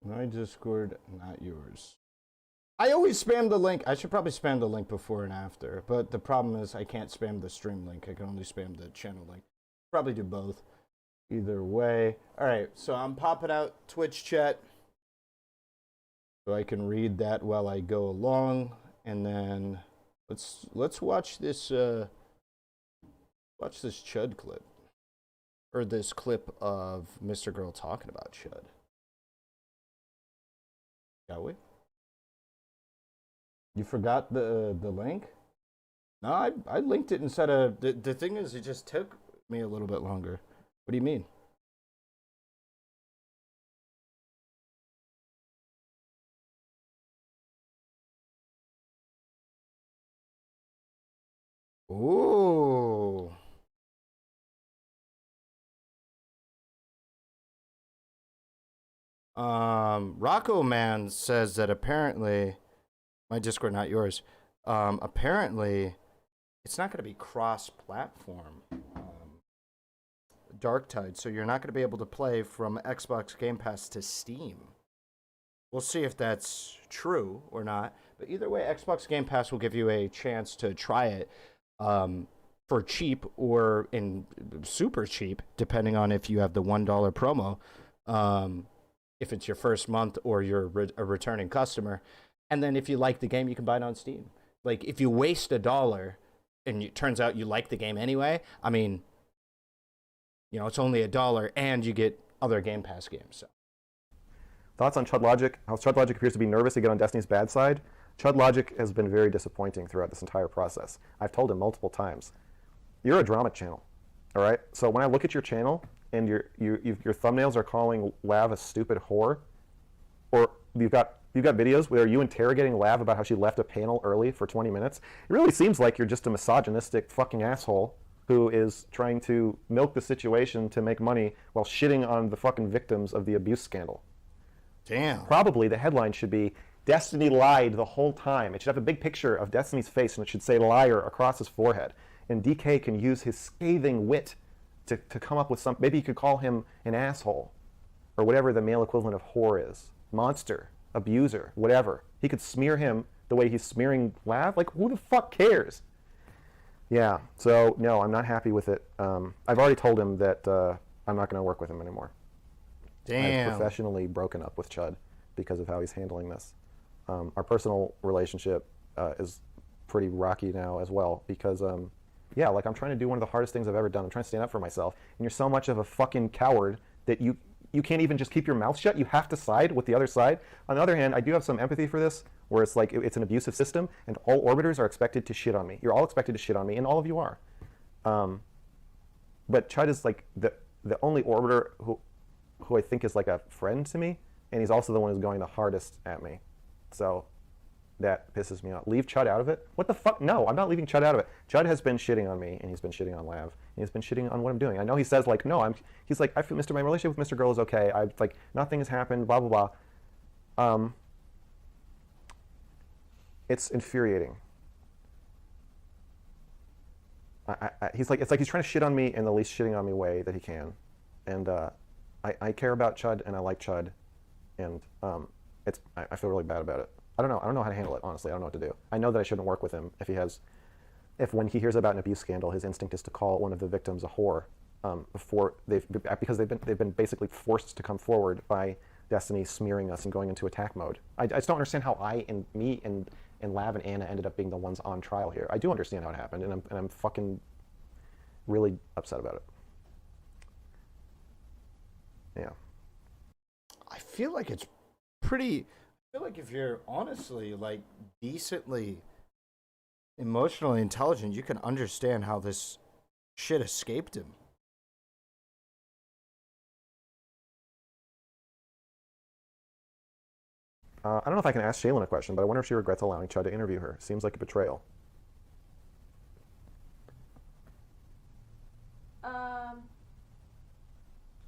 My Discord, not yours. I always spam the link. I should probably spam the link before and after, but the problem is I can't spam the stream link. I can only spam the channel link. Probably do both. Either way. All right, so I'm popping out Twitch chat so I can read that while I go along, and then let's watch this Chud clip, or this clip of Mrgirl talking about Chud. Shall we? You forgot the link? No, I linked it instead of the thing is it just took me a little bit longer. What do you mean? Ooh. Rocco Man says that apparently, my Discord, not yours. Apparently, it's not going to be cross-platform. Darktide, so you're not going to be able to play from Xbox Game Pass to Steam. We'll see if that's true or not. But either way, Xbox Game Pass will give you a chance to try it for cheap or in super cheap, depending on if you have the $1 promo. If it's your first month or you're a returning customer. And then if you like the game, you can buy it on Steam. Like, if you waste $1 and it turns out you like the game anyway, I mean, you know, it's only $1 and you get other Game Pass games. So. Thoughts on Chud Logic? How Chud Logic appears to be nervous to get on Destiny's bad side. Chud Logic has been very disappointing throughout this entire process. I've told him multiple times, you're a drama channel, all right? So when I look at your channel and your thumbnails are calling Lav a stupid whore, or you've got videos where you interrogating Lav about how she left a panel early for 20 minutes, it really seems like you're just a misogynistic fucking asshole who is trying to milk the situation to make money while shitting on the fucking victims of the abuse scandal. Damn. Probably the headline should be, Destiny lied the whole time. It should have a big picture of Destiny's face and it should say liar across his forehead. And DK can use his scathing wit to come up with some, maybe you could call him an asshole or whatever the male equivalent of whore is. Monster, abuser, whatever. He could smear him the way he's smearing Lav. Like, who the fuck cares? Yeah, so no, I'm not happy with it. I've already told him that I'm not going to work with him anymore. Damn. I've professionally broken up with Chud because of how he's handling this. Our personal relationship is pretty rocky now as well because, yeah, like I'm trying to do one of the hardest things I've ever done. I'm trying to stand up for myself, and you're so much of a fucking coward that you can't even just keep your mouth shut. You have to side with the other side. On the other hand, I do have some empathy for this, where it's like it's an abusive system, and all orbiters are expected to shit on me. You're all expected to shit on me, and all of you are. But Chud is like the only orbiter who I think is like a friend to me, and he's also the one who's going the hardest at me. So that pisses me off. Leave Chud out of it? What the fuck? No, I'm not leaving Chud out of it. Chud has been shitting on me, and he's been shitting on Lav, and he's been shitting on what I'm doing. I know he says like, no, he's like, I feel my relationship with Mrgirl is okay. Like, nothing has happened, blah, blah, blah. It's infuriating. He's like, it's like he's trying to shit on me in the least shitting on me way that he can. And I care about Chud, and I like Chud, and I feel really bad about it. I don't know how to handle it, honestly. I don't know what to do. I know that I shouldn't work with him if when he hears about an abuse scandal, his instinct is to call one of the victims a whore because they've been basically forced to come forward by Destiny smearing us and going into attack mode. I just don't understand how me and Lav and Anna ended up being the ones on trial here. I do understand how it happened, and I'm fucking really upset about it. Yeah. I feel like it's pretty. I feel like if you're honestly like decently emotionally intelligent, you can understand how this shit escaped him. I don't know if I can ask Shaylin a question, but I wonder if she regrets allowing Chud to interview her. Seems like a betrayal.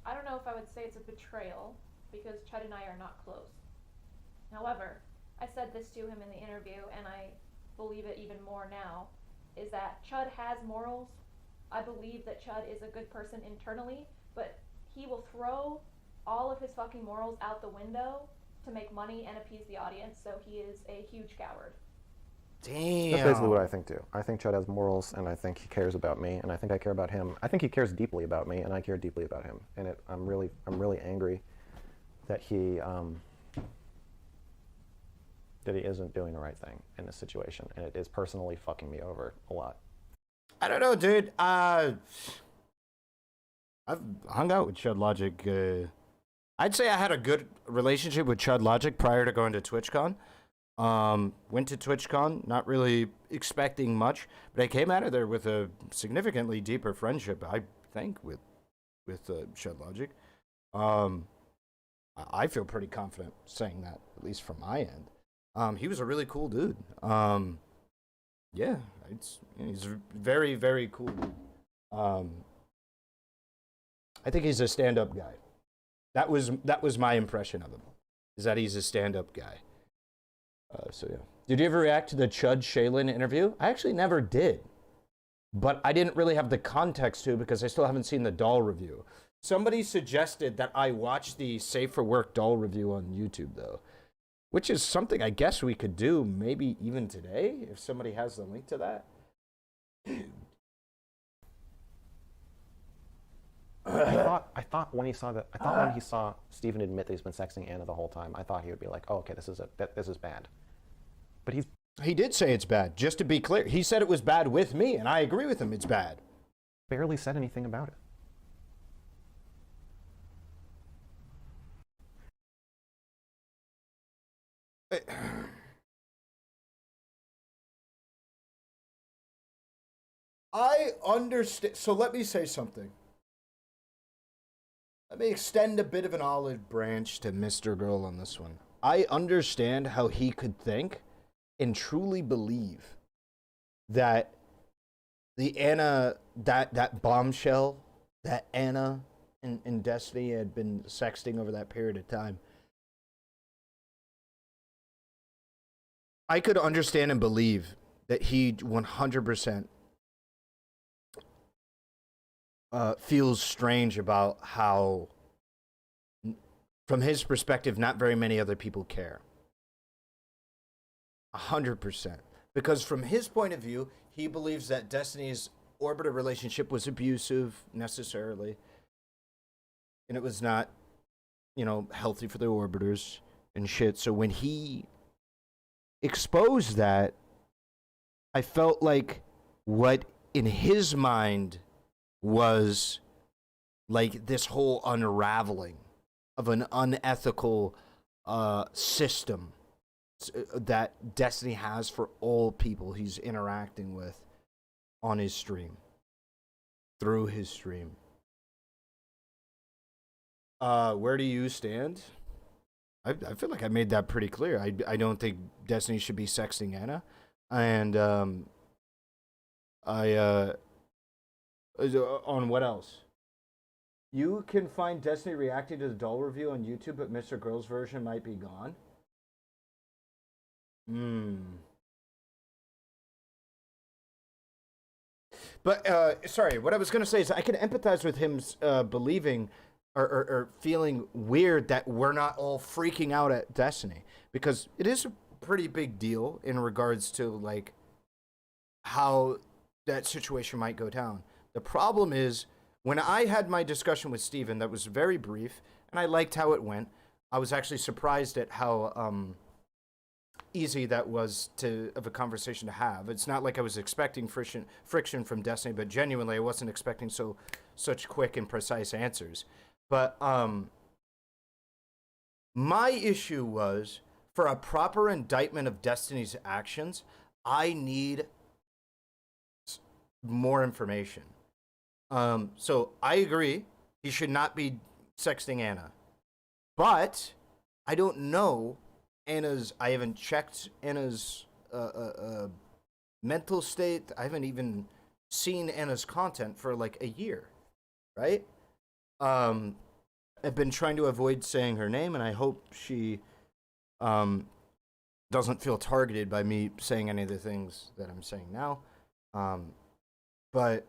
I don't know if I would say it's a betrayal because Chud and I are not close. However, I said this to him in the interview, and I believe it even more now, is that Chud has morals. I believe that Chud is a good person internally, but he will throw all of his fucking morals out the window to make money and appease the audience, so he is a huge coward. Damn. That's basically what I think too. I think Chud has morals, and I think he cares about me, and I think I care about him. I think he cares deeply about me, and I care deeply about him. And I'm really angry that he isn't doing the right thing in this situation, and it is personally fucking me over a lot. I don't know, dude. I've hung out with Chud Logic. I'd say I had a good relationship with Chud Logic prior to going to TwitchCon. Went to TwitchCon, not really expecting much, but I came out of there with a significantly deeper friendship, I think, with Chud Logic. I feel pretty confident saying that, at least from my end. He was a really cool dude. Yeah, he's a very, very cool dude. I think he's a stand-up guy. That was my impression of him, is that he's a stand-up guy. So yeah. Did you ever react to the Chud Shaylin interview? I actually never did, but I didn't really have the context to because I still haven't seen the doll review. Somebody suggested that I watch the Safe for Work doll review on YouTube though, which is something I guess we could do maybe even today if somebody has the link to that. I thought when he saw Steven admit that he's been sexting Anna the whole time, I thought he would be like, oh, okay, this is bad. But he did say it's bad. Just to be clear, he said it was bad with me, and I agree with him. It's bad. Barely said anything about it. I understand. So let me say something. Let me extend a bit of an olive branch to Mr. Girl on this one. I understand how he could think and truly believe that the Anna, that bombshell, that Anna and Destiny had been sexting over that period of time. I could understand and believe that he 100% feels strange about how, from his perspective, not very many other people care. 100%. Because from his point of view, he believes that Destiny's Orbiter relationship was abusive, necessarily. And it was not, healthy for the Orbiters and shit. So when he exposed that, I felt like what in his mind was like this whole unraveling of an unethical system that Destiny has for all people he's interacting with on his stream, through his stream. Where do you stand? I feel like I made that pretty clear. I don't think Destiny should be sexting Anna, and on what else? You can find Destiny reacting to the doll review on YouTube, but Mr. Girl's version might be gone. But, sorry, what I was going to say is I can empathize with him believing or feeling weird that we're not all freaking out at Destiny. Because it is a pretty big deal in regards to, like, how that situation might go down. The problem is, when I had my discussion with Steven, that was very brief, and I liked how it went. I was actually surprised at how easy that was of a conversation to have. It's not like I was expecting friction from Destiny, but genuinely I wasn't expecting such quick and precise answers. But my issue was, for a proper indictment of Destiny's actions, I need more information. So I agree, he should not be sexting Anna. But I don't know I haven't checked Anna's mental state. I haven't even seen Anna's content for like a year, right? I've been trying to avoid saying her name, and I hope she doesn't feel targeted by me saying any of the things that I'm saying now. But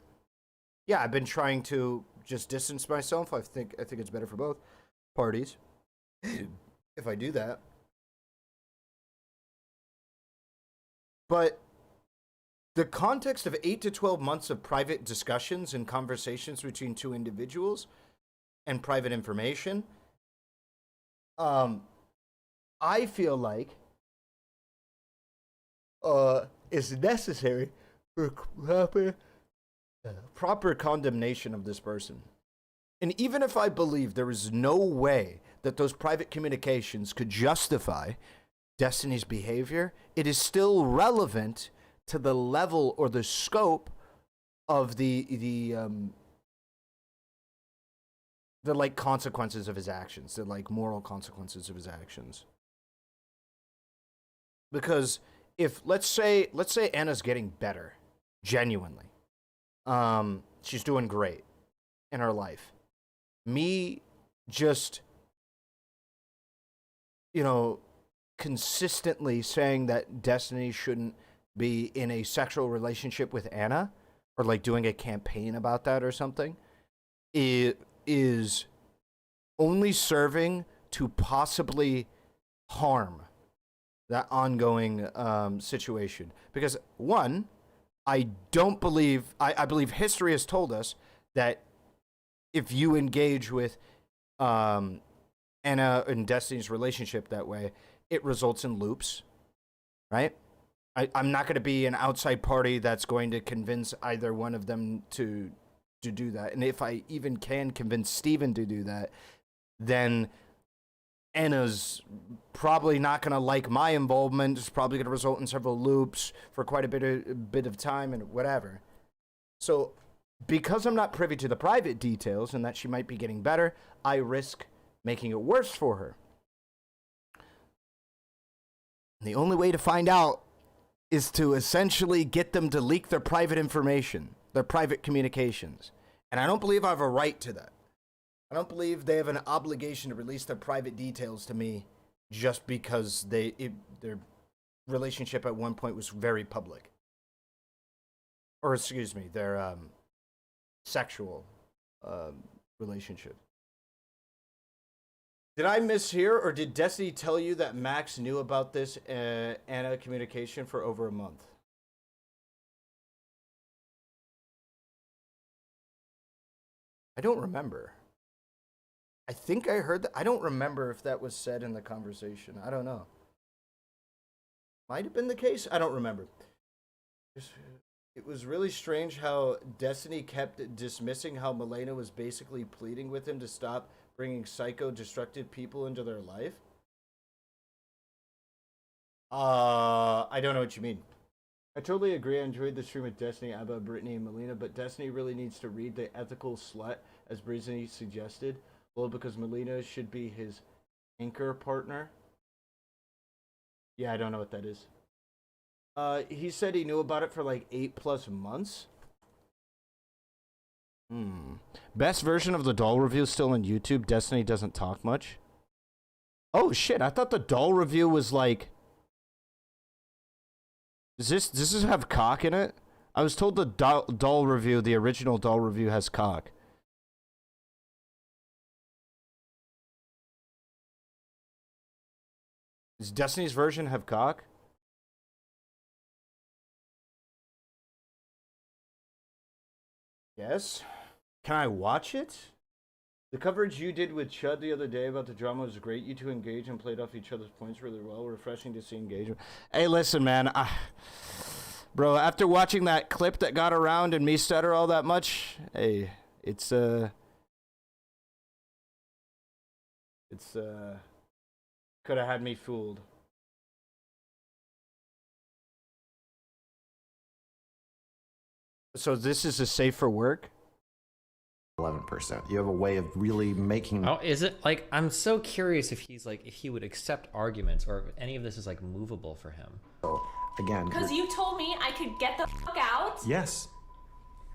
yeah, I've been trying to just distance myself. I think it's better for both parties. if I do that. But the context of 8 to 12 months of private discussions and conversations between two individuals and private information, I feel like is necessary for proper condemnation of this person. And even if I believe there is no way that those private communications could justify Destiny's behavior, it is still relevant to the level or the scope of the like consequences of his actions, the like moral consequences of his actions. Because if let's say Anna's getting better, genuinely, she's doing great in her life. Me just, consistently saying that Destiny shouldn't be in a sexual relationship with Anna, or like doing a campaign about that or something, it is only serving to possibly harm that ongoing situation. Because one, I believe history has told us that if you engage with Anna and Destiny's relationship that way, it results in loops, right? I'm not going to be an outside party that's going to convince either one of them to do that. And if I even can convince Steven to do that, then Anna's probably not going to like my involvement. It's probably going to result in several loops for quite a bit of time and whatever. So because I'm not privy to the private details and that she might be getting better, I risk making it worse for her. The only way to find out is to essentially get them to leak their private information, their private communications. And I don't believe I have a right to that. I don't believe they have an obligation to release their private details to me just because their relationship at one point was very public. Or, excuse me, their sexual relationship. Did I mishear, or did Destiny tell you that Max knew about this Anna communication for over a month? I don't remember. I think I heard that. I don't remember if that was said in the conversation. I don't know. Might have been the case. I don't remember. It was really strange how Destiny kept dismissing how Milena was basically pleading with him to stop bringing psycho, destructive people into their life. I don't know what you mean. I totally agree. I enjoyed the stream with Destiny about Brittany and Melina, but Destiny really needs to read The Ethical Slut, as Brittany suggested. Well, because Melina should be his anchor partner. Yeah, I don't know what that is. He said he knew about it for like 8+ months. Best version of the doll review is still on YouTube. Destiny doesn't talk much. Oh shit, I thought the doll review was like... Does this have cock in it? I was told the doll review, the original doll review, has cock. Does Destiny's version have cock? Yes. Can I watch it? The coverage you did with Chud the other day about the drama was great. You two engaged and played off each other's points really well. Refreshing to see engagement. Hey, listen, man. Bro, after watching that clip that got around and me stutter all that much, hey, it's could have had me fooled. So this is a safe for work? 11%. You have a way of really making... Oh, is it? Like, I'm so curious if he's like, if he would accept arguments or if any of this is like movable for him. So, again... Because you told me I could get the fuck out. Yes.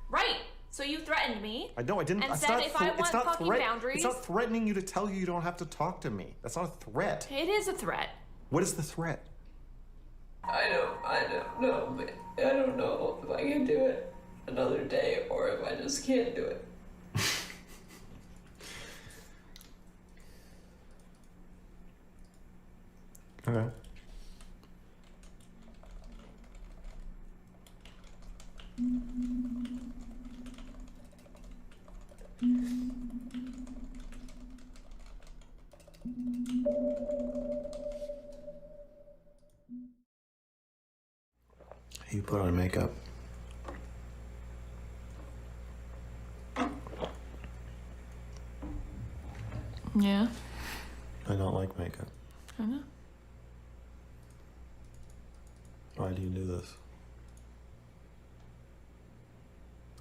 Right. So you threatened me. I didn't. And said if I want fucking boundaries... It's not threatening you to tell you don't have to talk to me. That's not a threat. It is a threat. What is the threat? I don't know, but I don't know if I can do it another day or if I just can't do it. Okay. You put on makeup. Yeah. I don't like makeup. I know. Why do you do this?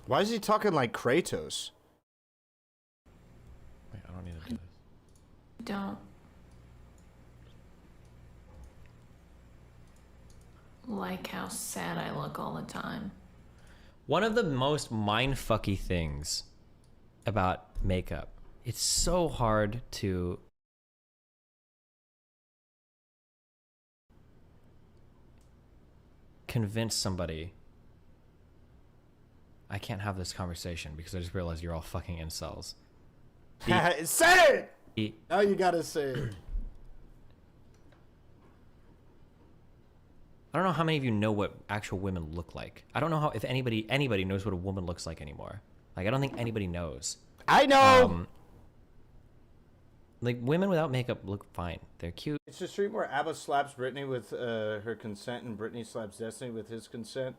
Why is he talking like Kratos? Wait, I don't need to do this. Don't. Like how sad I look all the time. One of the most mindfucky things about makeup, it's so hard to convince somebody. I can't have this conversation because I just realized you're all fucking incels. Say it! Now you gotta say it. I don't know how many of you know what actual women look like. I don't know how if anybody knows what a woman looks like anymore. Like, I don't think anybody knows. I know! Like, women without makeup look fine. They're cute. It's the stream where ABBA slaps Britney with her consent and Britney slaps Destiny with his consent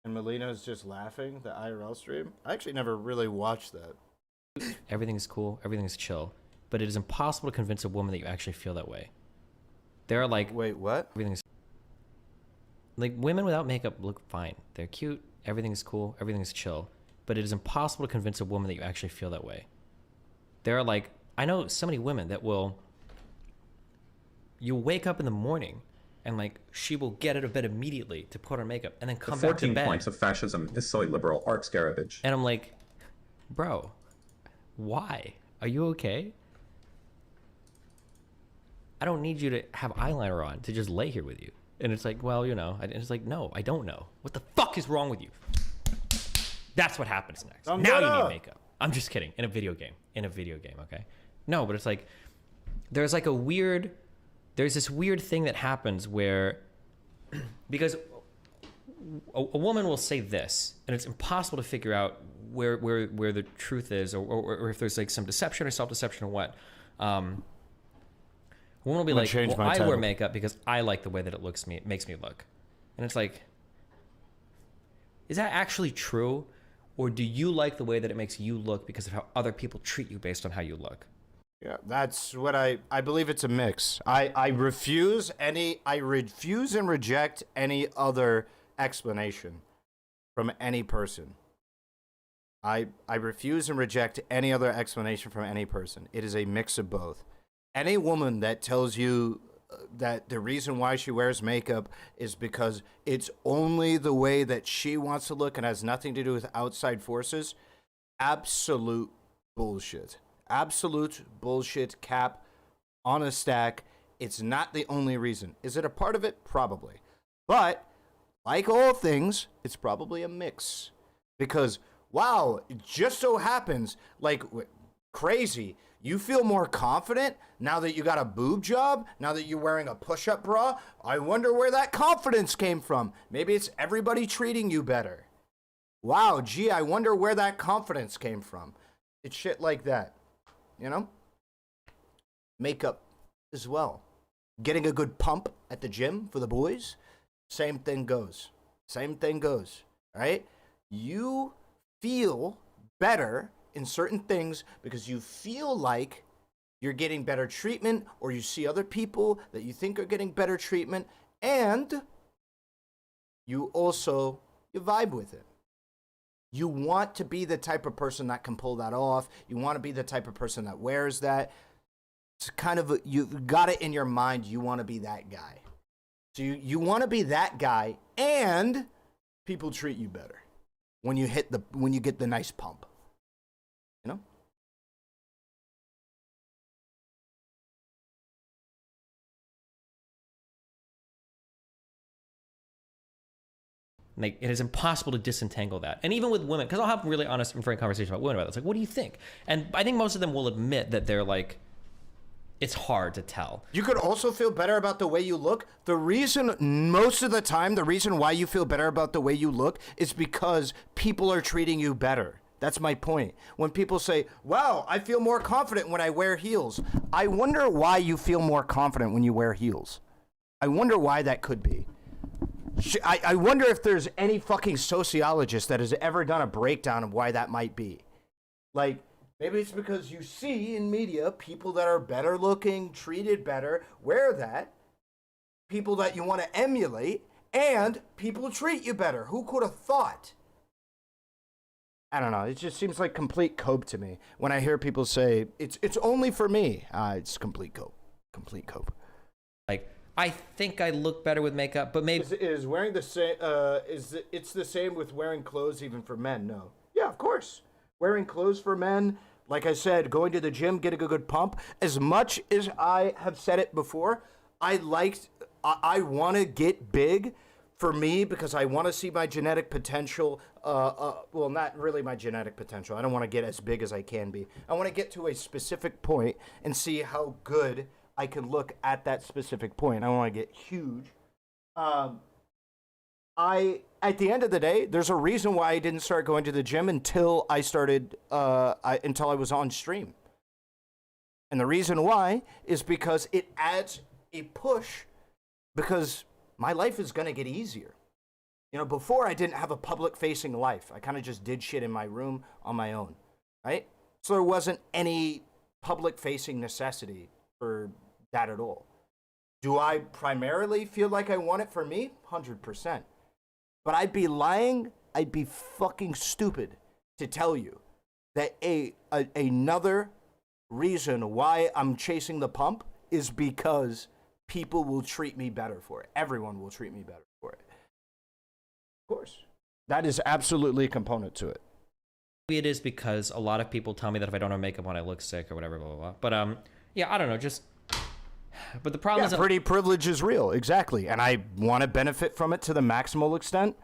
and Melina's just laughing, the IRL stream. I actually never really watched that. Everything's cool. Everything's chill. But it is impossible to convince a woman that you actually feel that way. There are like... Wait, what? Everything's... Like, women without makeup look fine. They're cute. Everything's cool. Everything's chill. But it is impossible to convince a woman that you actually feel that way. There are like... I know so many women that will... You wake up in the morning and like she will get out of bed immediately to put on makeup and then come back to bed. 14 points of fascism is soy liberal arts garbage. And I'm like, bro, why? Are you okay? I don't need you to have eyeliner on to just lay here with you. And it's like, well, you know, and it's like, no, I don't know. What the fuck is wrong with you? That's what happens next. Now you need makeup. I'm just kidding. In a video game, okay? No, but it's like, there's this weird thing that happens where, because a woman will say this, and it's impossible to figure out where the truth is, or if there's like some deception or self-deception or what. A woman will be like, well, I wear makeup because I like the way that it makes me look. And it's like, is that actually true? Or do you like the way that it makes you look because of how other people treat you based on how you look? Yeah, that's what I believe it's a mix. I refuse and reject any other explanation from any person. I refuse and reject any other explanation from any person. It is a mix of both. Any woman that tells you that the reason why she wears makeup is because it's only the way that she wants to look and has nothing to do with outside forces, absolute bullshit. Absolute bullshit, cap on a stack. It's not the only reason. Is it a part of it? Probably. But like all things, it's probably a mix. Because, wow, it just so happens, like, crazy, you feel more confident now that you got a boob job, now that you're wearing a push-up bra. I wonder where that confidence came from. Maybe it's everybody treating you better. Wow, gee, I wonder where that confidence came from. It's shit like that. You know? Makeup as well. Getting a good pump at the gym for the boys, same thing goes. Same thing goes, right? You feel better in certain things because you feel like you're getting better treatment, or you see other people that you think are getting better treatment, and you vibe with it. You want to be the type of person that can pull that off. You want to be the type of person that wears that. It's kind of, you've got it in your mind, you want to be that guy. So you want to be that guy, and people treat you better when you get the nice pump. You know? Like, it is impossible to disentangle that. And even with women, because I'll have really honest and frank conversation about women about this. Like, what do you think? And I think most of them will admit that they're like, it's hard to tell. You could also feel better about the way you look. The reason, most of the time, the reason why you feel better about the way you look is because people are treating you better. That's my point. When people say, wow, I feel more confident when I wear heels. I wonder why you feel more confident when you wear heels. I wonder why that could be. I wonder if there's any fucking sociologist that has ever done a breakdown of why that might be. Like, maybe it's because you see in media people that are better looking, treated better, wear that. People that you want to emulate, and people treat you better. Who could have thought? I don't know. It just seems like complete cope to me when I hear people say it's only for me. It's complete cope. Complete cope. Like, I think I look better with makeup, but maybe Is wearing the same? It's the same with wearing clothes even for men? No. Yeah, of course. Wearing clothes for men, like I said, going to the gym, getting a good pump. As much as I have said it before, I want to get big. For me, because I want to see my genetic potential, well, not really my genetic potential. I don't want to get as big as I can be. I want to get to a specific point and see how good I can look at that specific point. I want to get huge. At the end of the day, there's a reason why I didn't start going to the gym until I started, until I was on stream. And the reason why is because it adds a push, because my life is going to get easier. You know, before I didn't have a public-facing life. I kind of just did shit in my room on my own, right? So there wasn't any public-facing necessity for that at all. Do I primarily feel like I want it for me? 100%. But I'd be lying, I'd be fucking stupid to tell you that another reason why I'm chasing the pump is because people will treat me better for it. Everyone will treat me better for it. Of course. That is absolutely a component to it. maybe it is because a lot of people tell me that if I don't have makeup on, I look sick or whatever, blah, blah, blah. But, yeah, I don't know, just... But the problem is... pretty privilege is real, exactly. And I want to benefit from it to the maximal extent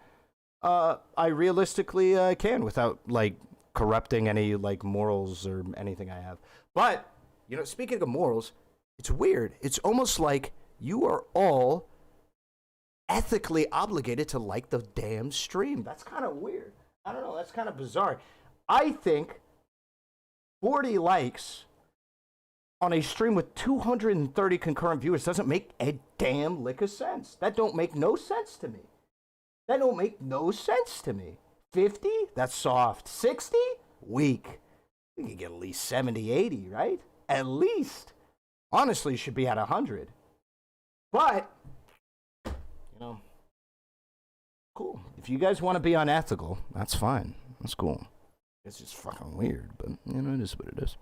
I realistically can without, like, corrupting any, like, morals or anything I have. But, you know, speaking of morals... It's weird. It's almost like you are all ethically obligated to like the damn stream. That's kind of weird. I don't know. That's kind of bizarre. I think 40 likes on a stream with 230 concurrent viewers doesn't make a damn lick of sense. That don't make no sense to me. That don't make no sense to me. 50? That's soft. 60? Weak. We could get at least 70, 80, right? At least. Honestly, should be at 100. But, you know, cool. If you guys want to be unethical, that's fine. That's cool. It's just fucking weird, but, you know, it is what it is.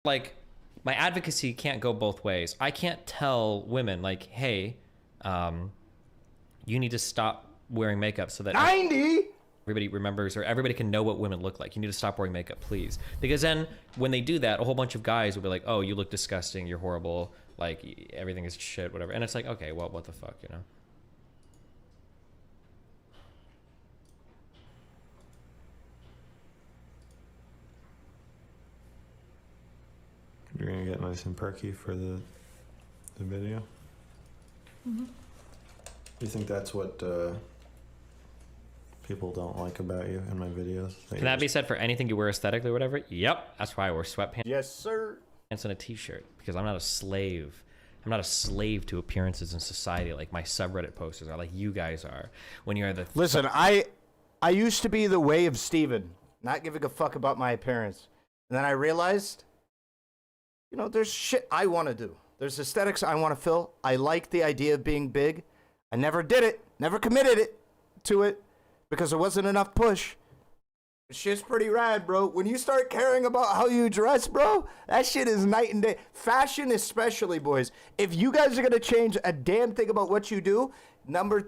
Like, my advocacy can't go both ways. I can't tell women, like, hey, you need to stop wearing makeup so that... 90! Everybody remembers, or everybody can know what women look like. You need to stop wearing makeup, please. Because then, when they do that, a whole bunch of guys will be like, oh, you look disgusting, you're horrible, like, everything is shit, whatever. And it's like, okay, well, what the fuck, you know? You're gonna get nice and perky for the video? Mm-hmm. You think that's what, people don't like about you in my videos? Can that be said for anything you wear aesthetically or whatever? Yep. That's why I wear sweatpants. Yes, sir. And a t-shirt, because I'm not a slave. I'm not a slave to appearances in society like my subreddit posters are, like you guys are. When you're the... Listen, I used to be the way of Steven, not giving a fuck about my appearance. And then I realized, you know, there's shit I want to do. There's aesthetics I want to fill. I like the idea of being big. I never did it, never committed to it. Because there wasn't enough push. Shit's pretty rad, bro. When you start caring about how you dress, bro, that shit is night and day. Fashion especially, boys. If you guys are going to change a damn thing about what you do, number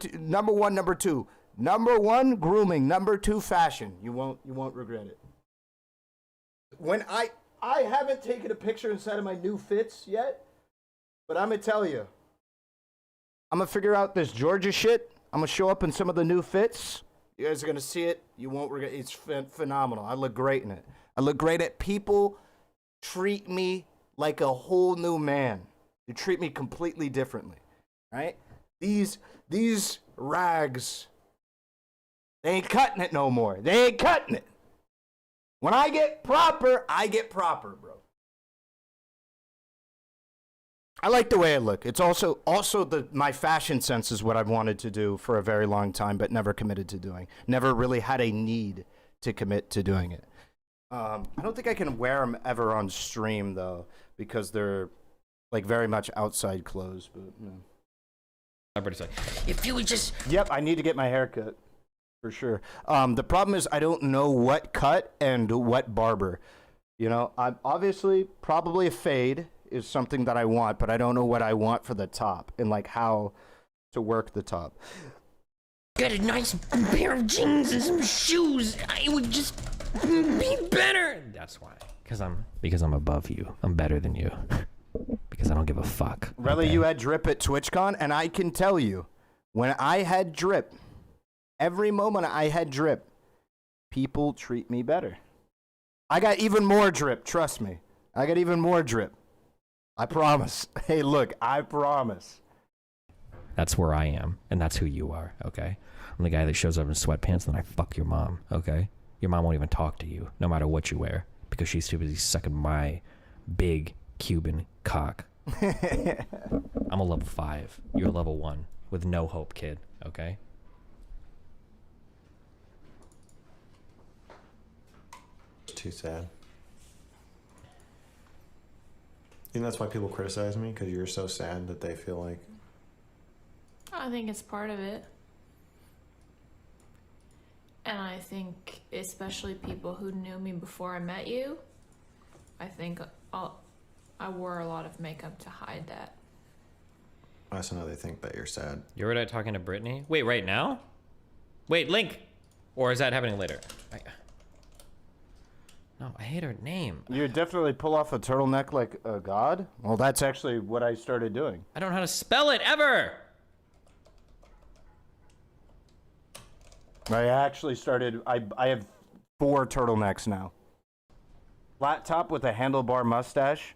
one, number two. Number one, grooming. Number two, fashion. You won't regret it. When I haven't taken a picture inside of my new fits yet, but I'm going to tell you. I'm going to figure out this Georgia shit. I'm going to show up in some of the new fits. You guys are going to see it. You won't regret it. It's phenomenal. I look great in it. I look great at people treat me like a whole new man. You treat me completely differently, right? These rags, they ain't cutting it no more. They ain't cutting it. When I get proper, bro. I like the way I look. It's also my fashion sense is what I've wanted to do for a very long time, but never committed to doing. Never really had a need to commit to doing it. I don't think I can wear them ever on stream though, because they're like very much outside clothes. But no. Everybody's like, if you would just. Yep, I need to get my hair cut for sure. The problem is I don't know what cut and what barber. You know, I'm obviously probably a fade is something that I want, but I don't know what I want for the top and like how to work the top. Get a nice pair of jeans and some shoes. I would just be better. That's why. Because I'm above you. I'm better than you. Because I don't give a fuck. Really, okay? You had drip at TwitchCon, and I can tell you, when I had drip, every moment I had drip, people treat me better. I got even more drip, trust me. I got even more drip. I promise. Hey, look, I promise. That's where I am, and that's who you are, okay? I'm the guy that shows up in sweatpants, and I fuck your mom, okay? Your mom won't even talk to you, no matter what you wear, because she's too busy sucking my big Cuban cock. I'm a level 5. You're a level 1 with no hope, kid, okay? It's too sad. You know that's why people criticize me, because you're so sad that they feel like... I think it's part of it. And I think especially people who knew me before I met you, I think I wore a lot of makeup to hide that. I also know they think that you're sad. You're already talking to Brittany? Wait, right now? Wait, Link! Or is that happening later? No, I hate her name. You definitely pull off a turtleneck like a god? Well, that's actually what I started doing. I don't know how to spell it, ever! I actually started, I have 4 turtlenecks now. Flat top with a handlebar mustache.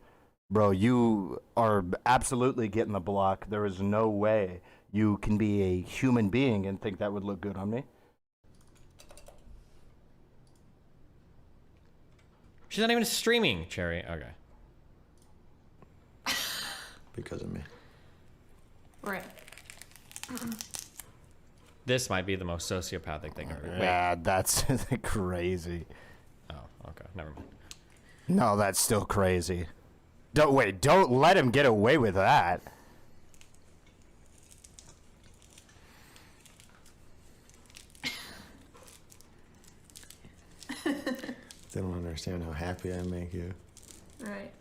Bro, you are absolutely getting the block. There is no way you can be a human being and think that would look good on me. She's not even streaming, Cherry. Okay. Because of me. Right. This might be the most sociopathic thing ever. Yeah, that's crazy. Oh, okay. Never mind. No, that's still crazy. Don't let him get away with that. They don't understand how happy I make you. Right.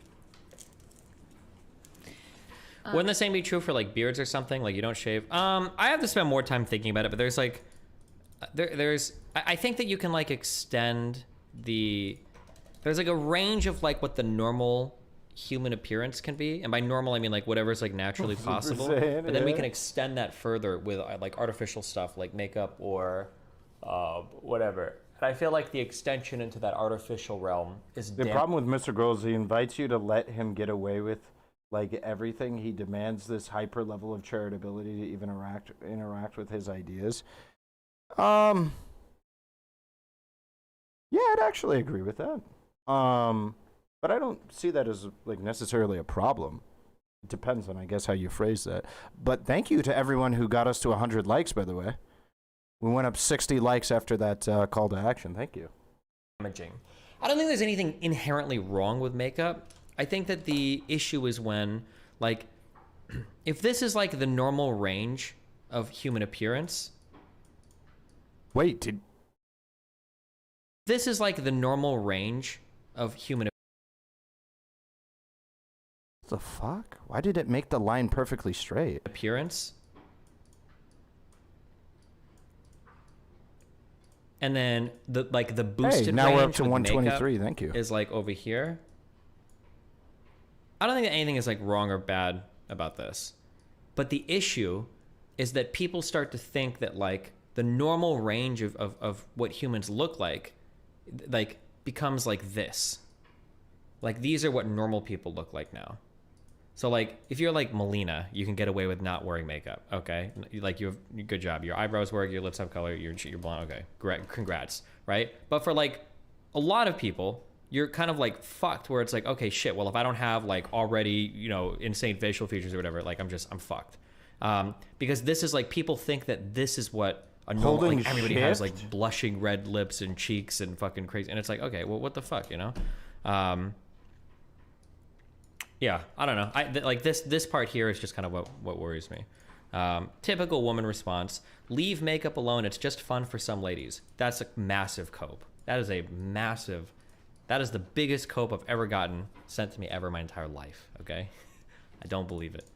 Wouldn't the same be true for like beards or something? Like you don't shave? I have to spend more time thinking about it, but there's like, I think that you can like extend there's like a range of like what the normal human appearance can be. And by normal, I mean like whatever's like naturally possible. But then we can extend that further with like artificial stuff like makeup or whatever. And I feel like the extension into that artificial realm is the problem with Mr. Girl is he invites you to let him get away with like everything. He demands this hyper level of charitability to even interact with his ideas. Yeah, I'd actually agree with that. But I don't see that as like necessarily a problem. It depends on, I guess, how you phrase that. But thank you to everyone who got us to 100 likes, by the way. We went up 60 likes after that call to action. Thank you. Damaging. I don't think there's anything inherently wrong with makeup. I think that the issue is when, like, if this is like the normal range of human appearance. Wait, did... This is like the normal range of human appearance. What the fuck? Why did it make the line perfectly straight? And then the boosted hey, now range we're up to with 123. Thank you. Is like over here. I don't think that anything is like wrong or bad about this, but the issue is that people start to think that like the normal range of what humans look like becomes like this. Like, these are what normal people look like now. So, like, if you're like Melina, you can get away with not wearing makeup, okay? Like, you have good job. Your eyebrows work, your lips have color, you're blonde, okay? Great, congrats, right? But for, like, a lot of people, you're kind of, like, fucked where it's like, okay, shit, well, if I don't have, like, already, you know, insane facial features or whatever, like, I'm fucked. Because this is, like, people think that this is what a normal, like, everybody has, like, blushing red lips and cheeks and fucking crazy. And it's like, okay, well, what the fuck, you know? Yeah, I don't know. Like this part here is just kind of what worries me. Typical woman response: leave makeup alone. It's just fun for some ladies. That's a massive cope. That is the biggest cope I've ever gotten sent to me ever in my entire life. Okay, I don't believe it.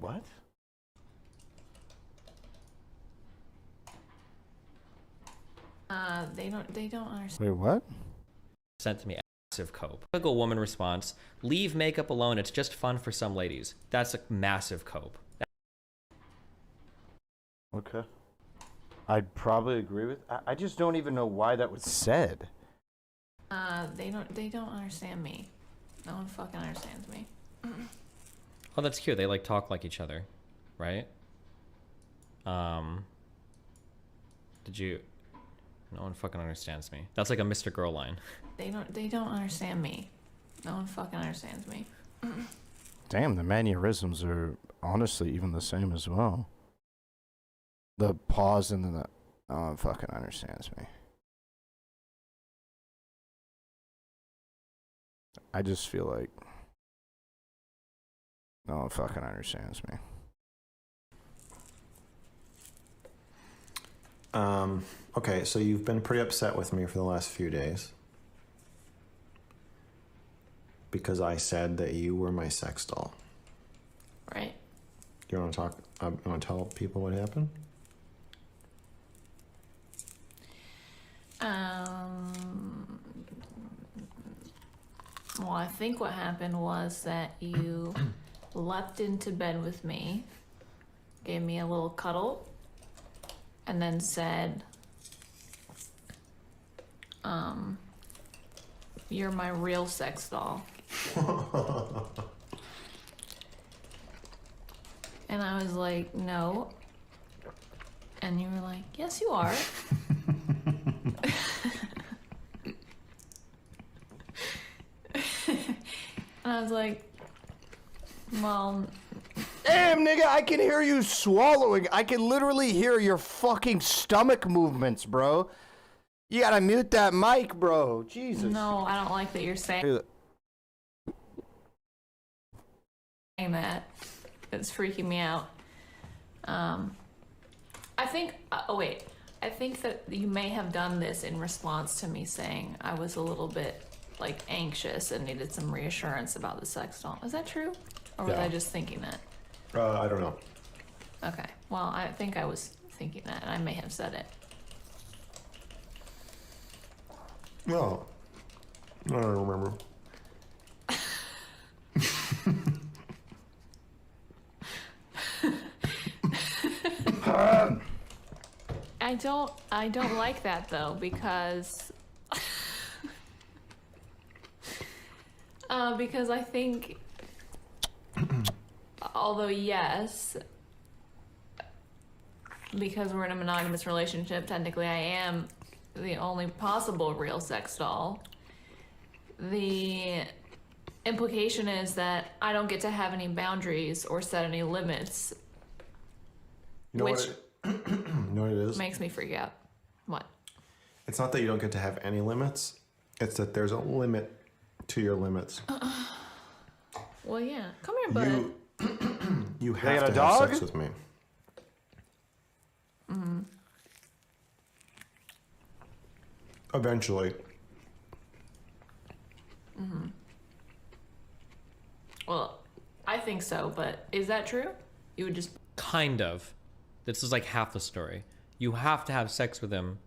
What? They don't understand. Wait, what? Sent to me massive cope. Typical woman response: leave makeup alone. It's just fun for some ladies. That's a massive cope. Okay. I'd probably agree with. I just don't even know why that was said. They don't understand me. No one fucking understands me. Oh, that's cute. They like talk like each other, right? Did you? No one fucking understands me. That's like a Mr. Girl line. They don't understand me. No one fucking understands me. Damn, the mannerisms are honestly even the same as well. The pause and then the no one fucking understands me. I just feel like no one fucking understands me. Okay, so you've been pretty upset with me for the last few days because I said that you were my sex doll. Right. You want to talk? You want to tell people what happened? Well, I think what happened was that you leapt into bed with me, gave me a little cuddle, and then said, you're my real sex doll. And I was like, no. And you were like, yes, you are. And I was like, well... Damn, nigga, I can hear you swallowing. I can literally hear your fucking stomach movements, bro. You gotta mute that mic, bro. Jesus. No, I don't like that you're saying that. It's freaking me out. I think, I think that you may have done this in response to me saying I was a little bit, like, anxious and needed some reassurance about the sex doll. Is that true? Or was I just thinking that? I don't know. Okay. Well, I think I was thinking that, and I may have said it. No. I don't remember. I don't like that though, because because I think although yes, because we're in a monogamous relationship, technically I am the only possible real sex doll. The implication is that I don't get to have any boundaries or set any limits. You know which you know what it is? makes me freak out. What? It's not that you don't get to have any limits. It's that there's a limit to your limits. Well, yeah. Come here, bud. You got have a to dog? have sex with me. Mm-hmm. Eventually. Mm-hmm. Well, I think so, but is that true? You would just... Kind of. This is like half the story. You have to have sex with him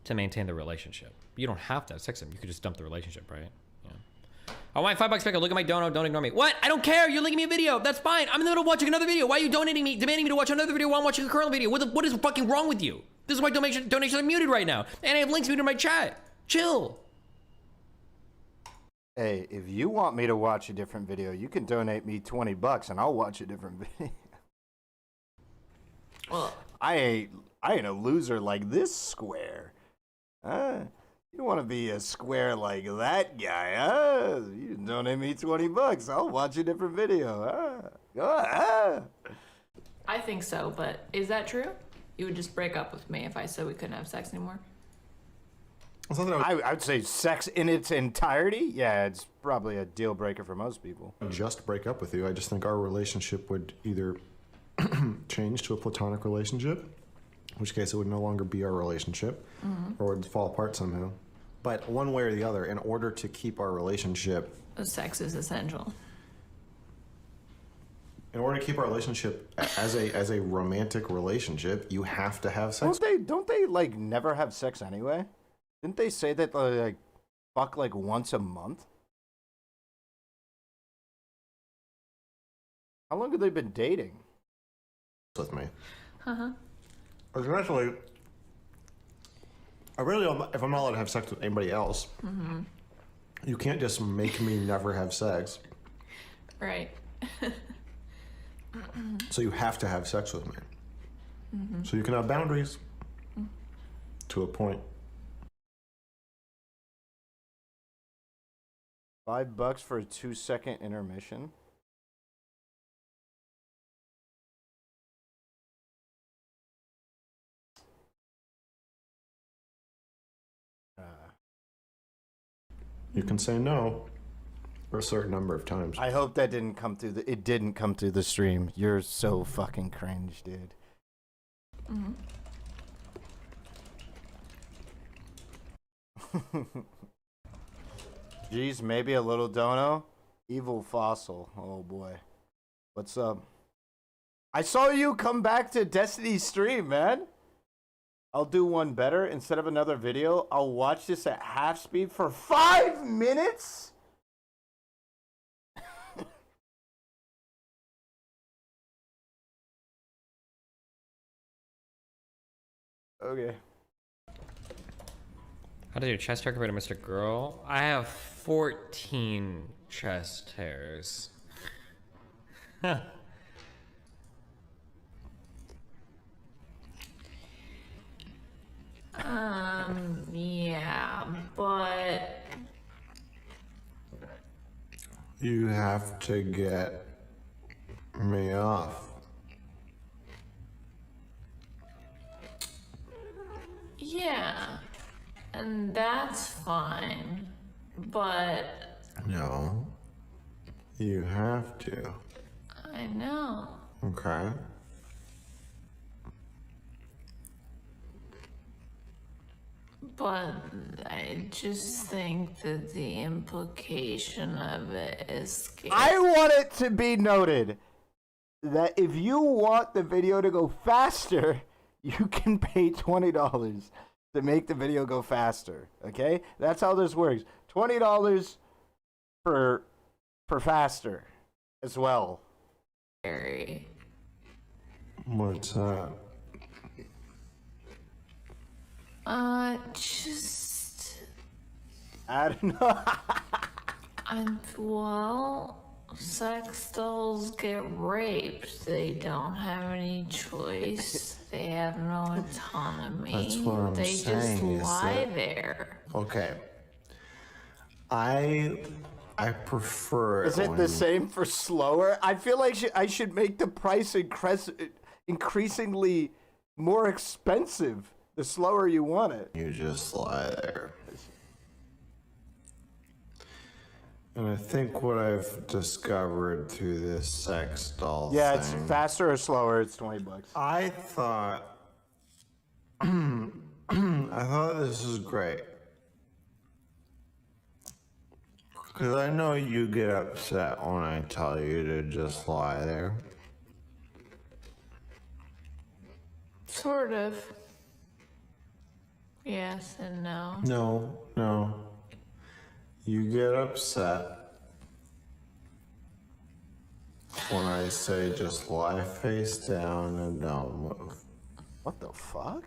to maintain the relationship. You don't have to have sex with him. You could just dump the relationship, right? Yeah. I want $5 back. Look at my dono. Don't ignore me. What? I don't care. You're linking me a video. That's fine. I'm in the middle of watching another video. Why are you demanding me to watch another video while I'm watching a current video? What is fucking wrong with you? This is why donations are muted right now. And I have links muted in my chat. Chill. Hey, if you want me to watch a different video, you can donate me $20 and I'll watch a different video. Well, I ain't a loser like this square. You want to be a square like that guy, huh? You can donate me $20. I'll watch a different video. I think so, but is that true? You would just break up with me if I said we couldn't have sex anymore? I would say sex in its entirety. Yeah, it's probably a deal breaker for most people. Just break up with you. I just think our relationship would either change to a platonic relationship, in which case it would no longer be our relationship, or it would fall apart somehow. But one way or the other, in order to keep our relationship... Sex is essential. In order to keep our relationship as a romantic relationship, you have to have sex. Don't they like never have sex anyway? Didn't they say that they like fuck like once a month? How long have they been dating? With me. Uh-huh. Especially, I really don't, if I'm not allowed to have sex with anybody else, you can't just make me never have sex. Right. So you have to have sex with me. So you can have boundaries to a point. $5 for a 2-second intermission. You can say no a certain number of times. I hope that didn't come through it didn't come through the stream. You're so fucking cringe, dude. Geez, maybe a little dono. Evil Fossil. Oh boy. What's up? I saw you come back to Destiny stream, man. I'll do one better. Instead of another video, I'll watch this at half speed for 5 minutes? Okay. How did your chest hair compare to Mr. Girl? I have 14 chest hairs. Yeah, but You have to get me off. yeah, and that's fine, but No. You have to. I know. Okay. But I just think that the implication of it is scary. I want it to be noted that if you want the video to go faster, you can pay $20 to make the video go faster. Okay? That's how this works. $20 for faster as well. Scary. What's that? Just I don't know. well, sex dolls get raped. They don't have any choice. They have no autonomy. That's what I'm they saying, just is lie that- there. Okay. I prefer it Is it when the same for slower? I feel like I should make the price increasingly more expensive the slower you want it. you just lie there. And I think what I've discovered through this sex doll Yeah, thing, it's faster or slower. It's $20. I thought I thought this is great. Because I know you get upset when I tell you to just lie there. Sort of. Yes and no. No. You get upset when I say just lie face down and don't move. What the fuck?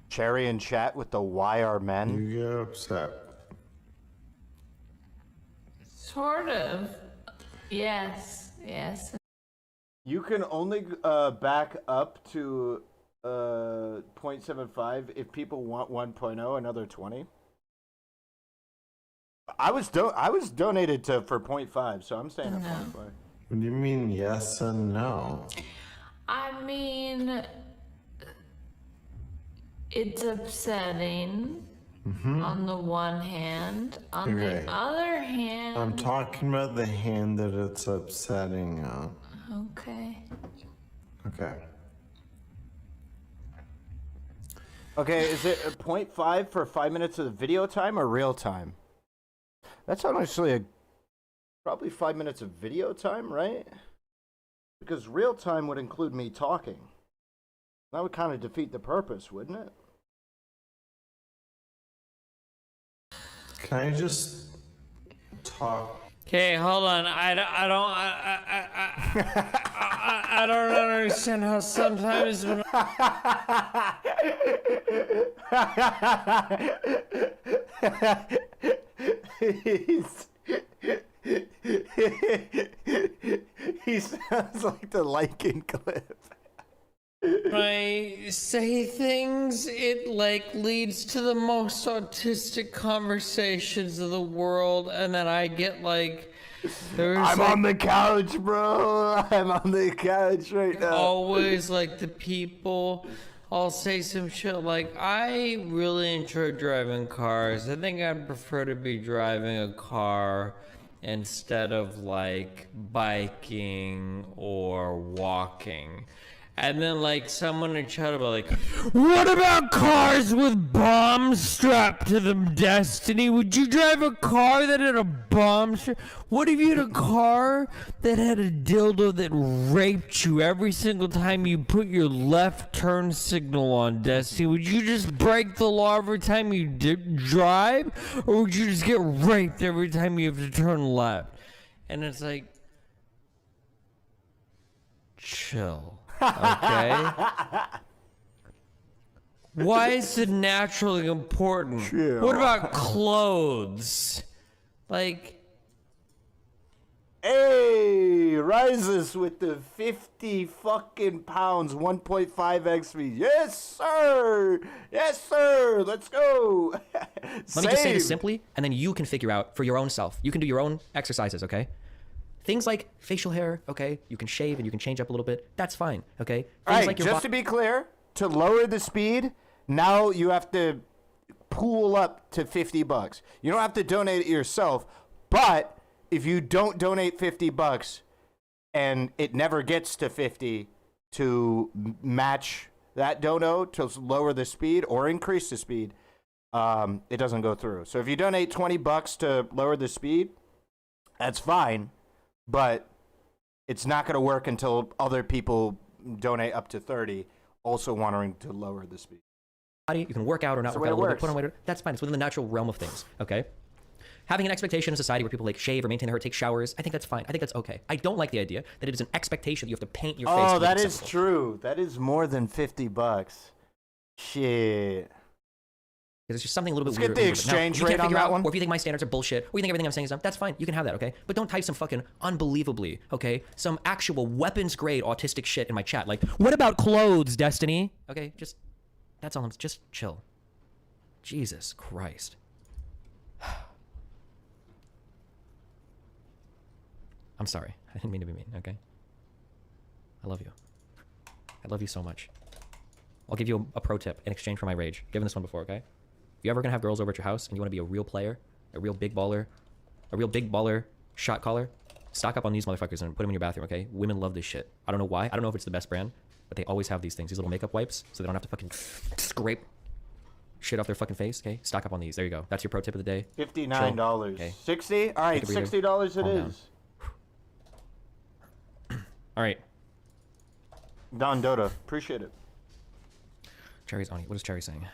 Cherry in chat with the why are men? You get upset. Sort of. Yes. Yes. You can only back up to 0.75 if people want 1.0, another 20. I was donated to for 0.5, so I'm staying at 0.5. What do you mean yes and no? I mean, it's upsetting on the one hand. On Okay. the other hand, I'm talking about the hand that it's upsetting on. okay. Okay. Okay, is it a 0.5 for 5 minutes of video time or real time? That's honestly probably 5 minutes of video time, right? Because real time would include me talking. That would kind of defeat the purpose, wouldn't it? Can I just talk? Okay, hold on. I don't understand how sometimes when he sounds like the Lycan clip. I say things, it like leads to the most autistic conversations of the world, and then I get like, I'm on the couch, bro. I'm on the couch right now. always like the people. I'll say some shit like, I really enjoy driving cars. I think I'd prefer to be driving a car instead of like biking or walking. And then like someone in chat about like, what about cars with bombs strapped to them, Destiny? Would you drive a car that had a bomb? What if you had a car that had a dildo that raped you every single time you put your left turn signal on, Destiny? Would you just break the law every time you drive? Or would you just get raped every time you have to turn left? And it's like, chill. Okay? Why is it naturally important? Chill. What about clothes? Like, Hey, Rises with the 50 fucking pounds, 1.5 XP. Yes, sir. Yes, sir. Let's go. let me just say this simply, and then you can figure out for your own self. You can do your own exercises, okay? Things like facial hair, okay? You can shave and you can change up a little bit. That's fine, okay? Things All right, like your just to be clear, to lower the speed, now you have to pool up to $50. You don't have to donate it yourself, but if you don't donate $50 and it never gets to 50 to match that dono to lower the speed or increase the speed, it doesn't go through. So if you donate $20 to lower the speed, that's fine. But it's not going to work until other people donate up to 30, also wanting to lower the speed. body. You can work out or not That's the work way out a it little bit, put on works. weight. That's fine. It's within the natural realm of things, okay? Having an expectation in society where people like shave or maintain their hair, take showers, I think that's fine. I think that's okay. I don't like the idea that it is an expectation that you have to paint your face. Oh, to be that is acceptable. true. That is more than $50. Shit. It's just something a little bit Let's weird. get the Now, exchange if you can't rate on figure that out, one. Or if you think my standards are bullshit, or you think everything I'm saying is dumb, that's fine. You can have that, okay? But don't type some fucking unbelievably, okay, some actual weapons grade autistic shit in my chat. Like, what about clothes, Destiny? Okay, that's all. Just chill. Jesus Christ. I'm sorry. I didn't mean to be mean, okay? I love you. I love you so much. I'll give you a pro tip in exchange for my rage. Given this one before, okay? If you're ever gonna have girls over at your house and you wanna be a real player, a real big baller shot caller, stock up on these motherfuckers and put them in your bathroom, okay? Women love this shit. I don't know why. I don't know if it's the best brand, but they always have these things, these little makeup wipes, so they don't have to fucking scrape shit off their fucking face, okay? Stock up on these. There you go. That's your pro tip of the day. $59. Okay. 60? All right, Take a breather. $60 it Calm down. is. All right. Don Dota, appreciate it. Cherry's on you. What is Cherry saying?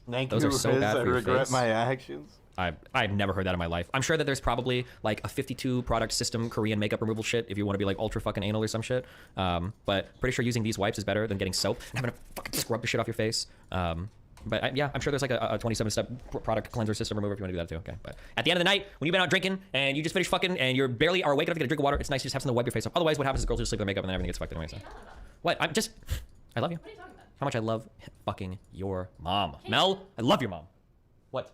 Thank Those you, are so Riz. bad I for your regret face. my actions. I've never heard that in my life. I'm sure that there's probably like a 52 product system Korean makeup removal shit if you want to be like ultra fucking anal or some shit. But pretty sure using these wipes is better than getting soap and having to fucking scrub the shit off your face. But yeah, I'm sure there's like a 27-step product cleanser system remover if you want to do that too. Okay. But at the end of the night, when you've been out drinking and you just finish fucking and you're barely are awake enough to get a drink of water, it's nice to just have something to wipe your face off. Otherwise, what happens is girls just sleep their makeup and then everything gets fucked anyway. So. What? I love you. What are you talking about? How much I love fucking your mom. Mel, I love your mom. What?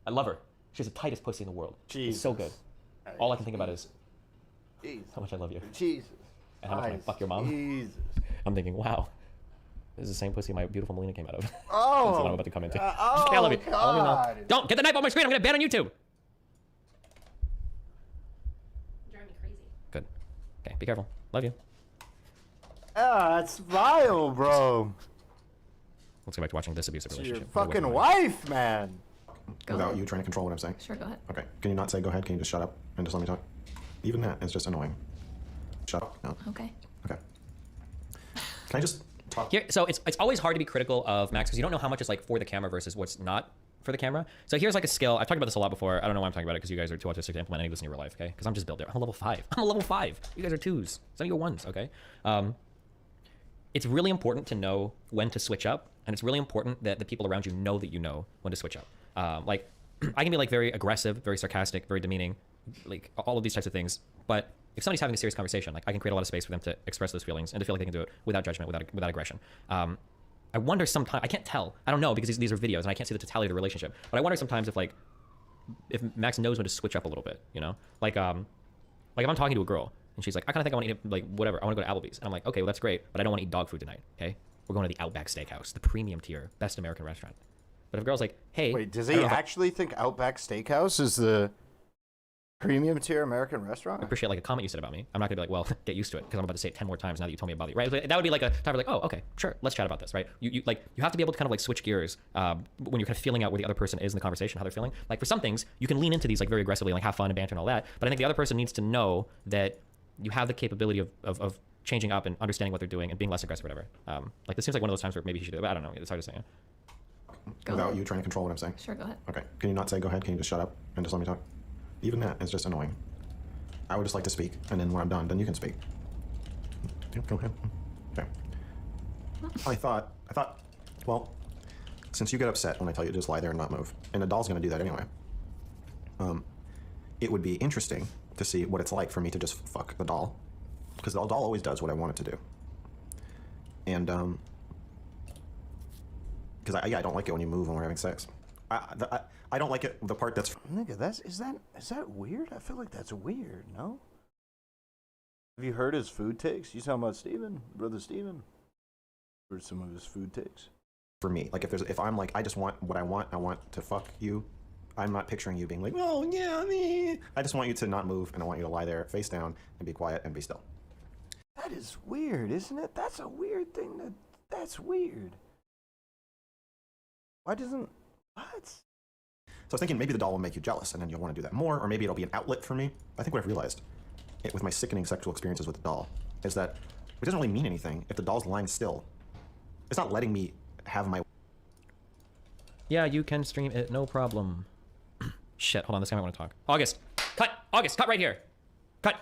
I love her. She has the tightest pussy in the world. Jesus. It's so good. All I can think about is Jesus. how much I love you. Jesus. And how much I fuck your mom. Jesus. I'm thinking, wow, this is the same pussy my beautiful Melina came out of. Oh. That's what I'm about to come into. Oh, Okay, I love you. God. I love you, Mel. Don't get the knife off my screen. I'm gonna ban on YouTube. Driving me crazy. Good. Okay, be careful. Love you. Ah, that's vile, bro. Let's go back to watching this abusive It's relationship. your fucking wife, man. Go Without ahead. you trying to control what I'm saying. Sure, go ahead. Okay. Can you not say go ahead? Can you just shut up and just let me talk? Even that is just annoying. Shut up. No. Okay. Okay. Can I just talk? Here, so it's always hard to be critical of Max because you don't know how much is like for the camera versus what's not for the camera. So here's like a skill. I've talked about this a lot before. I don't know why I'm talking about it because you guys are too autistic to implement any of this in your real life, okay? Because I'm just built there. I'm a level 5. I'm a level 5. You guys are 2s. Some of you are 1s, okay? It's really important to know when to switch up, and it's really important that the people around you know that you know when to switch up. Like, I can be like very aggressive, very sarcastic, very demeaning, like all of these types of things. But if somebody's having a serious conversation, like I can create a lot of space for them to express those feelings and to feel like they can do it without judgment, without aggression. I wonder sometimes, I can't tell, I don't know because these are videos and I can't see the totality of the relationship, but I wonder sometimes if Max knows when to switch up a little bit, you know? Like if I'm talking to a girl and she's like, I kind of think I want to eat, like, whatever, I want to go to Applebee's. And I'm like, okay, well, that's great, but I don't want to eat dog food tonight, okay? We're going to the Outback Steakhouse, the premium tier, best American restaurant. But if a girl's like, hey... Wait, does he actually think Outback Steakhouse is the premium tier American restaurant? I appreciate like a comment you said about me. I'm not gonna be like, well, get used to it because I'm about to say it 10 more times now that you told me about it, right? That would be like a time where like, oh, okay, sure, let's chat about this, right? You have to be able to kind of like switch gears when you're kind of feeling out where the other person is in the conversation, how they're feeling. Like for some things, you can lean into these like very aggressively, like have fun and banter and all that. But I think the other person needs to know that you have the capability of changing up and understanding what they're doing and being less aggressive or whatever. Like this seems like one of those times where maybe he should do it, but I don't know. It's hard to say. Go Without ahead. you trying to control what I'm saying. Sure, go ahead. Okay. Can you not say go ahead? Can you just shut up and just let me talk? Even that is just annoying. I would just like to speak, and then when I'm done, then you can speak. Yeah, go ahead. Okay. I thought, well, since you get upset when I tell you to just lie there and not move, and the doll's gonna do that anyway, it would be interesting to see what it's like for me to just fuck the doll, because the doll always does what I want it to do. And, because I don't like it when you move when we're having sex. I don't like it, the part that's... Nigga, is that weird? I feel like that's weird, no? Have you heard his food takes? You talking about Steven? Brother Steven? Heard some of his food takes? For me, like if I'm like, I just want what I want to fuck you, I'm not picturing you being like, oh yeah, me. I just want you to not move, and I want you to lie there face down and be quiet and be still. That is weird, isn't it? That's a weird thing. That's weird. Why doesn't... What? So I was thinking maybe the doll will make you jealous, and then you'll want to do that more, or maybe it'll be an outlet for me. I think what I've realized with my sickening sexual experiences with the doll is that it doesn't really mean anything if the doll's lying still. It's not letting me have my... Yeah, you can stream it, no problem. Shit, hold on, this guy might want to talk. August, cut right here. Cut.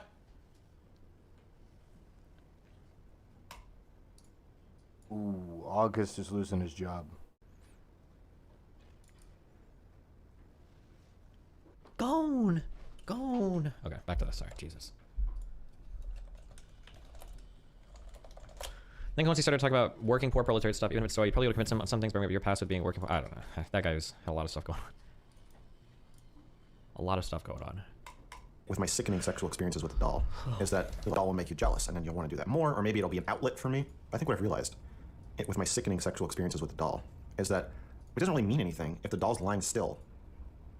Ooh, August is losing his job. Gone. Okay, back to this. Sorry, Jesus. I think once he started talking about working poor proletariat stuff, even if it's story, you probably would have commit some things, but maybe your past with being working poor. I don't know. That guy's had a lot of stuff going on. A lot of stuff going on. With my sickening sexual experiences with the doll is that the doll will make you jealous, and then you'll want to do that more, or maybe it'll be an outlet for me. I think what I've realized with my sickening sexual experiences with the doll is that it doesn't really mean anything if the doll's lying still.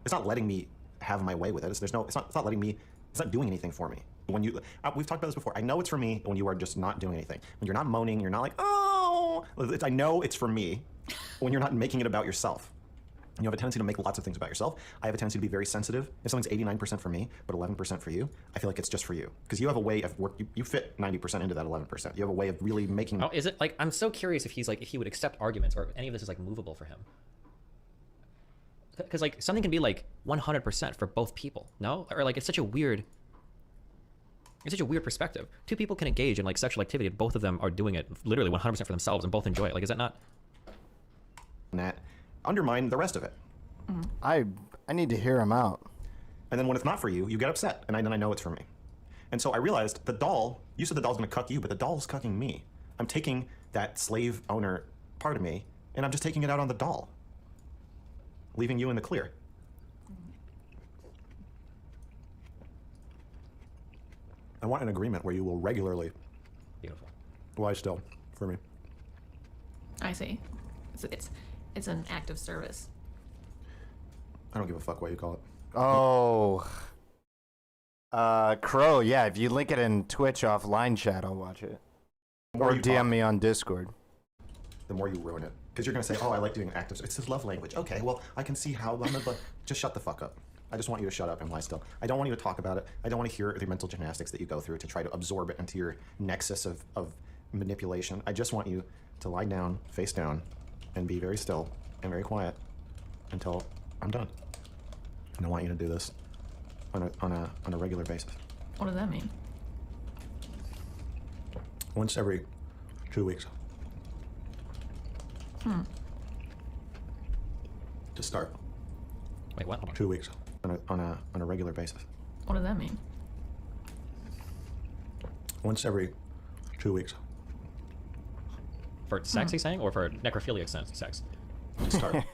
It's not letting me have my way with it. It's not letting me, it's not doing anything for me. When you, we've talked about this before. I know it's for me when you are just not doing anything. When you're not moaning, you're not like, oh, I know it's for me when you're not making it about yourself. You have a tendency to make lots of things about yourself. I have a tendency to be very sensitive. If something's 89% for me, but 11% for you, I feel like it's just for you. Because you have a way of work, you fit 90% into that 11%. You have a way of really making... Oh, is it like, I'm so curious if he would accept arguments or if any of this is like movable for him. because like something can be like 100% for both people, no? Or like it's such a weird perspective. Two people can engage in like sexual activity and both of them are doing it literally 100% for themselves and both enjoy it. Like, is that not? That undermine the rest of it. I need to hear him out. And then when it's not for you, you get upset, and then I know it's for me. And so I realized the doll, you said the doll's gonna cuck you, but the doll's cucking me. I'm taking that slave owner part of me, and I'm just taking it out on the doll, leaving you in the clear. I want an agreement where you will regularly. Beautiful. Why still, for me? I see. It's an act of service. I don't give a fuck what you call it. Oh. Crow, yeah, if you link it in Twitch offline chat, I'll watch it. Or DM me on Discord. The more you ruin it. Because you're going to say, oh, I like doing active. It's his love language. Okay, well, I can see how. Just shut the fuck up. I just want you to shut up and lie still. I don't want you to talk about it. I don't want to hear the mental gymnastics that you go through to try to absorb it into your nexus of manipulation. I just want you to lie down, face down, and be very still and very quiet until I'm done. And I want you to do this on a regular basis. What does that mean? Once every 2 weeks. To start. Wait, what? Hold on. 2 weeks on a regular basis. What does that mean? Once every 2 weeks. For sex, he's saying, or for necrophiliac sex? To start.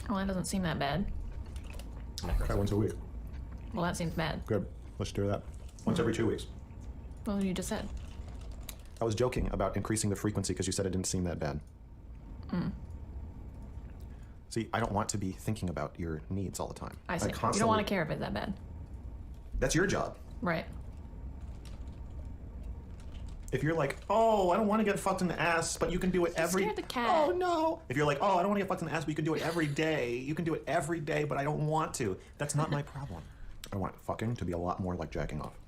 Well, that doesn't seem that bad. Try once a week. Well, that seems bad. Good. Let's do that. Once every 2 weeks. Well, you just said. I was joking about increasing the frequency because you said it didn't seem that bad. See, I don't want to be thinking about your needs all the time. I see. You don't want to care if it's that bad. That's your job. Right. If you're like, oh, I don't want to get fucked in the ass, but you can do it every... Scared the cat. Oh, no. If you're like, oh, I don't want to get fucked in the ass, but you can do it every day. You can do it every day, but I don't want to. That's not my problem. I want fucking to be a lot more like jacking off.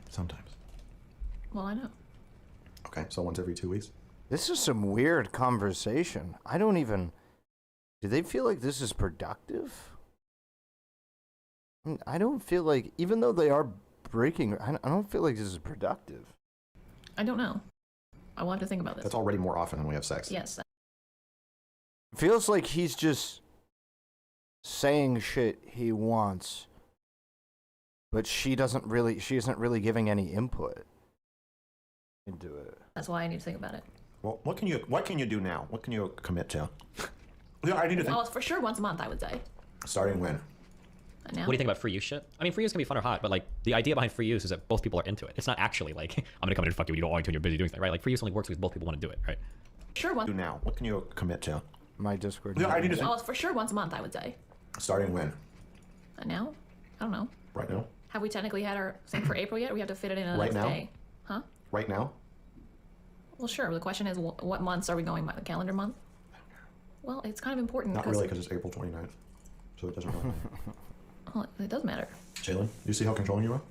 Sometimes. Well, I know. Okay, so once every 2 weeks? This is some weird conversation. I don't even... Do they feel like this is productive? I don't feel like... Even though they are breaking... I don't feel like this is productive. I don't know. I want to think about this. That's already more often than we have sex. Yes. It feels like he's just saying shit he wants, but she isn't really giving any input into it. That's why I need to think about it. Well, what can you do now? What can you commit to? Yeah, I need to think. Well, for sure once a month, I would say. Starting when? Now? What do you think about free use shit? I mean, free use can be fun or hot, but like the idea behind free use is that both people are into it. It's not actually like I'm gonna come in and fuck you when you don't want to and you're busy doing something, right? Like free use only works because both people want to do it, right? Sure once. Do now. What can you commit to? My Discord. Yeah, I need to think. Well, for sure once a month, I would say. Starting when? Now? I don't know. Right now? Have we technically had our thing for April yet? We have to fit it in the Right next now? day. Huh? Right now? Well, sure. The question is, what months are we going by? The calendar month? Well, it's kind of important. Not really, because it's April 29th. So it doesn't really matter. Well, it does matter. Jalen, you see how controlling you are?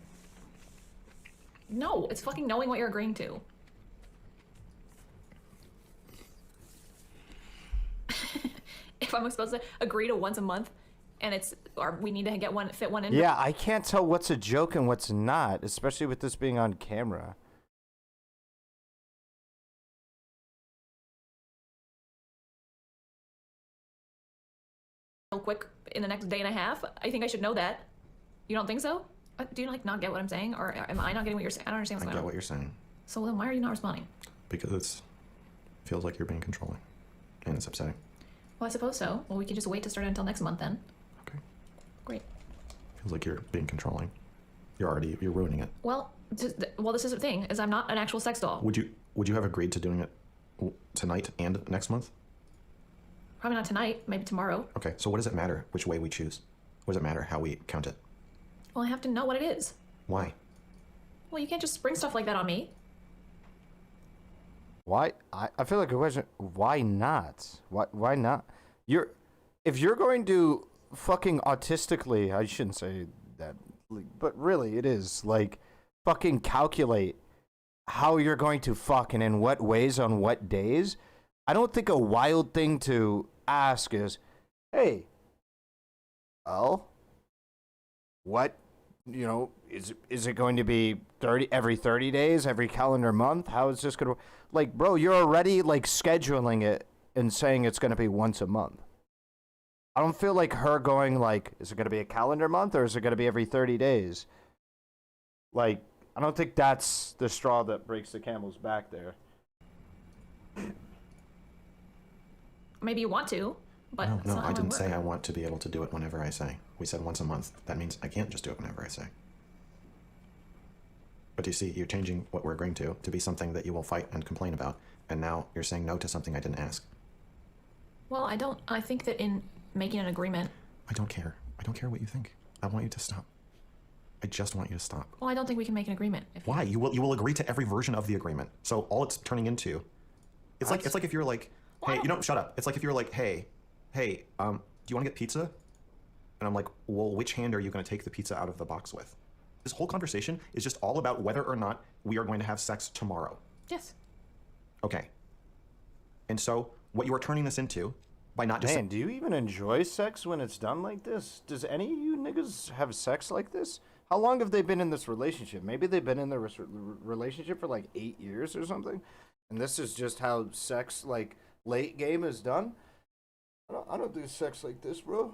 No, it's fucking knowing what you're agreeing to. If I'm supposed to agree to once a month, and or we need to fit one in. Yeah, I can't tell what's a joke and what's not, especially with this being on camera. Real quick in the next day and a half. I think I should know that. You don't think so? Do you not get what I'm saying, or am I not getting what you're saying? I don't understand what's I going get on. what you're saying. So then why are you not responding? Because it feels like you're being controlling. And it's upsetting. Well, I suppose so. Well, we can just wait to start it until next month then. Okay. Great. Feels like you're being controlling. You're ruining it. Well, this is the thing, is I'm not an actual sex doll. Would you have agreed to doing it tonight and next month? Probably not tonight, maybe tomorrow. Okay, so what does it matter which way we choose? What does it matter how we count it? Well, I have to know what it is. Why? Well, you can't just spring stuff like that on me. Why? I feel like a question. Why not? Why not? If you're going to fucking autistically, I shouldn't say that, but really it is like fucking calculate how you're going to fuck and in what ways on what days, I don't think a wild thing to ask is, hey, well, what, you know, is it going to be every 30 days, every calendar month? How is this going to, like, bro, you're already like scheduling it and saying it's going to be once a month. I don't feel like her going like, is it going to be a calendar month or is it going to be every 30 days? Like, I don't think that's the straw that breaks the camel's back there. Maybe you want to, but No, it's no, not I how it didn't say works. I want to be able to do it whenever I say. We said once a month. That means I can't just do it whenever I say. But you see, you're changing what we're agreeing to be something that you will fight and complain about, and now you're saying no to something I didn't ask. Well, I think that in making an agreement. I don't care. I don't care what you think. I want you to stop. I just want you to stop. Well, I don't think we can make an agreement. Why? You will agree to every version of the agreement. So all it's turning into, it's like if you're like, hey, you know, shut up. It's like if you're like, hey, do you want to get pizza? And I'm like, well, which hand are you going to take the pizza out of the box with? This whole conversation is just all about whether or not we are going to have sex tomorrow. Yes. Okay. And so what you are turning this into by not just Man, do you even enjoy sex when it's done like this? Does any of you niggas have sex like this? How long have they been in this relationship? Maybe they've been in their relationship for like 8 years or something, and this is just how sex, like, late game is done? I don't do sex like this, bro.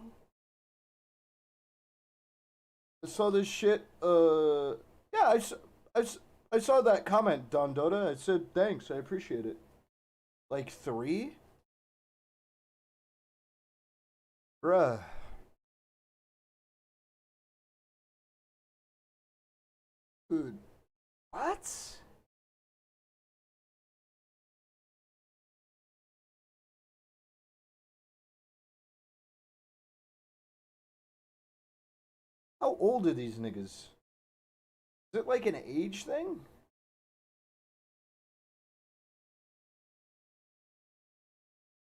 I saw this shit, yeah, I saw that comment, Don Dota. I said, thanks, I appreciate it. Like 3? Bruh. Dude. What? How old are these niggas? Is it like an age thing?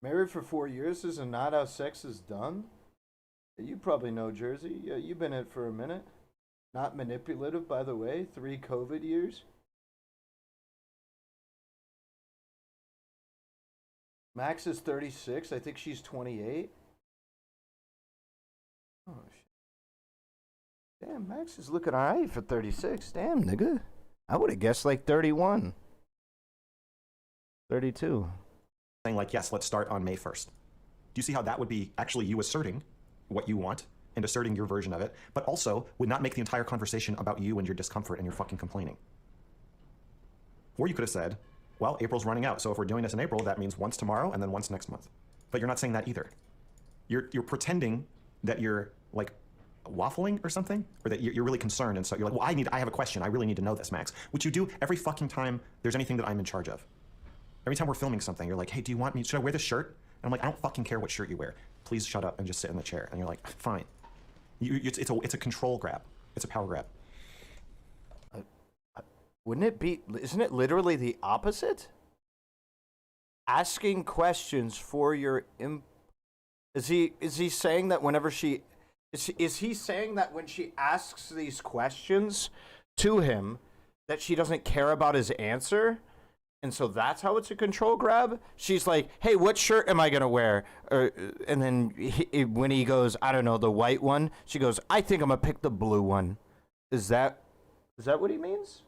Married for 4 years is not how sex is done? You probably know, Jersey. Yeah, you've been in it for a minute. Not manipulative, by the way. 3 COVID years. Max is 36. I think she's 28. Oh, shit. Damn, Max is looking alright for 36. Damn, nigga. I would have guessed like 31. 32. saying like, yes, let's start on May 1st. Do you see how that would be actually you asserting what you want and asserting your version of it, but also would not make the entire conversation about you and your discomfort and your fucking complaining? Or you could have said, well, April's running out, so if we're doing this in April, that means once tomorrow and then once next month. But you're not saying that either. You're pretending that you're like waffling or something, or that you're really concerned, and so you're like, well, I have a question, I really need to know this, Max, which you do every fucking time there's anything that I'm in charge of. Every time we're filming something, you're like, hey, do you want me, should I wear this shirt? And I'm like, I don't fucking care what shirt you wear. Please shut up and just sit in the chair. And you're like, fine. It's a control grab. It's a power grab. Wouldn't it be, isn't it literally the opposite? Asking questions for your, is he saying that whenever she, is he saying that when she asks these questions to him, that she doesn't care about his answer? And so that's how it's a control grab? She's like, hey, what shirt am I going to wear? And then when he goes, I don't know, the white one, she goes, I think I'm going to pick the blue one. Is that what he means?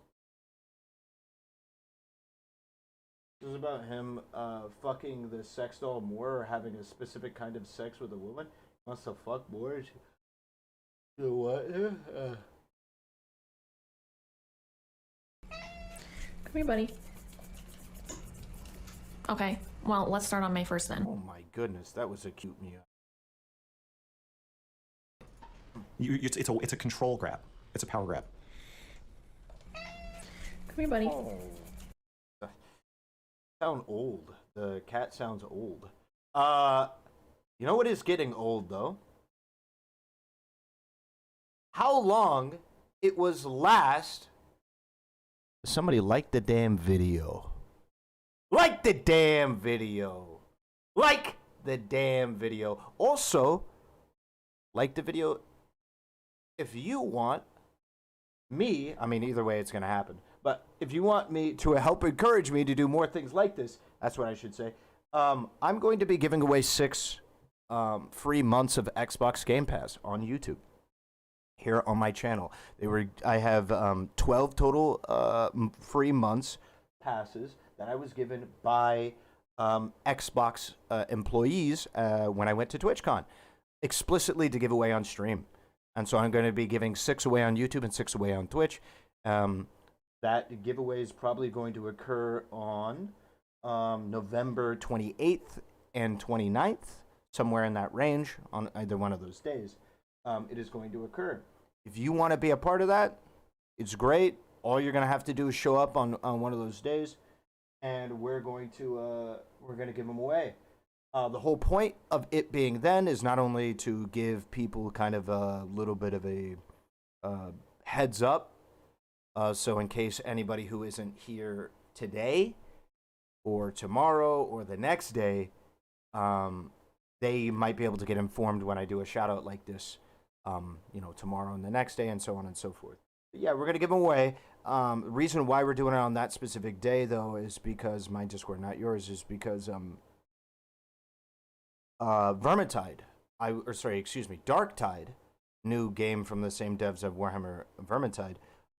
This is about him fucking the sex doll more, or having a specific kind of sex with a woman. He wants to fuck more. The what? Come here, buddy. Okay, well, let's start on May 1st then. Oh my goodness, that was a cute meow. It's a control grab. It's a power grab. Come here, buddy. Oh. Sound old. The cat sounds old. You know what is getting old though? How long it was last. Somebody liked the damn video. Like the damn video. Like the damn video. Also, like the video if you want me, I mean, either way it's going to happen. But if you want me to help encourage me to do more things like this, that's what I should say. I'm going to be giving away 6 free months of Xbox Game Pass on YouTube here on my channel. I have 12 total free months passes that I was given by Xbox employees when I went to TwitchCon, explicitly to give away on stream. And so I'm going to be giving 6 away on YouTube and 6 away on Twitch. That giveaway is probably going to occur on November 28th and 29th, somewhere in that range, on either one of those days. It is going to occur. If you want to be a part of that, it's great. All you're going to have to do is show up on one of those days, and we're going to give them away. The whole point of it being then is not only to give people kind of a little bit of a heads up, so in case anybody who isn't here today or tomorrow or the next day, they might be able to get informed when I do a shout out like this, tomorrow and the next day, and so on and so forth. But yeah, we're going to give them away. The reason why we're doing it on that specific day, though, is because my Discord, not yours, is because Darktide, new game from the same devs of Warhammer Vermintide.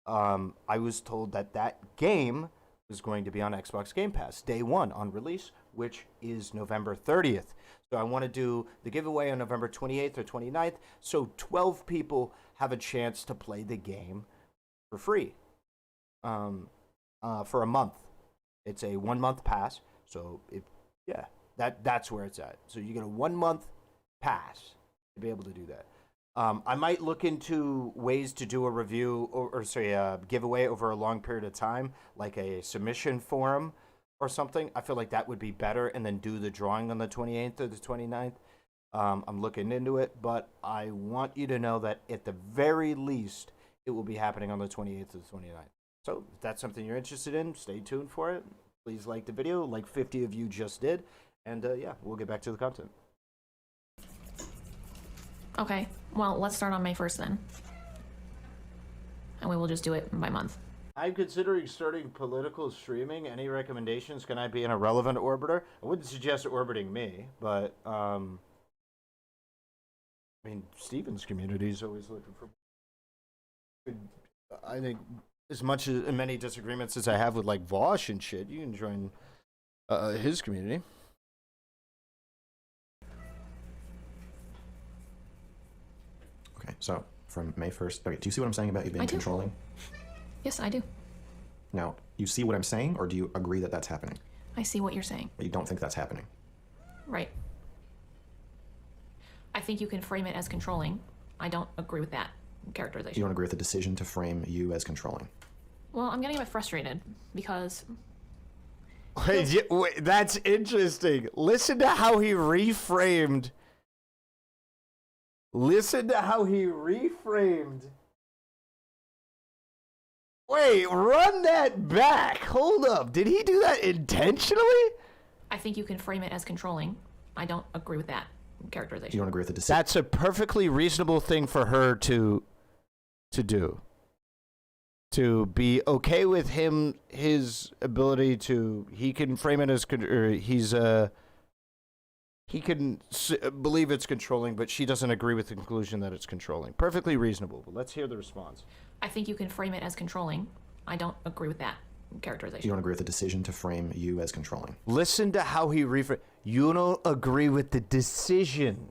I was told that game was going to be on Xbox Game Pass day 1 on release, which is November 30th. So I want to do the giveaway on November 28th or 29th, so 12 people have a chance to play the game for free for a month. It's a 1-month pass, so that's where it's at. So you get a 1-month pass to be able to do that. I might look into ways to do a review a giveaway over a long period of time, like a submission forum or something. I feel like that would be better, and then do the drawing on the 28th or the 29th. I'm looking into it, but I want you to know that at the very least, it will be happening on the 28th or the 29th. So if that's something you're interested in, stay tuned for it. Please like the video, like 50 of you just did. And we'll get back to the content. Okay, well, let's start on May 1st then. And we will just do it by month. I'm considering starting political streaming. Any recommendations? Can I be an Ahrelevant orbiter? I wouldn't suggest orbiting me, but Steven's community is always looking for. I think as many disagreements as I have with like Vosh and shit, you can join his community. Okay, so from May 1st. Okay, do you see what I'm saying about you being controlling? Yes, I do. Now, you see what I'm saying, or do you agree that that's happening? I see what you're saying. But you don't think that's happening? Right. I think you can frame it as controlling. I don't agree with that characterization. You don't agree with the decision to frame you as controlling? Well, I'm getting a bit frustrated because... Wait, that's interesting. Listen to how he reframed. Wait, run that back. Hold up. Did he do that intentionally? I think you can frame it as controlling. I don't agree with that characterization. You don't agree with the decision? That's a perfectly reasonable thing for her to do. To be okay with him, his ability to, he can frame it as, he can believe it's controlling, but she doesn't agree with the conclusion that it's controlling. Perfectly reasonable, but let's hear the response. I think you can frame it as controlling. I don't agree with that characterization. You don't agree with the decision to frame you as controlling? Listen to how he you don't agree with the decision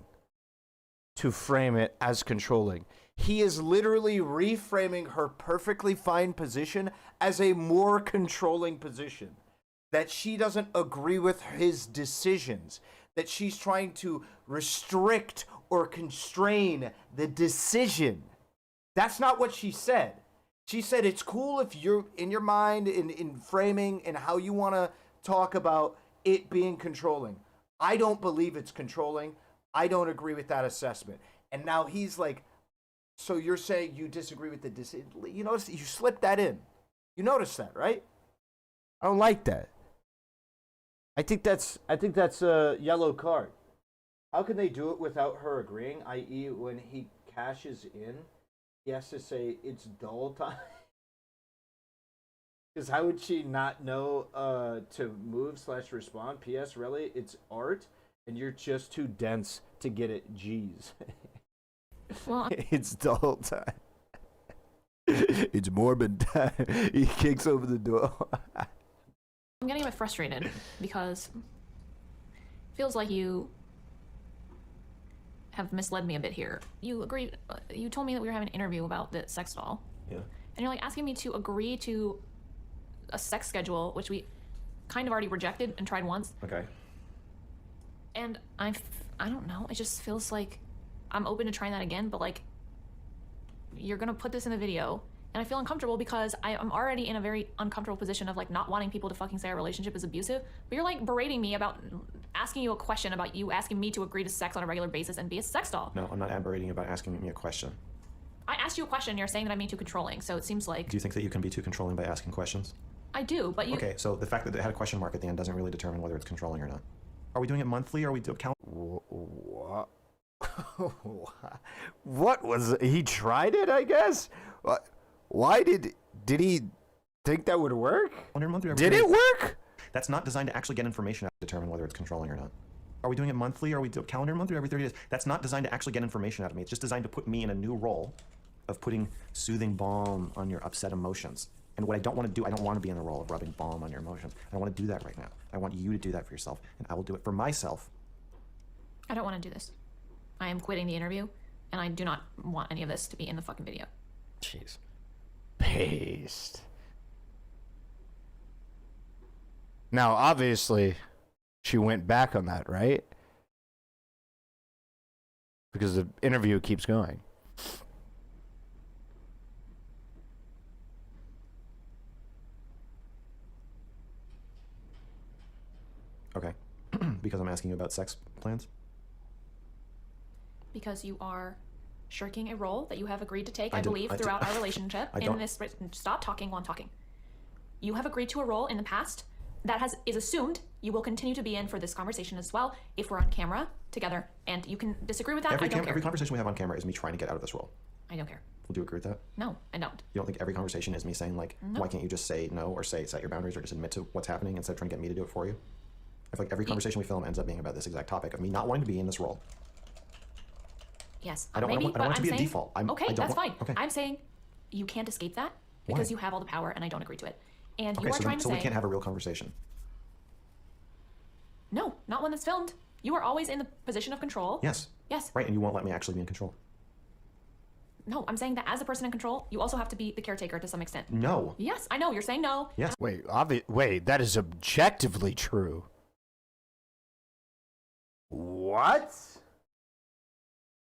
to frame it as controlling. He is literally reframing her perfectly fine position as a more controlling position. That she doesn't agree with his decisions. That she's trying to restrict or constrain the decision. That's not what she said. She said it's cool if you're in your mind, in framing, and how you want to talk about it being controlling. I don't believe it's controlling. I don't agree with that assessment. And now he's like, so you're saying you disagree with the decision? You notice you slipped that in. You notice that, right? I don't like that. I think that's a yellow card. How can they do it without her agreeing? I.e., when he cashes in, he has to say it's dull time. Because how would she not know to move/respond? P.S. Really, it's art, and you're just too dense to get it. Jeez. Well, It's the whole time. It's Mormon time. He kicks over the door. I'm getting a bit frustrated because it feels like you have misled me a bit here. You agreed, you told me that we were having an interview about the sex doll. Yeah. And you're like asking me to agree to a sex schedule, which we kind of already rejected and tried once. Okay. And I don't know, it just feels like I'm open to trying that again, but like, you're gonna put this in the video, and I feel uncomfortable because I'm already in a very uncomfortable position of like not wanting people to fucking say our relationship is abusive, but you're like berating me about asking you a question about you asking me to agree to sex on a regular basis and be a sex doll. No, I'm not berating you about asking me a question. I asked you a question, you're saying that I'm being too controlling, so it seems like... Do you think that you can be too controlling by asking questions? I do, but you... Okay, so the fact that it had a question mark at the end doesn't really determine whether it's controlling or not. Are we doing it monthly, or are we doing What? What was he tried it? I guess. Why did he think that would work? Did it work? That's not designed to actually get information out to determine whether it's controlling or not. Are we doing it monthly, or are we doing calendar month, or every 30 days? That's not designed to actually get information out of me. It's just designed to put me in a new role of putting soothing balm on your upset emotions. And what I don't want to do, I don't want to be in the role of rubbing balm on your emotions. I don't want to do that right now. I want you to do that for yourself, and I will do it for myself. I don't want to do this. I am quitting the interview, and I do not want any of this to be in the fucking video. Jeez. Paste. Now, obviously, she went back on that, right? Because the interview keeps going. Okay. Because I'm asking you about sex plans? Because you are shirking a role that you have agreed to take, I do- believe, I do- throughout our relationship. I don't- In this, stop talking while I'm talking. You have agreed to a role in the past that is assumed you will continue to be in for this conversation as well if we're on camera together, and you can disagree with that. I don't care. Every conversation we have on camera is me trying to get out of this role. I don't care. Would you agree with that? No, I don't. You don't think every conversation is me saying, like, No. why can't you just say no, or set your boundaries, or just admit to what's happening instead of trying to get me to do it for you? I feel like every conversation we film ends up being about this exact topic of me not wanting to be in this role. Yes, I don't maybe, want but it to I'm be a saying, default. Okay, I don't that's want- fine. okay. I'm saying you can't escape that because Why? you have all the power, and I don't agree to it. And Okay, you are so, trying then, to so say we can't have a real conversation. no, not one that's filmed. You are always in the position of control. Yes. Yes. Right, and you won't let me actually be in control. No, I'm saying that as a person in control, you also have to be the caretaker to some extent. No. Yes, I know. You're saying no. Yes. Wait, wait, that is objectively true. What?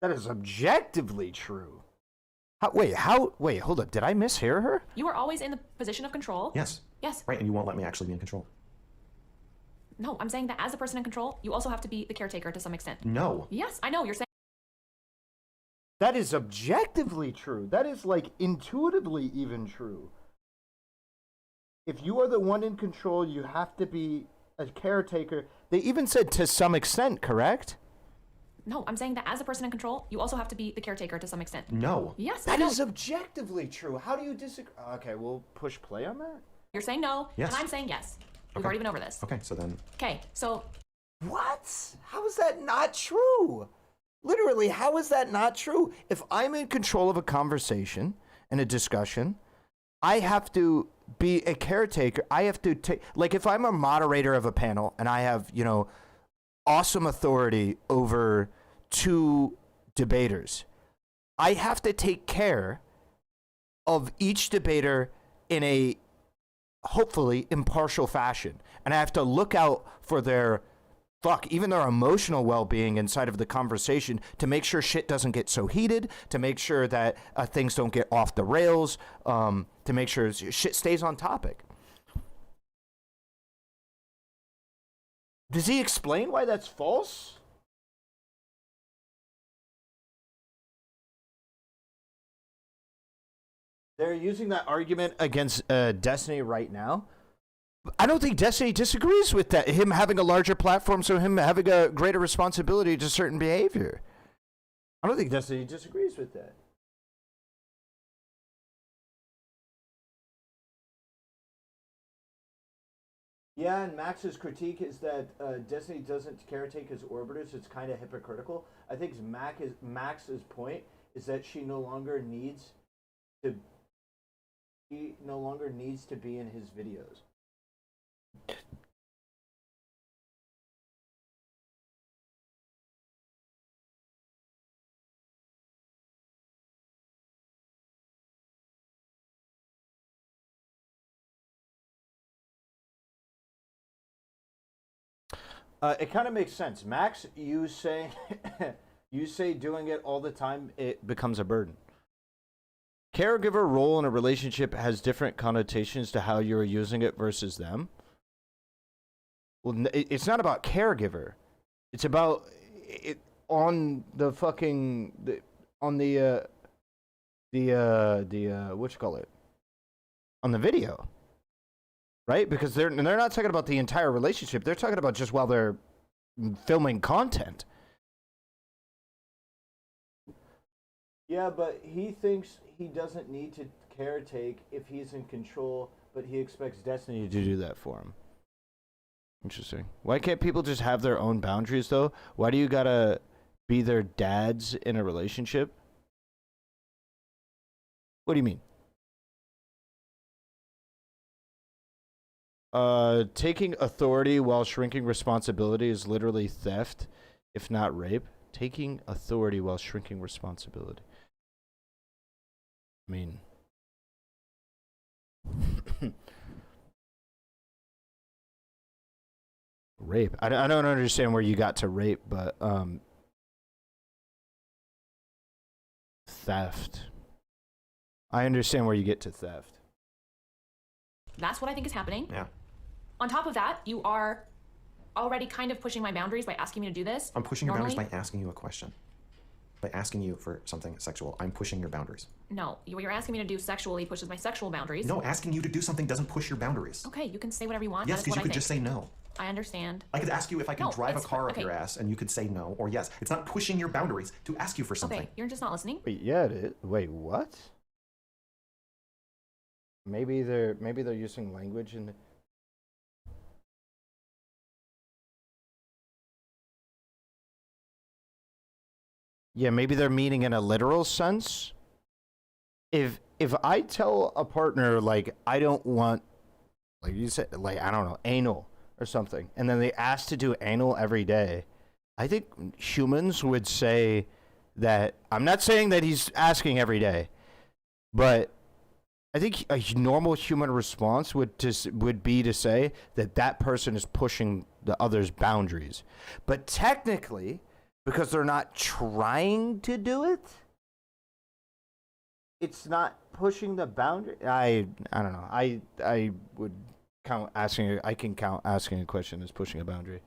That is objectively true. Wait, hold up. Did I mishear her? You are always in the position of control. Yes. Yes. Right, and you won't let me actually be in control. No, I'm saying that as a person in control, you also have to be the caretaker to some extent. No. Yes, I know. You're saying That is objectively true. That is like intuitively even true. If you are the one in control, you have to be a caretaker. They even said to some extent, correct? no, I'm saying that as a person in control, you also have to be the caretaker to some extent. No. Yes, I That know. is objectively true. How do you disagree? Okay, we'll push play on that. You're saying no, Yes. and I'm saying yes. We've Okay. already been over this. Okay, so then Okay, so What? How is that not true? Literally, how is that not true? If I'm in control of a conversation and a discussion, I have to be a caretaker. I have to take, like, if I'm a moderator of a panel and I have, awesome authority over two debaters, I have to take care of each debater in a hopefully impartial fashion. And I have to look out for their even their emotional well-being inside of the conversation to make sure shit doesn't get so heated, to make sure that things don't get off the rails, to make sure shit stays on topic. Does he explain why that's false? They're using that argument against Destiny right now. I don't think Destiny disagrees with that. Him having a larger platform, so him having a greater responsibility to certain behavior. I don't think Destiny disagrees with that. Yeah, and Max's critique is that Destiny doesn't caretake his orbiters. It's kind of hypocritical. I think Max's point is that she no longer needs to. She no longer needs to be in his videos. It kind of makes sense. Max, you say doing it all the time, it becomes a burden. Caregiver role in a relationship has different connotations to how you're using it versus them. Well, it's not about caregiver. It's about it on the fucking what you call it, on the video. Right? Because they're not talking about the entire relationship. They're talking about just while they're filming content. Yeah, but he thinks he doesn't need to caretake if he's in control, but he expects Destiny to do that for him. Interesting. Why can't people just have their own boundaries, though? Why do you gotta be their dads in a relationship? What do you mean? Taking authority while shrinking responsibility is literally theft, if not rape. Taking authority while shrinking responsibility. I mean, rape. I don't understand where you got to rape, but theft. I understand where you get to theft. That's what I think is happening. Yeah. On top of that, you are already kind of pushing my boundaries by asking me to do this. I'm pushing your boundaries by asking you a question. By asking you for something sexual. I'm pushing your boundaries. No, what you're asking me to do sexually pushes my sexual boundaries. No, asking you to do something doesn't push your boundaries. Okay, you can say whatever you want. Yes, because you could just say no. I understand. I could ask you if I can drive a car up your ass, and you could say no or yes. It's not pushing your boundaries to ask you for something. Okay, you're just not listening. Wait, yeah, it is. Wait, what? Maybe they're using language in. Yeah, maybe they're meaning in a literal sense. If I tell a partner, like, I don't want, like you said, like, I don't know, anal or something, and then they ask to do anal every day, I think humans would say that, I'm not saying that he's asking every day, but I think a normal human response would be to say that that person is pushing the other's boundaries. But technically, because they're not trying to do it, it's not pushing the boundary. I don't know. I would count asking. I can count asking a question as pushing a boundary.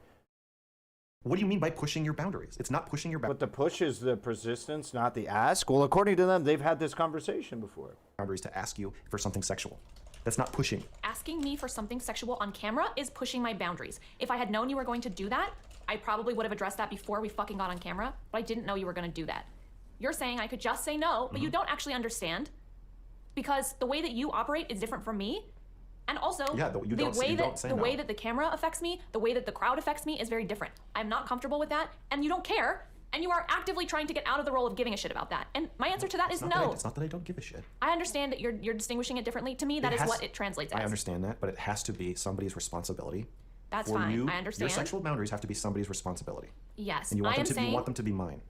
What do you mean by pushing your boundaries? It's not pushing your boundaries. But the push is the persistence, not the ask. Well, according to them, they've had this conversation before. Boundaries to ask you for something sexual. That's not pushing. Asking me for something sexual on camera is pushing my boundaries. If I had known you were going to do that, I probably would have addressed that before we fucking got on camera, but I didn't know you were going to do that. You're saying I could just say no, but you don't actually understand, because the way that you operate is different from me. And also, the way that the camera affects me, the way that the crowd affects me is very different. I'm not comfortable with that, and you don't care, and you are actively trying to get out of the role of giving a shit about that. And my answer to that is no. It's not that I don't give a shit. I understand that you're distinguishing it differently. To me, that is what it translates as. I understand that, but it has to be somebody's responsibility. That's fine. I understand. Your sexual boundaries have to be somebody's responsibility. Yes, and you want them to be mine.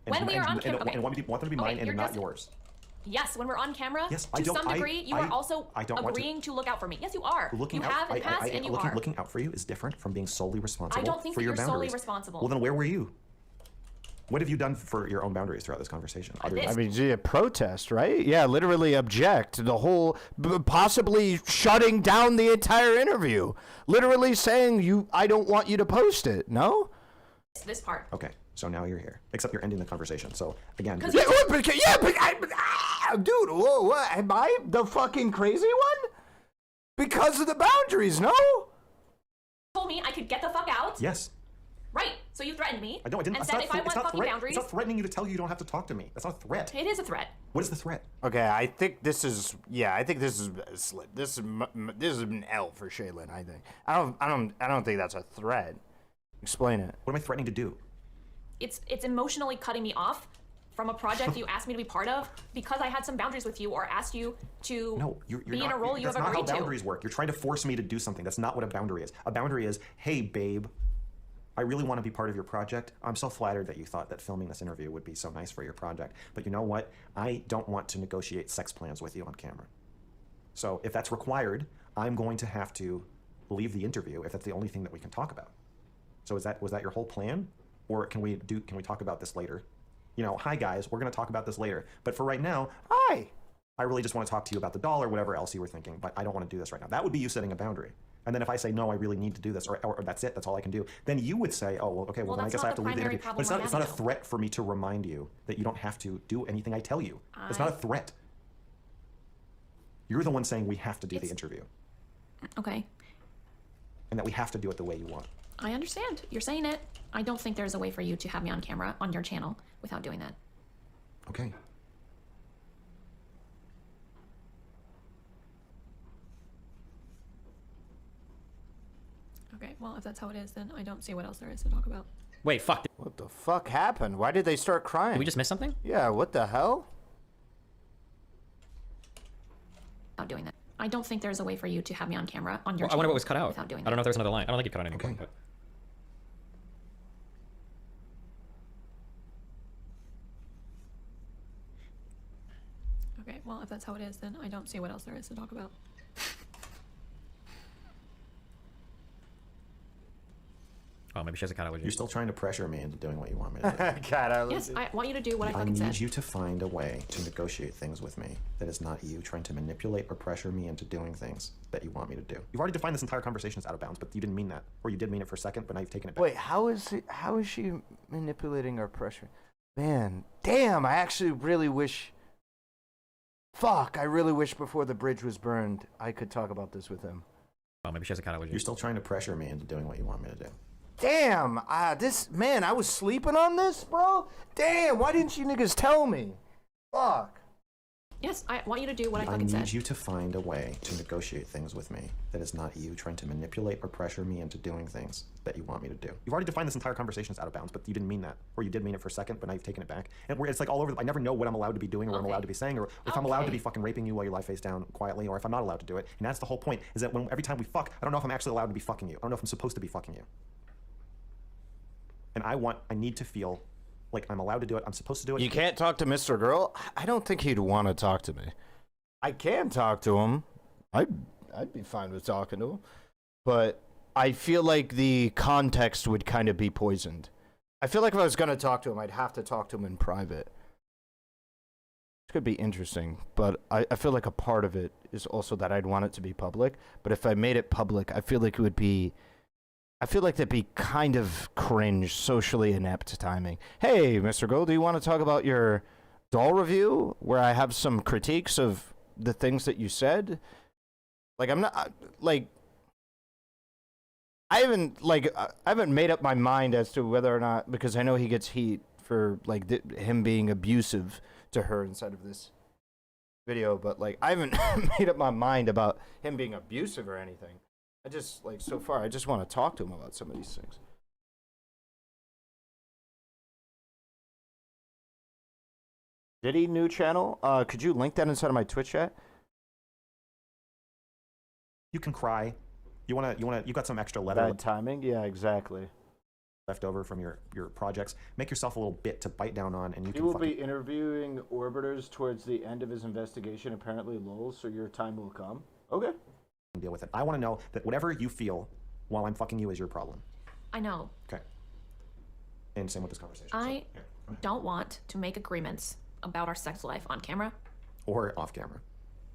When we are on camera, and want them to be mine and not yours. Yes, when we're on camera, yes, to some degree, you are also agreeing to look out for me. Yes, you are. You have in the past, and you are. Looking out for you is different from being solely responsible I don't think for that your you're boundaries. solely responsible. Well, then where were you? What have you done for your own boundaries throughout this conversation? I mean, protest, right? Yeah, literally object. The whole, possibly shutting down the entire interview. Literally saying, I don't want you to post it. No? This part. Okay, so now you're here. Except you're ending the conversation. So, again. Dude, whoa, what? Am I the fucking crazy one? Because of the boundaries, no? Told me I could get the fuck out. Yes. Right. So you threatened me. I didn't. And It's said not, if I want fucking boundaries. It's not threatening you to tell you don't have to talk to me. That's not a threat. It is a threat. What is the threat? Okay, I think this is this is an L for Shaylin. I think I don't think that's a threat. Explain it. What am I threatening to do? It's emotionally cutting me off from a project you asked me to be part of because I had some boundaries with you or asked you to You're be not, in a role you have That's not agreed how to. boundaries work. You're trying to force me to do something. That's not what a boundary is. A boundary is, hey, babe, I really want to be part of your project. I'm so flattered that you thought that filming this interview would be so nice for your project. But you know what? I don't want to negotiate sex plans with you on camera. So if that's required, I'm going to have to leave the interview if that's the only thing that we can talk about. So was that your whole plan? Or can we talk about this later? You know, hi guys, we're going to talk about this later. But for right now, hi. I really just want to talk to you about the doll or whatever else you were thinking, but I don't want to do this right now. That would be you setting a boundary. And then if I say, no, I really need to do this, or that's it, that's all I can do, then you would say, oh, well, okay, well then I that's guess I not have to the leave the primary interview. But problem it's not a right now. threat for me to remind you that you don't have to do anything I tell you. It's not a threat. You're the one saying we have to do the interview. Okay. And that we have to do it the way you want. I understand. You're saying it. I don't think there's a way for you to have me on camera on your channel without doing that. Okay. Okay, well, if that's how it is, then I don't see what else there is to talk about. Wait, fuck. What the fuck happened? Why did they start crying? Did we just miss something? Yeah, what the hell? Without doing that. I don't think there's a way for you to have me on camera on your I channel wonder what was cut out. without doing I don't know if that. there's another line. I don't think you cut out anything. Okay. But... Okay, well, if that's how it is, then I don't see what else there is to talk about. Oh, maybe she has a cut out with you. You're still trying to pressure me into doing what you want me to do. God, I Yes, I want you to do what I I fucking need said. you to find a way to negotiate things with me that is not you trying to manipulate or pressure me into doing things that you want me to do. You've already defined this entire conversation as out of bounds, but you didn't mean that. Or you did mean it for a second, but now you've taken it back. Wait, how is she manipulating our pressure? Man, damn, I actually really wish. Fuck, I really wish before the bridge was burned, I could talk about this with him. Oh, maybe she has a cut out with you. You're still trying to pressure me into doing what you want me to do. Damn, man, I was sleeping on this, bro? Damn, why didn't you niggas tell me? Fuck. Yes, I want you to do what I I fucking need said. you to find a way to negotiate things with me that is not you trying to manipulate or pressure me into doing things that you want me to do. You've already defined this entire conversation as out of bounds, but you didn't mean that. Or you did mean it for a second, but now you've taken it back. And it's like all over. I never know what I'm allowed to be doing or what I'm allowed to be saying, or if I'm allowed to be fucking raping you while you lie face down quietly, or if I'm not allowed to do it. And that's the whole point, is that every time we fuck, I don't know if I'm actually allowed to be fucking you. I don't know if I'm supposed to be fucking you. And I need to feel like I'm allowed to do it. I'm supposed to do it. You can't talk to Mr. Girl? I don't think he'd want to talk to me. I can talk to him. I'd be fine with talking to him. But I feel like the context would kind of be poisoned. I feel like if I was going to talk to him, I'd have to talk to him in private. It could be interesting, but I feel like a part of it is also that I'd want it to be public. But if I made it public, I feel like it would be... I feel like that'd be kind of cringe, socially inept timing. Hey, Mr. Gold, do you want to talk about your doll review where I have some critiques of the things that you said? Like, I'm not, like, I haven't made up my mind as to whether or not, because I know he gets heat for, like, him being abusive to her inside of this video, but, like, I haven't made up my mind about him being abusive or anything. I just, like, so far, I just want to talk to him about some of these things. Did he new channel? Could you link that inside of my Twitch chat? You can cry. You got some extra leather Bad timing? Yeah, exactly. left over from your projects. Make yourself a little bit to bite down on, and you He can will fucking be interviewing orbiters towards the end of his investigation, apparently lol, so your time will come. Okay. deal with it. I want to know that whatever you feel while I'm fucking you is your problem. I know. Okay. And same with this conversation. I don't want to make agreements about our sex life on camera. Or off camera.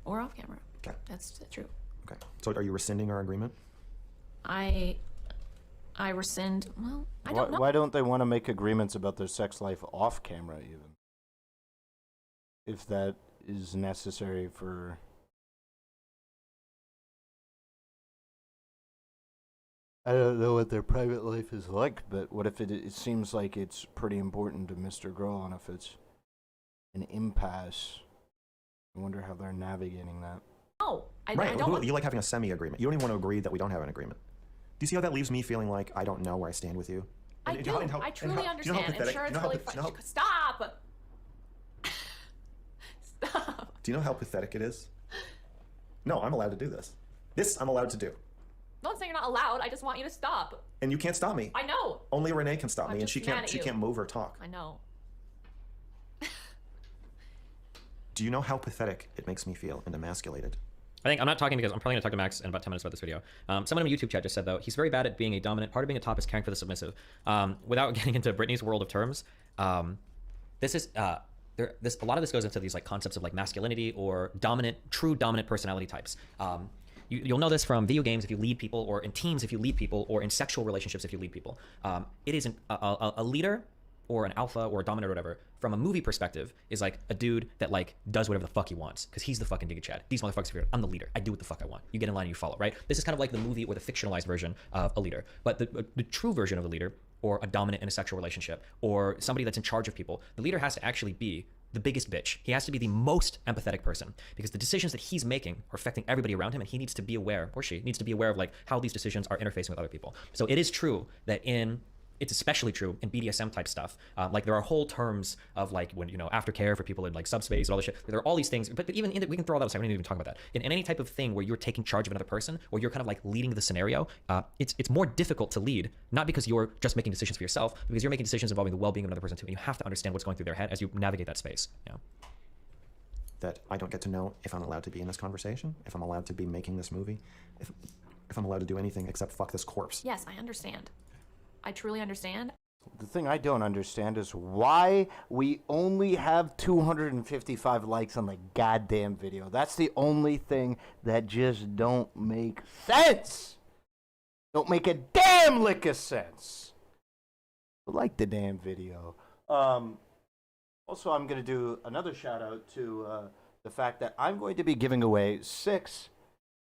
Or off camera. Okay. That's true. Okay. So are you rescinding our agreement? I rescind, well, I don't know. Why don't they want to make agreements about their sex life off camera even? If that is necessary for... I don't know what their private life is like, but what if it seems like it's pretty important to Mr. Girl, and if it's an impasse, I wonder how they're navigating that. No, I Right, don't. you like having a semi-agreement. You don't even want to agree that we don't have an agreement. Do you see how that leaves me feeling like I don't know where I stand with you? I do. I truly understand. And sure, it's really fun. Stop! Stop. Do you know how pathetic it is? No, I'm allowed to do this. This I'm allowed to do. Don't say you're not allowed. I just want you to stop. And you can't stop me. I know. Only Renee can stop I'm me, and just she mad at you. can't move or talk. I know. Do you know how pathetic it makes me feel and emasculated? I think I'm not talking because I'm probably going to talk to Max in about 10 minutes about this video. Someone in the YouTube chat just said, though, he's very bad at being a dominant. Part of being a top is caring for the submissive. Without getting into Brittany's world of terms, this is a lot of this goes into these like concepts of like masculinity or true dominant personality types. You'll know this from video games if you lead people, or in teams if you lead people, or in sexual relationships if you lead people. It is a leader or an alpha or a dominant or whatever, from a movie perspective, is like a dude that like does whatever the fuck he wants because he's the fucking Giga Chad. These motherfuckers figure, I'm the leader. I do what the fuck I want. You get in line and you follow, right? This is kind of like the movie or the fictionalized version of a leader. But the true version of a leader, or a dominant in a sexual relationship, or somebody that's in charge of people, the leader has to actually be the biggest bitch. He has to be the most empathetic person, because the decisions that he's making are affecting everybody around him, and he needs to be aware, or she needs to be aware of like how these decisions are interfacing with other people. So it is true that it's especially true in BDSM type stuff. Like there are whole terms of like when, aftercare for people in like subspace and all this shit. There are all these things, but even we can throw all that aside. We don't even talk about that. In any type of thing where you're taking charge of another person, or you're kind of like leading the scenario, it's more difficult to lead, not because you're just making decisions for yourself, but because you're making decisions involving the well-being of another person too, and you have to understand what's going through their head as you navigate that space. That I don't get to know if I'm allowed to be in this conversation, if I'm allowed to be making this movie, if I'm allowed to do anything except fuck this corpse. Yes, I understand. I truly understand. The thing I don't understand is why we only have 255 likes on the goddamn video. That's the only thing that just don't make sense. Don't make a damn lick of sense. Like the damn video. Also, I'm going to do another shout out to the fact that I'm going to be giving away 6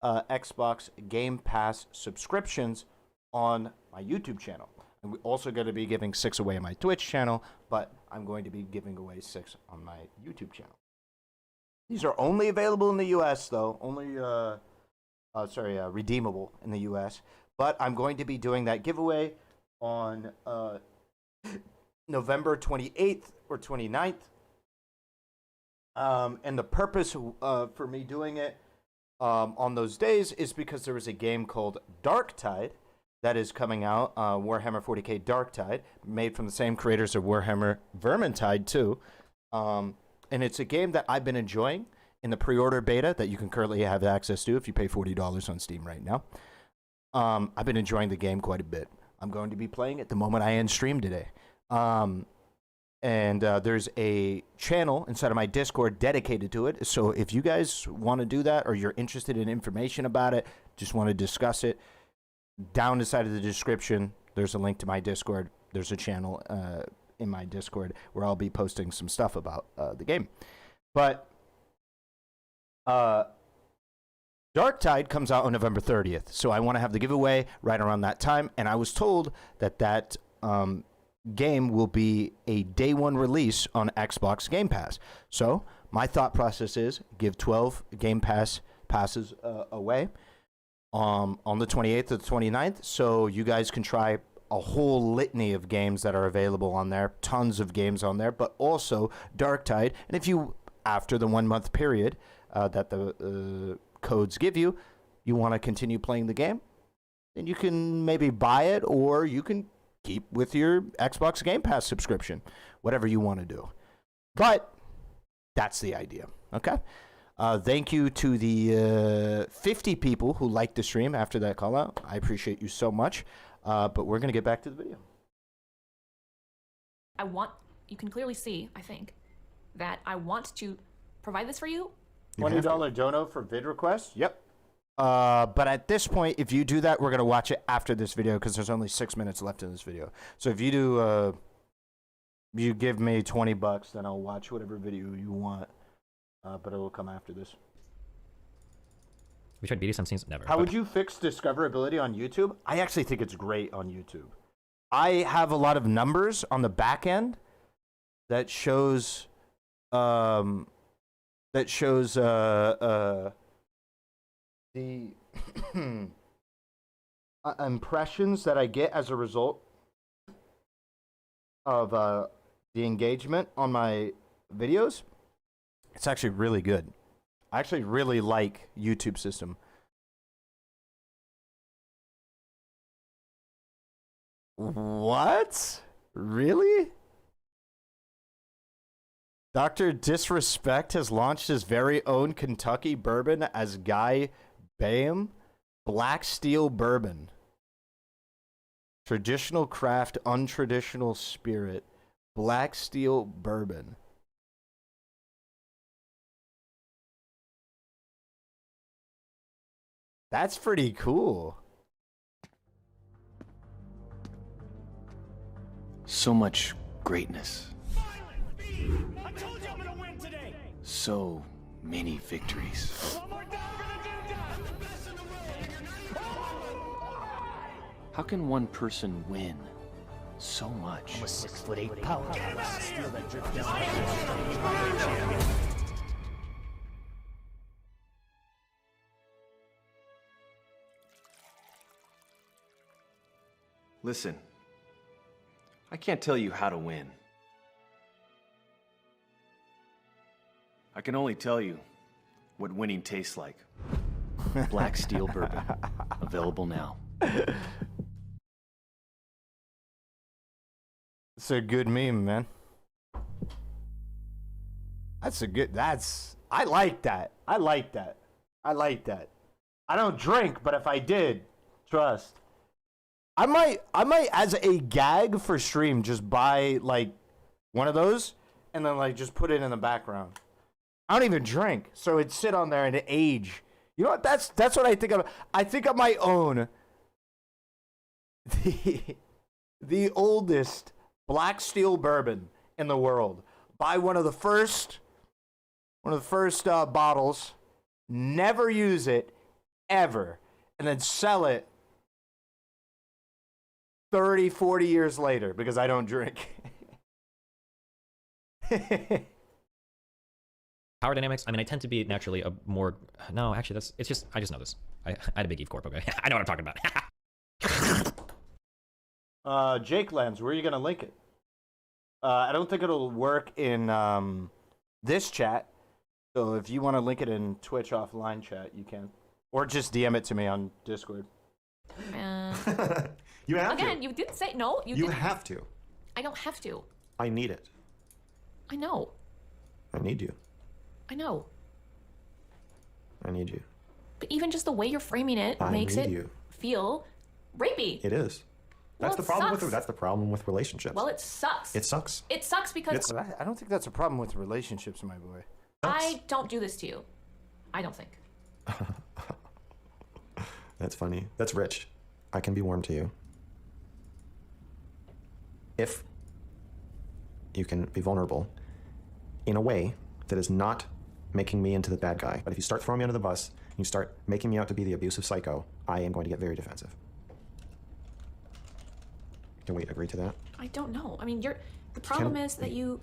Xbox Game Pass subscriptions on my YouTube channel. And we're also going to be giving 6 away on my Twitch channel, but I'm going to be giving away 6 on my YouTube channel. These are only available in the U.S., though. Only, redeemable in the U.S. But I'm going to be doing that giveaway on November 28th or 29th. And the purpose for me doing it on those days is because there was a game called Darktide that is coming out, Warhammer 40k Darktide, made from the same creators of Warhammer Vermintide too. And it's a game that I've been enjoying in the pre-order beta that you can currently have access to if you pay $40 on Steam right now. I've been enjoying the game quite a bit. I'm going to be playing it the moment I end stream today. And there's a channel inside of my Discord dedicated to it. So if you guys want to do that, or you're interested in information about it, just want to discuss it, down inside of the description, there's a link to my Discord. There's a channel in my Discord where I'll be posting some stuff about the game. But Darktide comes out on November 30th, so I want to have the giveaway right around that time. And I was told that game will be a day one release on Xbox Game Pass. So my thought process is give 12 Game passes away on the 28th or the 29th, so you guys can try a whole litany of games that are available on there, tons of games on there, but also Darktide. And if you, after the 1 month period that the codes give you, you want to continue playing the game, then you can maybe buy it, or you can keep with your Xbox Game Pass subscription, whatever you want to do. But that's the idea, okay? Thank you to the 50 people who liked the stream after that call out. I appreciate you so much. But we're going to get back to the video. You can clearly see, I think, that I want to provide this for you. $20 dono for vid request? Yep. But at this point, if you do that, we're going to watch it after this video because there's only 6 minutes left in this video. So if you do, you give me $20, then I'll watch whatever video you want. But it will come after this. We tried BDSM scenes, never. How would you fix discoverability on YouTube? I actually think it's great on YouTube. I have a lot of numbers on the back end that shows the impressions that I get as a result of the engagement on my videos. It's actually really good. I actually really like YouTube system. What? Really? Dr. Disrespect has launched his very own Kentucky bourbon as Guy Bayham Black Steel Bourbon. Traditional craft, untraditional spirit. Black Steel Bourbon. That's pretty cool. So much greatness. So many victories. How can one person win so much? I'm a 6'8" powerhouse. Steal that drip down. Listen, I can't tell you how to win. I can only tell you what winning tastes like. Black Steel Bourbon, available now. It's a good meme, man. I like that. I like that. I like that. I don't drink, but if I did, trust. I might as a gag for stream just buy like one of those and then like just put it in the background. I don't even drink, so it'd sit on there and age. You know what? That's what I think of. I think I might own the oldest Black Steel bourbon in the world. Buy one of the first bottles, never use it ever, and then sell it 30, 40 years later because I don't drink. Power dynamics. I mean, I tend to be naturally a more. No, actually, I just know this. I had a big Eve Corp. Okay, I know what I'm talking about. Jake Lands, where are you gonna link it? I don't think it'll work in this chat. So if you want to link it in Twitch offline chat, you can, or just DM it to me on Discord. You have Again, to. you didn't say no. You have to. I don't have to. I need it. I know. I need you. I know. I need you. But even just the way you're framing it makes it feel rapey. It is. That's the problem with that's the problem with relationships. Well, it sucks. It sucks. It sucks because I don't think that's a problem with relationships, my boy. I don't do this to you. I don't think. That's funny. That's rich. I can be warm to you. If you can be vulnerable in a way that is not making me into the bad guy. But if you start throwing me under the bus, and you start making me out to be the abusive psycho, I am going to get very defensive. Can we agree to that? I don't know. I mean, the problem is that you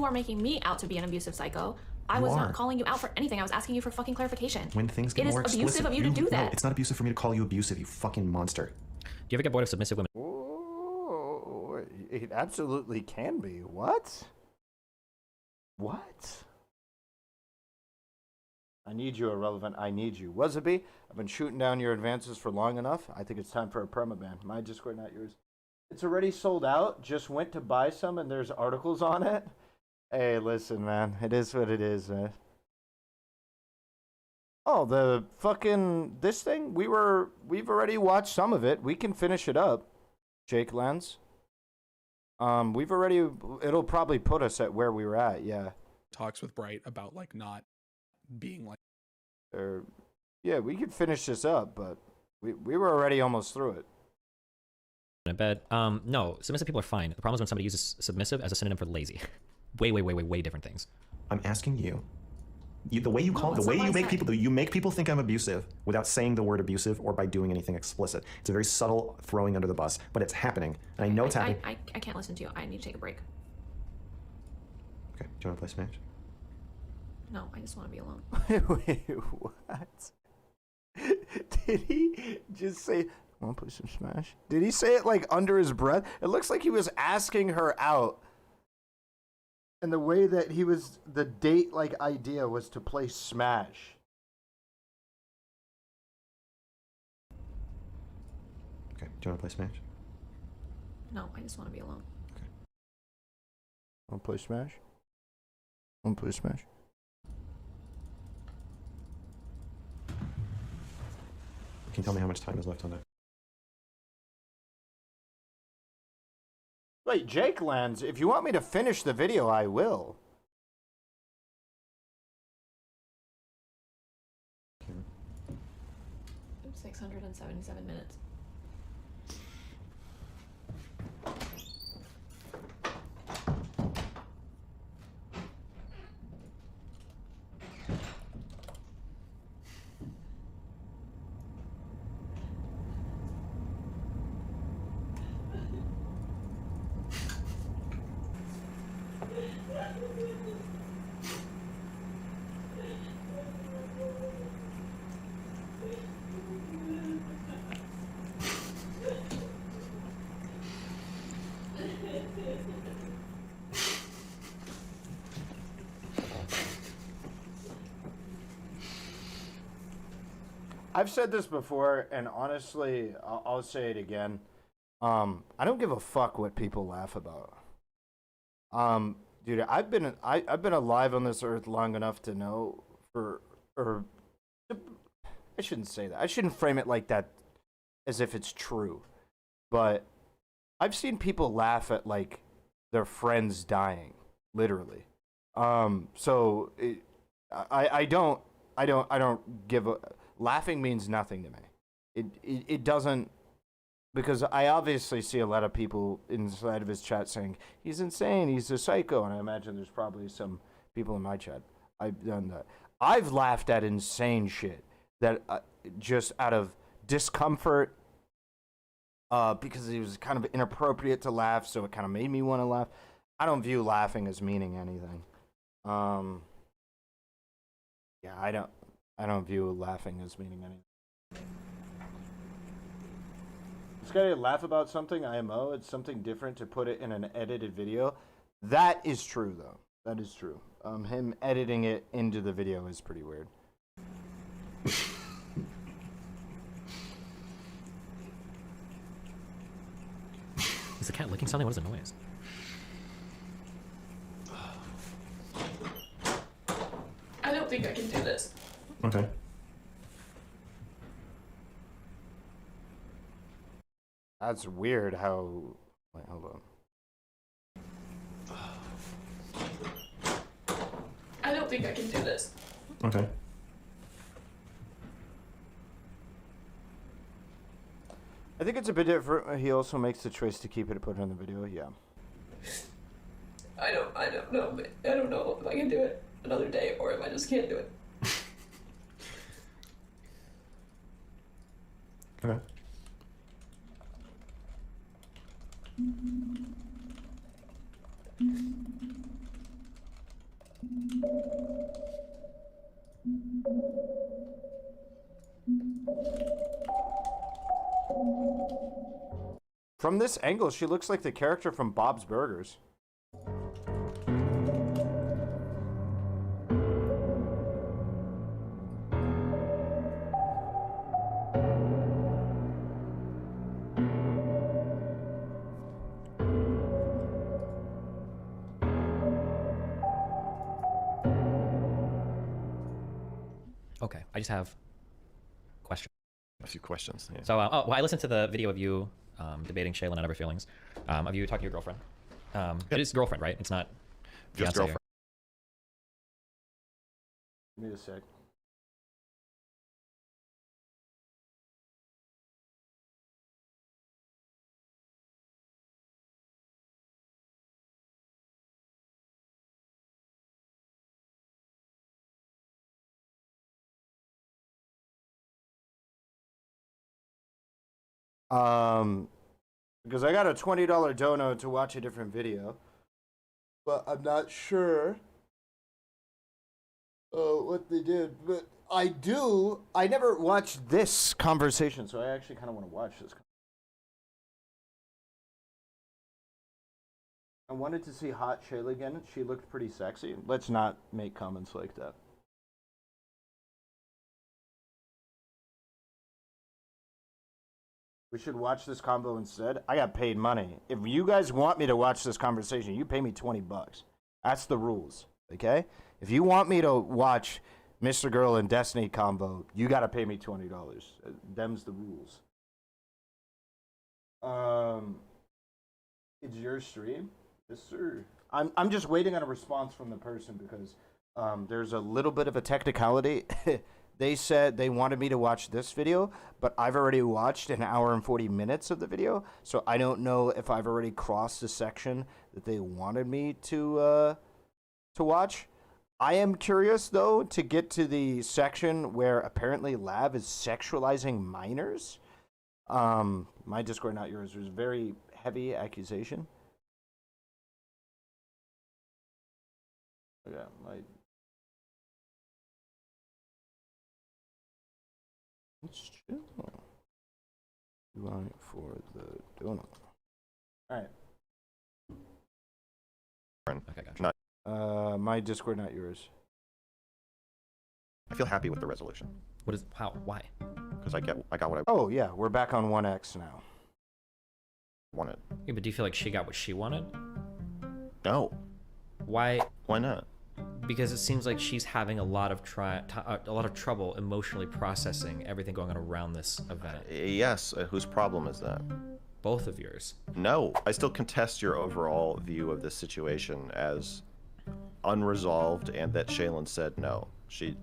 are making me out to be an abusive psycho. I was not calling you out for anything. I was asking you for fucking clarification. When things get more explicit, it is abusive of you to do that. No, it's not abusive for me to call you abusive, you fucking monster. Do you ever get bored of submissive women? Oh, it absolutely can be. What? What? I need you, Ahrelevant. I need you. Wasabi, I've been shooting down your advances for long enough. I think it's time for a permaban. My Discord, not yours. It's already sold out. Just went to buy some and there's articles on it. Hey, listen, man. It is what it is, man. Oh, the fucking this thing? We've already watched some of it. We can finish it up. Jake Lens. It'll probably put us at where we were at, yeah. Talks with Bright about like not being like yeah, we could finish this up, but we were already almost through it. In bed. No, submissive people are fine. The problem is when somebody uses submissive as a synonym for lazy. Way different things. I'm asking you, The way you call, it's the way not you my make side. people, you make people think I'm abusive without saying the word abusive or by doing anything explicit. It's a very subtle throwing under the bus, but it's happening, and I know it's happening. I can't listen to you. I need to take a break. Okay, do you want to play Smash? No, I just want to be alone. Wait, what? Did he just say, "Want to play some Smash"? Did he say it like under his breath? It looks like he was asking her out. And the way that he was, the date like idea was to play Smash. Okay, do you want to play Smash? No, I just want to be alone. Want to play Smash? Want to play Smash? Can you tell me how much time is left on that? Wait, Jake Lands, if you want me to finish the video, I will. It's 677 minutes. I've said this before, and honestly, I'll say it again. I don't give a fuck what people laugh about. Dude, I've been alive on this earth long enough to know I shouldn't say that. I shouldn't frame it like that, as if it's true. But I've seen people laugh at like their friends dying, literally. So I don't give a. Laughing means nothing to me. It doesn't, because I obviously see a lot of people inside of his chat saying he's insane, he's a psycho, and I imagine there's probably some people in my chat. I've done that. I've laughed at insane shit that just out of discomfort, because it was kind of inappropriate to laugh, so it kind of made me want to laugh. I don't view laughing as meaning anything. Yeah, I don't view laughing as meaning anything. It's gotta laugh about something, IMO. It's something different to put it in an edited video. That is true, though. That is true. Him editing it into the video is pretty weird. Is the cat licking something? What is the noise? I don't think I can do this. Okay. That's weird how... Wait, hold on. I don't think I can do this. Okay. I think it's a bit different. He also makes the choice to keep it and put it in the video, yeah. I don't know, but I don't know if I can do it another day or if I just can't do it. Okay. From this angle, she looks like the character from Bob's Burgers. Okay, I just have questions. A few questions. Yeah. So, well, I listened to the video of you debating Shaylin and other feelings. Of you talking to your girlfriend. It is girlfriend, right? It's not Just fiancé. girlfriend. Give me a sec. Because I got a $20 dono to watch a different video, but I'm not sure what they did. But I never watched this conversation, so I actually kind of want to watch this. I wanted to see hot Shayla again. She looked pretty sexy. Let's not make comments like that. We should watch this combo instead. I got paid money. If you guys want me to watch this conversation, you pay me $20. That's the rules, okay? If you want me to watch Mr. Girl and Destiny combo, you got to pay me $20. Them's the rules. It's your stream? Yes, sir. I'm just waiting on a response from the person because there's a little bit of a technicality. They said they wanted me to watch this video, but I've already watched an hour and 40 minutes of the video, so I don't know if I've already crossed the section that they wanted me to watch. I am curious, though, to get to the section where apparently Lav is sexualizing minors. My Discord, not yours, was a very heavy accusation. Yeah, Let's chill. Right for the donut. All right. Okay, gotcha. My Discord, not yours. I feel happy with the resolution. What is how? Why? Because I got what I Oh yeah, we're back on 1x now. wanted. Yeah, but do you feel like she got what she wanted? No. Why? Why not? Because it seems like she's having a lot of trouble emotionally processing everything going on around this event. Yes. Whose problem is that? Both of yours. No. I still contest your overall view of this situation as unresolved, and that Shaylin said no. She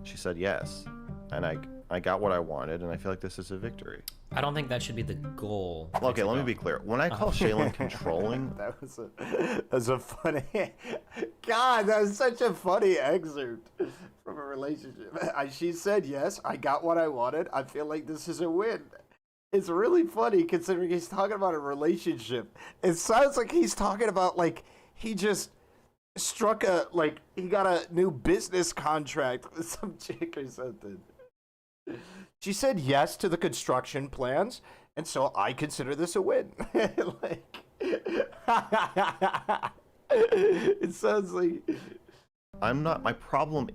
said yes, and I got what I wanted, and I feel like this is a victory. I don't think that should be the goal. Well, okay, let me be clear. When I call Shaylin controlling, that was a funny. God, that was such a funny excerpt from a relationship. She said yes. I got what I wanted. I feel like this is a win. It's really funny considering he's talking about a relationship. It sounds like he's talking about like he just struck he got a new business contract with some chick or something. She said yes to the construction plans, and so I consider this a win. It sounds like my problem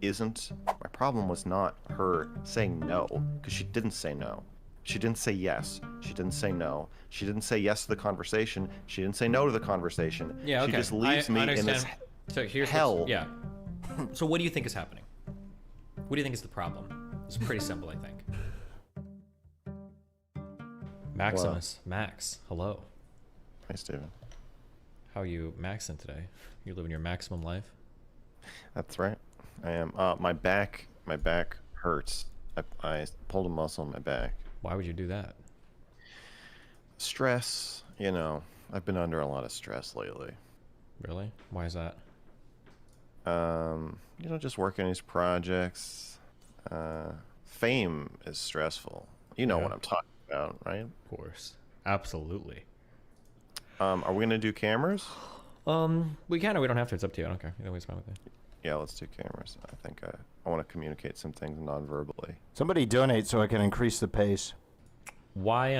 was not her saying no, because she didn't say no. She didn't say yes. She didn't say no. She didn't say yes to the conversation. She didn't say no to the conversation. Yeah, okay. She just leaves me in this hell. Yeah. So what do you think is happening? What do you think is the problem? It's pretty simple, I think. Maximus, Max, hello. Hi, Steven. How are you maxing today? You living your maximum life? That's right. I am. My back hurts. I pulled a muscle in my back. Why would you do that? Stress. You know, I've been under a lot of stress lately. Really? Why is that? You know, just working these projects. Fame is stressful. You know what I'm talking about, right? Of course. Absolutely. Are we gonna do cameras? We can or we don't have to. It's up to you. I don't care. Either way's fine with me. Yeah, let's do cameras. I think I want to communicate some things non-verbally. Somebody donate so I can increase the pace. Why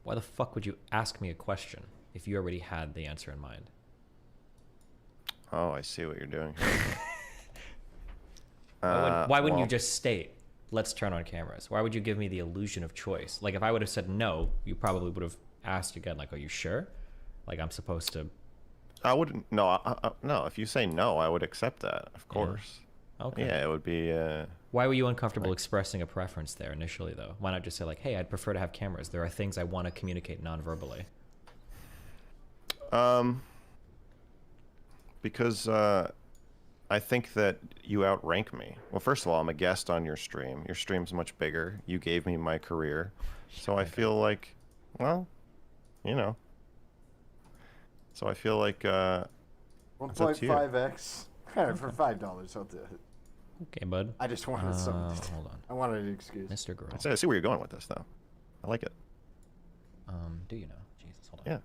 the fuck would you ask me a question if you already had the answer in mind? Oh, I see what you're doing. Why wouldn't you just state, let's turn on cameras? Why would you give me the illusion of choice? Like, if I would have said no, you probably would have asked again, like, are you sure? Like, I'm supposed to... I wouldn't... No, no. If you say no, I would accept that, of course. Yeah. Okay. Yeah, it would be... Why were you uncomfortable expressing a preference there initially, though? Why not just say, like, hey, I'd prefer to have cameras. There are things I want to communicate non-verbally. Because I think that you outrank me. Well, first of all, I'm a guest on your stream. Your stream's much bigger. You gave me my career. So I feel like, well, you know. So I feel like 1.5x. For $5, I'll do it. Okay, bud. I just wanted something. Hold on. I wanted an excuse. Mr. Girl. I see where you're going with this, though. I like it. Do you know? Jesus, hold on. Yeah.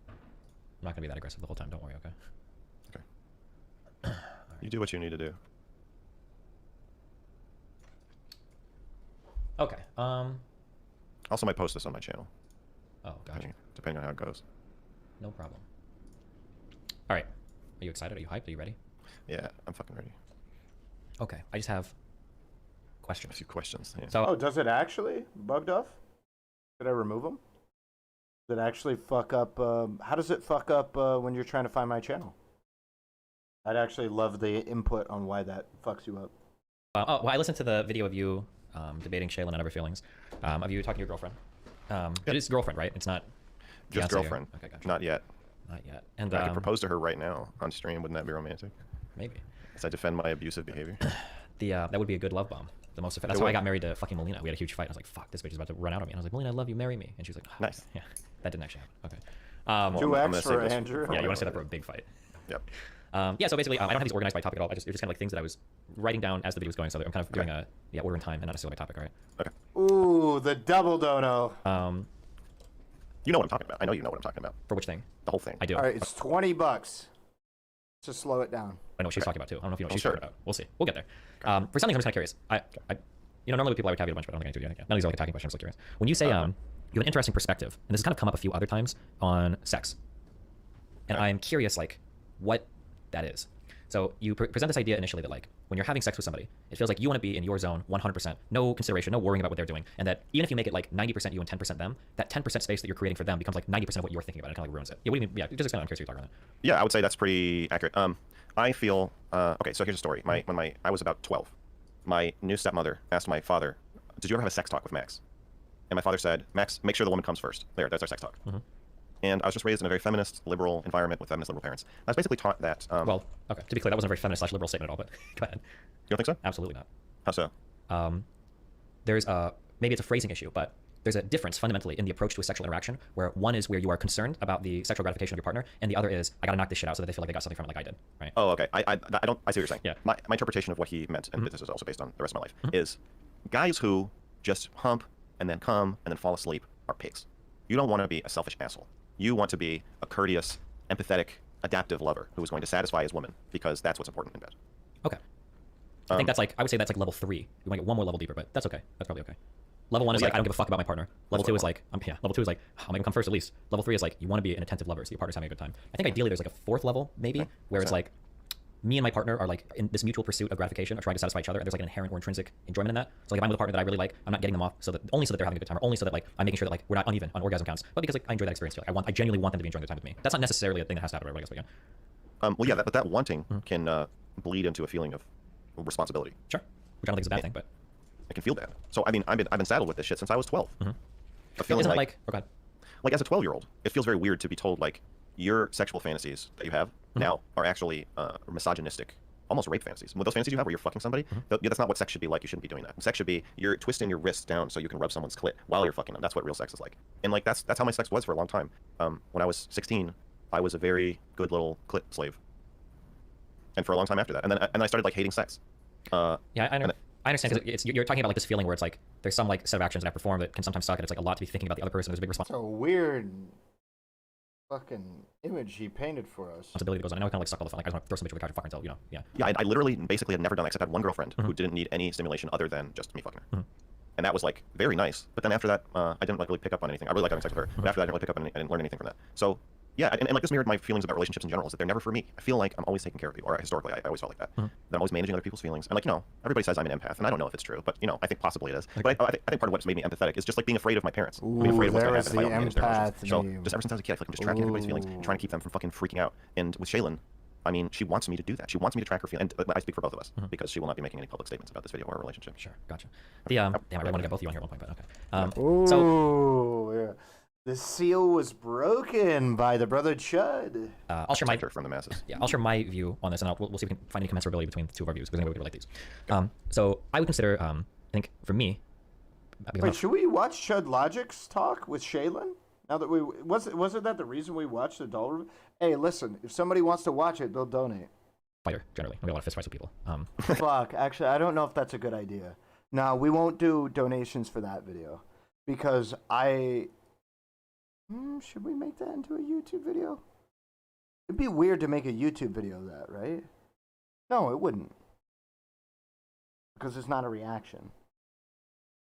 I'm not gonna be that aggressive the whole time. Don't worry. Okay. Okay. You do what you need to do. Okay. Also, might post this on my channel. Oh, gotcha. Depending on how it goes. No problem. All right. Are you excited? Are you hyped? Are you ready? Yeah, I'm fucking ready. Okay. I just have questions. A few questions. Yeah. So, Oh, does it actually bugged off? Did I remove them? Does it actually fuck up? How does it fuck up when you're trying to find my channel? I'd actually love the input on why that fucks you up. well, I listened to the video of you debating Shaylin and other feelings. Of you talking to your girlfriend. It is girlfriend, right? It's not Just fiancé or- girlfriend. Okay, gotcha. Not yet. Not yet. And I could propose to her right now on stream. Wouldn't that be romantic? Maybe. As I defend my abusive behavior. That would be a good love bomb. The most effective. That's why I got married to fucking Melina. We had a huge fight. I was like, "Fuck, this bitch is about to run out on me." And I was like, "Melina, I love you. Marry me." And she was like, oh, Nice. Yeah, that didn't actually happen. Okay. I'm 2x gonna for save this Andrew. Yeah, you want to set up for a big fight. Yep. Yeah, so basically, I don't have these organized by topic at all. It was just kind of like things that I was writing down as the video was going. So I'm kind of doing a order in time and not necessarily by topic. All right. Okay. Ooh, the double dono. You know what I'm talking about. I know you know what I'm talking about. For which thing? The whole thing. I do. All right, it's $20. To slow it down. I know what she's talking about too. I don't know if you know what she's sure. talking about. We'll see. We'll get there. For some things, I'm just kind of curious. Normally with people I would caveat a bunch, but I don't think I do. Yeah. None of these are like attacking questions. I'm just curious. When you say you have an interesting perspective, and this has kind of come up a few other times on sex, and I'm curious, like, what that is. So you present this idea initially that like when you're having sex with somebody, it feels like you want to be in your zone 100%, no consideration, no worrying about what they're doing, and that even if you make it like 90% you and 10% them, that 10% space that you're creating for them becomes like 90% of what you're thinking about. It kind of like ruins it. Yeah, what do you mean? Yeah, just kind of I'm curious what you're talking about. Yeah, I would say that's pretty accurate. I feel okay. So here's a story. When I was about 12, my new stepmother asked my father, "Did you ever have a sex talk with Max?" And my father said, "Max, make sure the woman comes first." That's our sex talk. Mm-hmm. And I was just raised in a very feminist, liberal environment with feminist, liberal parents. I was basically taught that. Well, okay. To be clear, that wasn't a very feminist/liberal statement at all. But go ahead. You don't think so? Absolutely not. How so? There's maybe it's a phrasing issue, but there's a difference fundamentally in the approach to a sexual interaction, where one is where you are concerned about the sexual gratification of your partner, and the other is I gotta knock this shit out so that they feel like they got something from it, like I did. Right? Oh, okay. I see what you're saying. Yeah. My interpretation of what he meant, and this is also based on the rest of my life, is guys who just hump and then come and then fall asleep are pigs. You don't want to be a selfish asshole. You want to be a courteous, empathetic, adaptive lover who is going to satisfy his woman because that's what's important in bed. Okay. I think that's like, I would say that's like level 3. We might get one more level deeper, but that's okay. That's probably okay. Level 1 is like, I don't give a fuck about my partner. Level 2 is like, level 2 is like, I'll make him come first at least. Level 3 is like, you want to be an attentive lover so your partner's having a good time. I think ideally there's like a 4th level maybe, where it's like, me and my partner are like in this mutual pursuit of gratification or trying to satisfy each other, and there's like an inherent or intrinsic enjoyment in that. So like if I'm with a partner that I really like, I'm not getting them off only so that they're having a good time, or only so that like I'm making sure that like we're not uneven on orgasm counts, but because like I enjoy that experience too. Like, I genuinely want them to be enjoying their time with me. That's not necessarily a thing that has to happen, I guess. But yeah. Well, yeah, that wanting can bleed into a feeling of responsibility. Sure. Which I don't think is a bad thing, but it can feel bad. So I mean, I've been saddled with this shit since I was 12. A feeling isn't like, oh, God. Like as a 12-year-old, it feels very weird to be told like your sexual fantasies that you have now are actually misogynistic, almost rape fantasies. With those fantasies you have where you're fucking somebody, that's not what sex should be like. You shouldn't be doing that. Sex should be you're twisting your wrists down so you can rub someone's clit while you're fucking them. That's what real sex is like. And like that's how my sex was for a long time. When I was 16, I was a very good little clit slave. And for a long time after that, and then I started like hating sex. Yeah, I understand because you're talking about like this feeling where it's like there's some like set of actions that I perform that can sometimes suck, and it's like a lot to be thinking about the other person. There's a big It's a weird fucking image he painted for us. responsibility that goes on. I know I kind of like suck all the fun. Like I just want to throw somebody to the couch and fuck until Yeah, I literally basically had never done that except I had one girlfriend who didn't need any stimulation other than just me fucking her. And that was like very nice. But then after that, I didn't like really pick up on anything. I really liked having sex with her, but after that, I didn't really pick up on I didn't learn anything from that. So yeah, and like this mirrored my feelings about relationships in general, is that they're never for me. I feel like I'm always taking care of people, or historically, I always felt like that. That I'm always managing other people's feelings. And like, everybody says I'm an empath, and I don't know if it's true, but I think possibly it is. But I think part of what's made me empathetic is just like being afraid of my parents. Being afraid of what's going to happen if I don't manage their emotions. So just ever since I was a kid, I feel like I'm just tracking everybody's feelings, and trying to keep them from fucking freaking out. And with Shaylin, I mean, she wants me to do that. She wants me to track her feelings. And I speak for both of us, because she will not be making any public statements about this video or our relationship. Sure, gotcha. Damn, I really want to get both of you on here at one point, but okay. Yeah. The seal was broken by the brother Chud. I'll share my from the masses. Yeah, I'll share my view on this, and we'll see if we can find any commensurability between the two of our views, because anybody would like these. So I would consider, I think for me. Wait, should we watch Chud Logic's talk with Shaylin? Now that wasn't that the reason we watched the doll? Hey, listen, if somebody wants to watch it, they'll donate. Fighter, generally, we got a lot of fist fights with people. Fuck, actually, I don't know if that's a good idea. No, we won't do donations for that video. because should we make that into a YouTube video? It'd be weird to make a YouTube video of that, right? No, it wouldn't. Because it's not a reaction.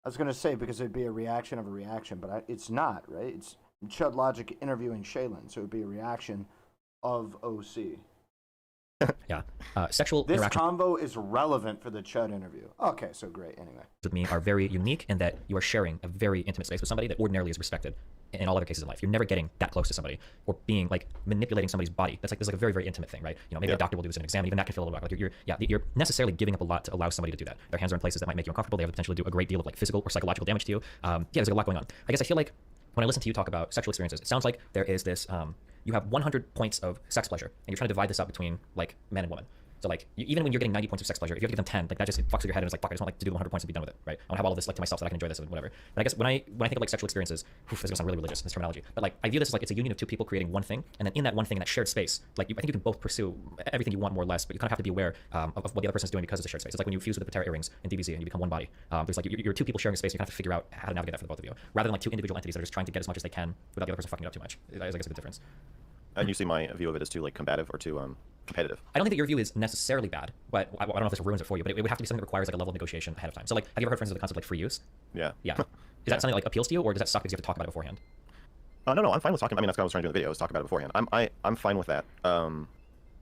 I was going to say because it'd be a reaction of a reaction, but it's not, right? It's Chud Logic interviewing Shaylin, so it would be a reaction of OC. Yeah. Sexual This interaction convo is relevant for the Chud interview. Okay, so great, anyway. with me are very unique in that you are sharing a very intimate space with somebody that ordinarily is respected in all other cases in life. You're never getting that close to somebody or being like manipulating somebody's body. This is like a very, very intimate thing, right? You know, maybe a doctor will do this in an exam, and even that can feel a little bit like you're necessarily giving up a lot to allow somebody to do that. Their hands are in places that might make you uncomfortable. They have the potential to do a great deal of like physical or psychological damage to you. Yeah, there's a lot going on. I guess I feel like when I listen to you talk about sexual experiences, it sounds like there is this, you have 100 points of sex pleasure, and you're trying to divide this up between like men and women. So like, even when you're getting 90 points of sex pleasure, if you have to give them 10, like that just fucks with your head and it's like, fuck, I just want like to do the 100 points and be done with it, right? I want to have all of this like to myself so that I can enjoy this and whatever. But I guess when I think of like sexual experiences, this is gonna sound really religious, this terminology, but like I view this as like it's a union of two people creating one thing, and then in that one thing, in that shared space, like I think you can both pursue everything you want more or less, but you kind of have to be aware of what the other person is doing because it's a shared space. It's like when you fuse with the Patera earrings in DBZ and you become one body. There's like you're two people sharing a space, and you have to figure out how to navigate that for the both of you, rather than like two individual entities that are just trying to get as much as they can without the other person fucking it up too much. I guess a good difference. And you see my view of it as too like combative or too competitive. I don't think that your view is necessarily bad, but I don't know if this ruins it for you, but it would have to be something that requires like a level of negotiation ahead of time. So like, have you ever heard, for instance, of the concept like free use? Yeah. Yeah. Is that something that like appeals to you, or does that suck because you have to talk about it beforehand? No, I'm fine with talking. I mean, that's what I was trying to do in the video, is talk about it beforehand. I'm fine with that.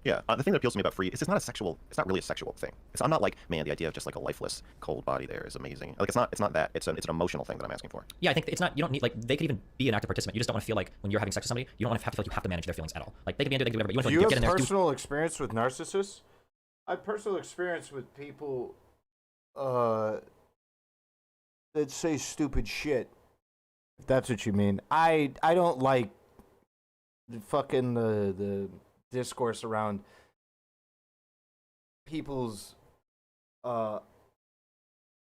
Yeah, the thing that appeals to me about free is it's not really a sexual thing. I'm not like, man, the idea of just like a lifeless, cold body there is amazing. Like, it's not that. It's an emotional thing that I'm asking for. Yeah, I think it's not, you don't need, like, they could even be an active participant. You just don't want to feel like when you're having sex with somebody, you don't want to have to feel like you have to manage their feelings at all. Like, they could be into it, they could do whatever. Do you have personal experience with narcissists? I have personal experience with people that say stupid shit. If that's what you mean. I don't like the discourse around people's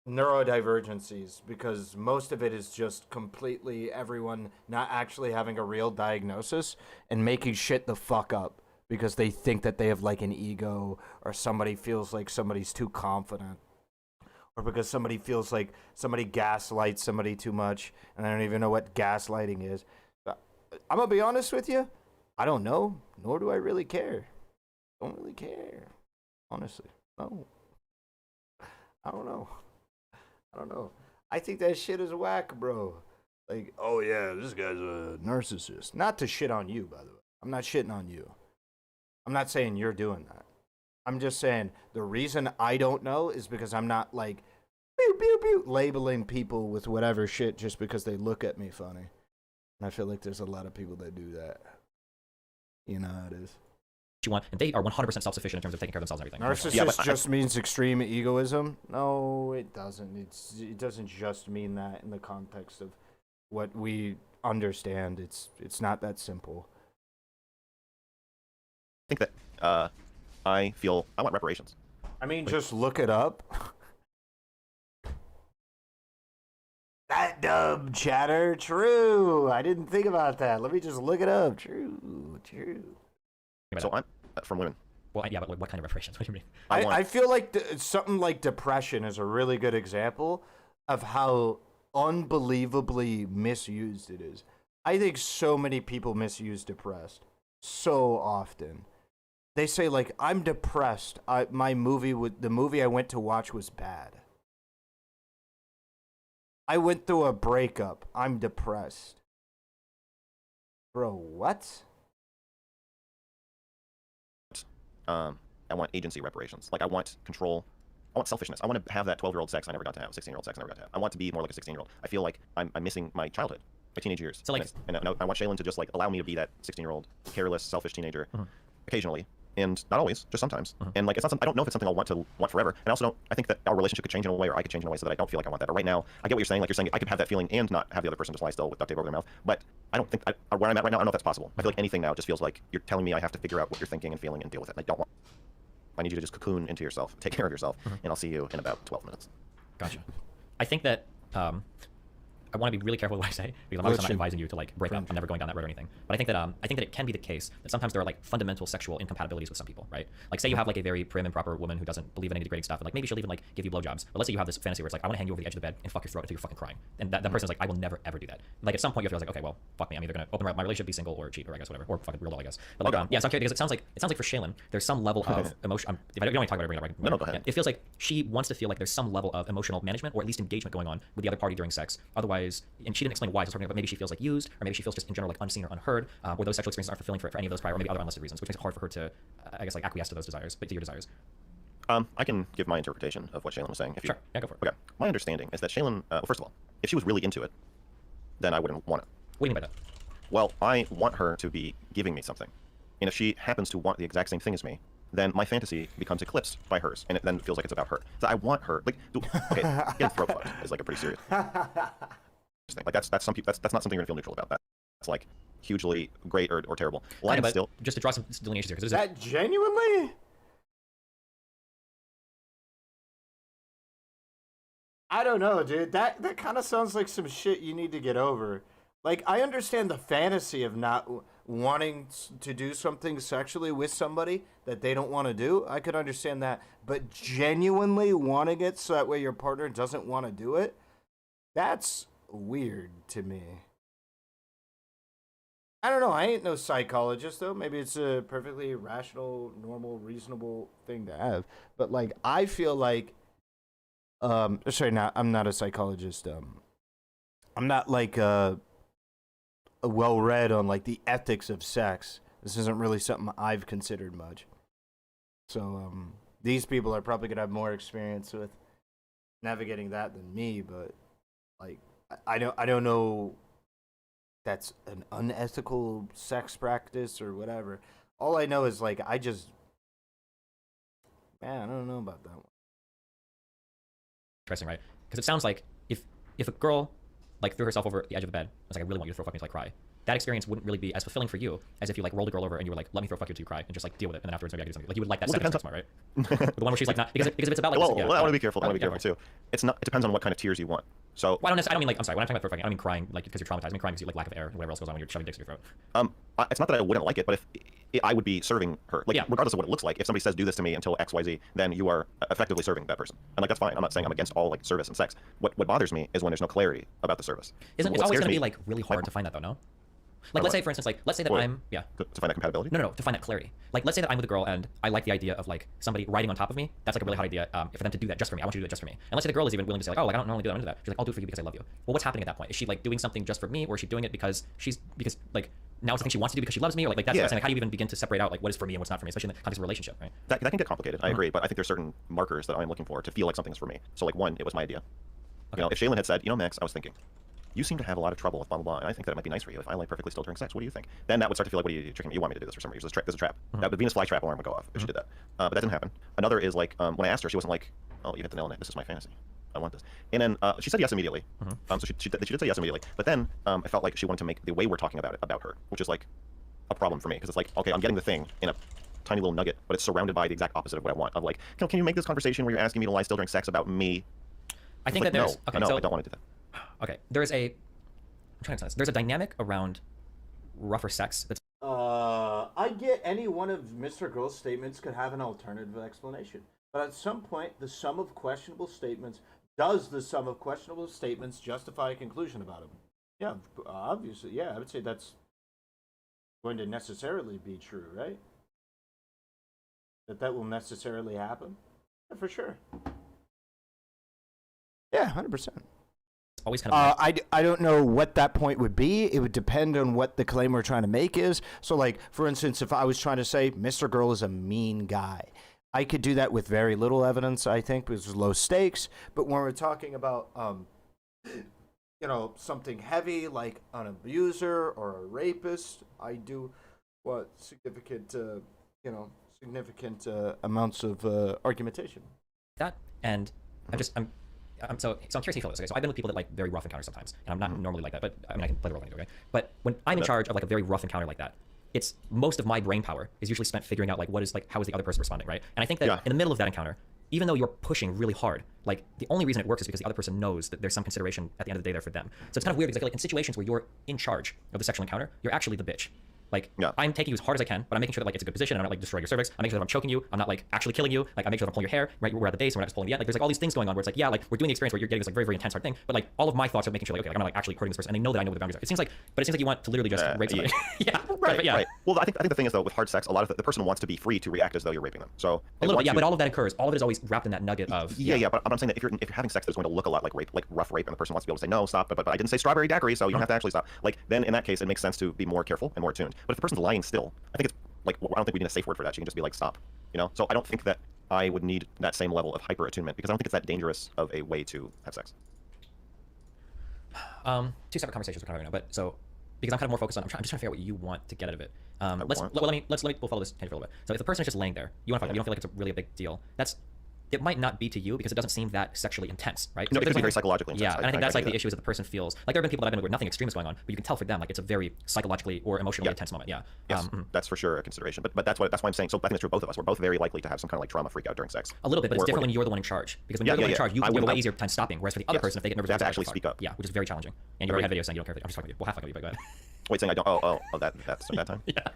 neurodivergencies, because most of it is just completely everyone not actually having a real diagnosis and making shit the fuck up because they think that they have like an ego, or somebody feels like somebody's too confident, or because somebody feels like somebody gaslights somebody too much and I don't even know what gaslighting is. I'm gonna be honest with you, I don't know, nor do I really care. Don't really care, honestly. No. I don't know. I think that shit is whack, bro. Like, oh yeah, this guy's a narcissist. Not to shit on you, by the way. I'm not shitting on you. I'm not saying you're doing that. I'm just saying the reason I don't know is because I'm not like pew, pew, pew, labeling people with whatever shit just because they look at me funny. And I feel like there's a lot of people that do that. You know how it is. You want, and they are 100% self-sufficient in terms of taking care of themselves and everything. Narcissist just means extreme egoism? No, it doesn't. It doesn't just mean that in the context of what we understand. It's not that simple. I think that I want reparations. I mean, just look it up. That dumb chatter, true. I didn't think about that. Let me just look it up. True. So I'm from women. Well, yeah, but what kind of reparations? What do you mean? I feel like something like depression is a really good example of how unbelievably misused it is. I think so many people misuse depressed so often. They say like, I'm depressed. The movie I went to watch was bad. I went through a breakup. I'm depressed. Bro, what? I want agency reparations. Like, I want control. I want selfishness. I want to have that 12-year-old sex I never got to have, 16-year-old sex I never got to have. I want to be more like a 16-year-old. I feel like I'm missing my childhood, my teenage years. So like, and I want Shaylin to just like allow me to be that 16-year-old, careless, selfish teenager, occasionally, and not always, just sometimes. And like, it's not something, I don't know if it's something I'll want forever. And I also don't. I think that our relationship could change in a way, or I could change in a way so that I don't feel like I want that. But right now, I get what you're saying. Like, you're saying I could have that feeling and not have the other person just lie still with duct tape over their mouth. But I don't think where I'm at right now, I don't know if that's possible. I feel like anything now just feels like you're telling me I have to figure out what you're thinking and feeling and deal with it. And I don't want. I need you to just cocoon into yourself, take care of yourself, and I'll see you in about 12 minutes. Gotcha. I think that I want to be really careful with what I say because I'm obviously not advising you to like break up. I'm never going down that road or anything. But I think that it can be the case that sometimes there are like fundamental sexual incompatibilities with some people, right? Like say you have like a very prim and proper woman who doesn't believe in any degrading stuff, and like maybe she'll even like give you blowjobs. But let's say you have this fantasy where it's like I want to hang you over the edge of the bed and fuck your throat until you're fucking crying, and that person's like I will never ever do that. Like at some point you feel like okay, well fuck me, I'm either gonna open my relationship, be single, or cheat, or I guess whatever, or fucking real doll, I guess. But like yeah, so I'm curious because it sounds like for Shaylin there's some level of emotion. If I don't want to talk about it, no, go ahead. Yeah, it feels like she wants to feel like there's some level of emotional management or at least engagement going on with the other party during sex. Otherwise, and she didn't explain why, but maybe she feels like used, or maybe she feels just in general like unseen or unheard, or those sexual experiences aren't fulfilling for any of those prior or maybe other unlisted reasons, which makes it hard for her to, I guess, like acquiesce to those desires, but to your desires. I can give my interpretation of what Shaylin was saying. Sure, yeah, go for it. Okay, my understanding is that Shaylin, first of all, if she was really into it, then I wouldn't want it. What do you mean by that? Well, I want her to be giving me something, and if she happens to want the exact same thing as me, then my fantasy becomes eclipsed by hers, and it then feels like it's about her. So I want her, like, okay, getting throat fucked is like a pretty serious thing. Like that's not something you're gonna feel neutral about. That's like hugely great or terrible. Lying still, just to draw some delineations here, because that genuinely. I don't know, dude. That kind of sounds like some shit you need to get over. Like, I understand the fantasy of not wanting to do something sexually with somebody that they don't want to do. I could understand that. But genuinely wanting it so that way your partner doesn't want to do it, that's weird to me. I don't know. I ain't no psychologist, though. Maybe it's a perfectly rational, normal, reasonable thing to have. But, like, I feel like... I'm not a psychologist. I'm not, like, well read on like the ethics of sex. This isn't really something I've considered much. So these people are probably gonna have more experience with navigating that than me, but like I don't know that's an unethical sex practice or whatever. All I know is like I don't know about that one. Interesting, right? Because it sounds like if a girl like threw herself over the edge of the bed, it's like I really want you to throw fuck me until I cry. That experience wouldn't really be as fulfilling for you as if you like rolled a girl over and you were like, let me throw fuck you until you cry and just like deal with it, and then afterwards maybe I can do something. Like you would like that second sex more, right? The one where she's like not because if it's about like well, I want to be careful. I want to be careful too. It depends on what kind of tears you want. So well, I don't mean like I'm sorry when I'm talking about throw fucking, I don't mean crying like because you're traumatized. I mean crying because you like lack of air and whatever else goes on when you're shoving dicks in your throat. It's not that I wouldn't like it, but if I would be serving her, like regardless of what it looks like, if somebody says do this to me until XYZ, then you are effectively serving that person, and like that's fine. I'm not saying I'm against all like service and sex. What bothers me is when there's no clarity about the service. Isn't it always going to be like really hard to find that though? No. Like let's say for instance, like let's say that I'm to find that compatibility. No, to find that clarity. Like let's say that I'm with a girl and I like the idea of like somebody riding on top of me. That's like a really hot idea. For them to do that just for me, I want you to do it just for me. And let's say the girl is even willing to say like, oh, like I don't normally do that, I'm into that. She's like, I'll do it for you because I love you. Well, what's happening at that point? Is she like doing something just for me, or is she doing it because like now it's something she wants to do because she loves me, or like that's what I'm saying. Like, how do you even begin to separate out like what is for me and what's not for me, especially in the context of a relationship, right? That can get complicated. I agree, but I think there's certain markers that I'm looking for to feel like something's for me. So like one, it was my idea. Okay. You know, if Shaylin had said, you know, Max, I was thinking, you seem to have a lot of trouble with blah, blah, blah, and I think that it might be nice for you if I lay perfectly still during sex. What do you think? Then that would start to feel like, what are you tricking me? You want me to do this for some reason. There's a trap. That would Venus flytrap alarm would go off if she did that. But that didn't happen. Another is like, when I asked her, she wasn't like, oh, you hit the nail on it. This is my fantasy. I want this. And then she said yes immediately. So she did say yes immediately. But then I felt like she wanted to make the way we're talking about it about her, which is like a problem for me. Because it's like, okay, I'm getting the thing in a tiny little nugget, but it's surrounded by the exact opposite of what I want. Of like, can you make this conversation where you're asking me to lie still during sex about me? I think like, that there's... No, I don't want to do that. Okay, there's a... I'm trying to understand this. There's a dynamic around rougher sex that's... I get any one of Mr. Girl's statements could have an alternative explanation. But at some point, the sum of questionable statements... Does the sum of questionable statements justify a conclusion about him? Yeah, obviously. Yeah, I would say that's going to necessarily be true, right? That will necessarily happen? Yeah, for sure. Yeah, 100%. Always kind of I don't know what that point would be. It would depend on what the claim we're trying to make is. So, like, for instance, if I was trying to say Mr. Girl is a mean guy, I could do that with very little evidence, I think, because it's low stakes. But when we're talking about, you know, something heavy like an abuser or a rapist, I do what significant, significant amounts of argumentation. That, and I'm so curious how you feel this. Okay, so I've been with people that like very rough encounters sometimes, and I'm not normally like that, but I mean I can play the role anyway. Okay, but when I'm in charge of like a very rough encounter like that, it's most of my brain power is usually spent figuring out like how is the other person responding, right? And I think that in the middle of that encounter, even though you're pushing really hard, like the only reason it works is because the other person knows that there's some consideration at the end of the day there for them. So it's kind of weird because I feel like in situations where you're in charge of the sexual encounter, you're actually the bitch. Like, I'm taking you as hard as I can, but I'm making sure that like it's a good position. I'm not like destroying your cervix. I'm making sure that I'm choking you. I'm not like actually killing you. Like, I make sure that I'm pulling your hair. Right, we're at the base. And we're not just pulling the end. Like, there's like all these things going on where it's like, yeah, like we're doing the experience where you're getting this like very, very intense hard thing. But like all of my thoughts are making sure like, okay, like I'm not like actually hurting this person, and they know that I know what the boundaries are. It seems like you want to literally just rape somebody. Yeah, right, but yeah. right. Well, I think the thing is though, with hard sex, a lot of the person wants to be free to react as though you're raping them. So a little bit, yeah. But all of that occurs. All of it is always wrapped in that nugget of yeah. But I'm saying that if you're having sex, that's going to look a lot like rape, like rough rape, and the person wants to be able to say no, stop. But I didn't say strawberry daiquiri, so you don't have to actually stop. Like then in that case, it makes sense to be more careful and more attuned. But if the person's lying still, I think it's like, I don't think we need a safe word for that. You can just be like, stop, you know? So I don't think that I would need that same level of hyper attunement because I don't think it's that dangerous of a way to have sex. Two separate conversations we're kind of having now, but so, because I'm kind of more focused on, I'm just trying to figure out what you want to get out of it. We'll follow this tangent for a little bit. So if the person is just laying there, you don't feel like it's a really big deal. It might not be to you because it doesn't seem that sexually intense, right? No, it could be very psychologically intense. Yeah, and I think that's like the issue is that the person feels like there have been people that I've been with where nothing extreme is going on, but you can tell for them like it's a very psychologically or emotionally intense moment. Yeah. Yes, that's for sure a consideration. But that's why I'm saying. So I think it's true of both of us. We're both very likely to have some kind of like trauma freak out during sex. A little bit, but it's different when you're the one in charge. Because when you're the one in charge, you have a way easier time stopping. Whereas for the other person, if they get nervous, they have to actually speak up. Yeah, which is very challenging. And you already had videos saying you don't care. I'm just fucking with you. Well, half fucking with you, but go ahead. Wait, saying I don't. Oh, that's that time. Yeah.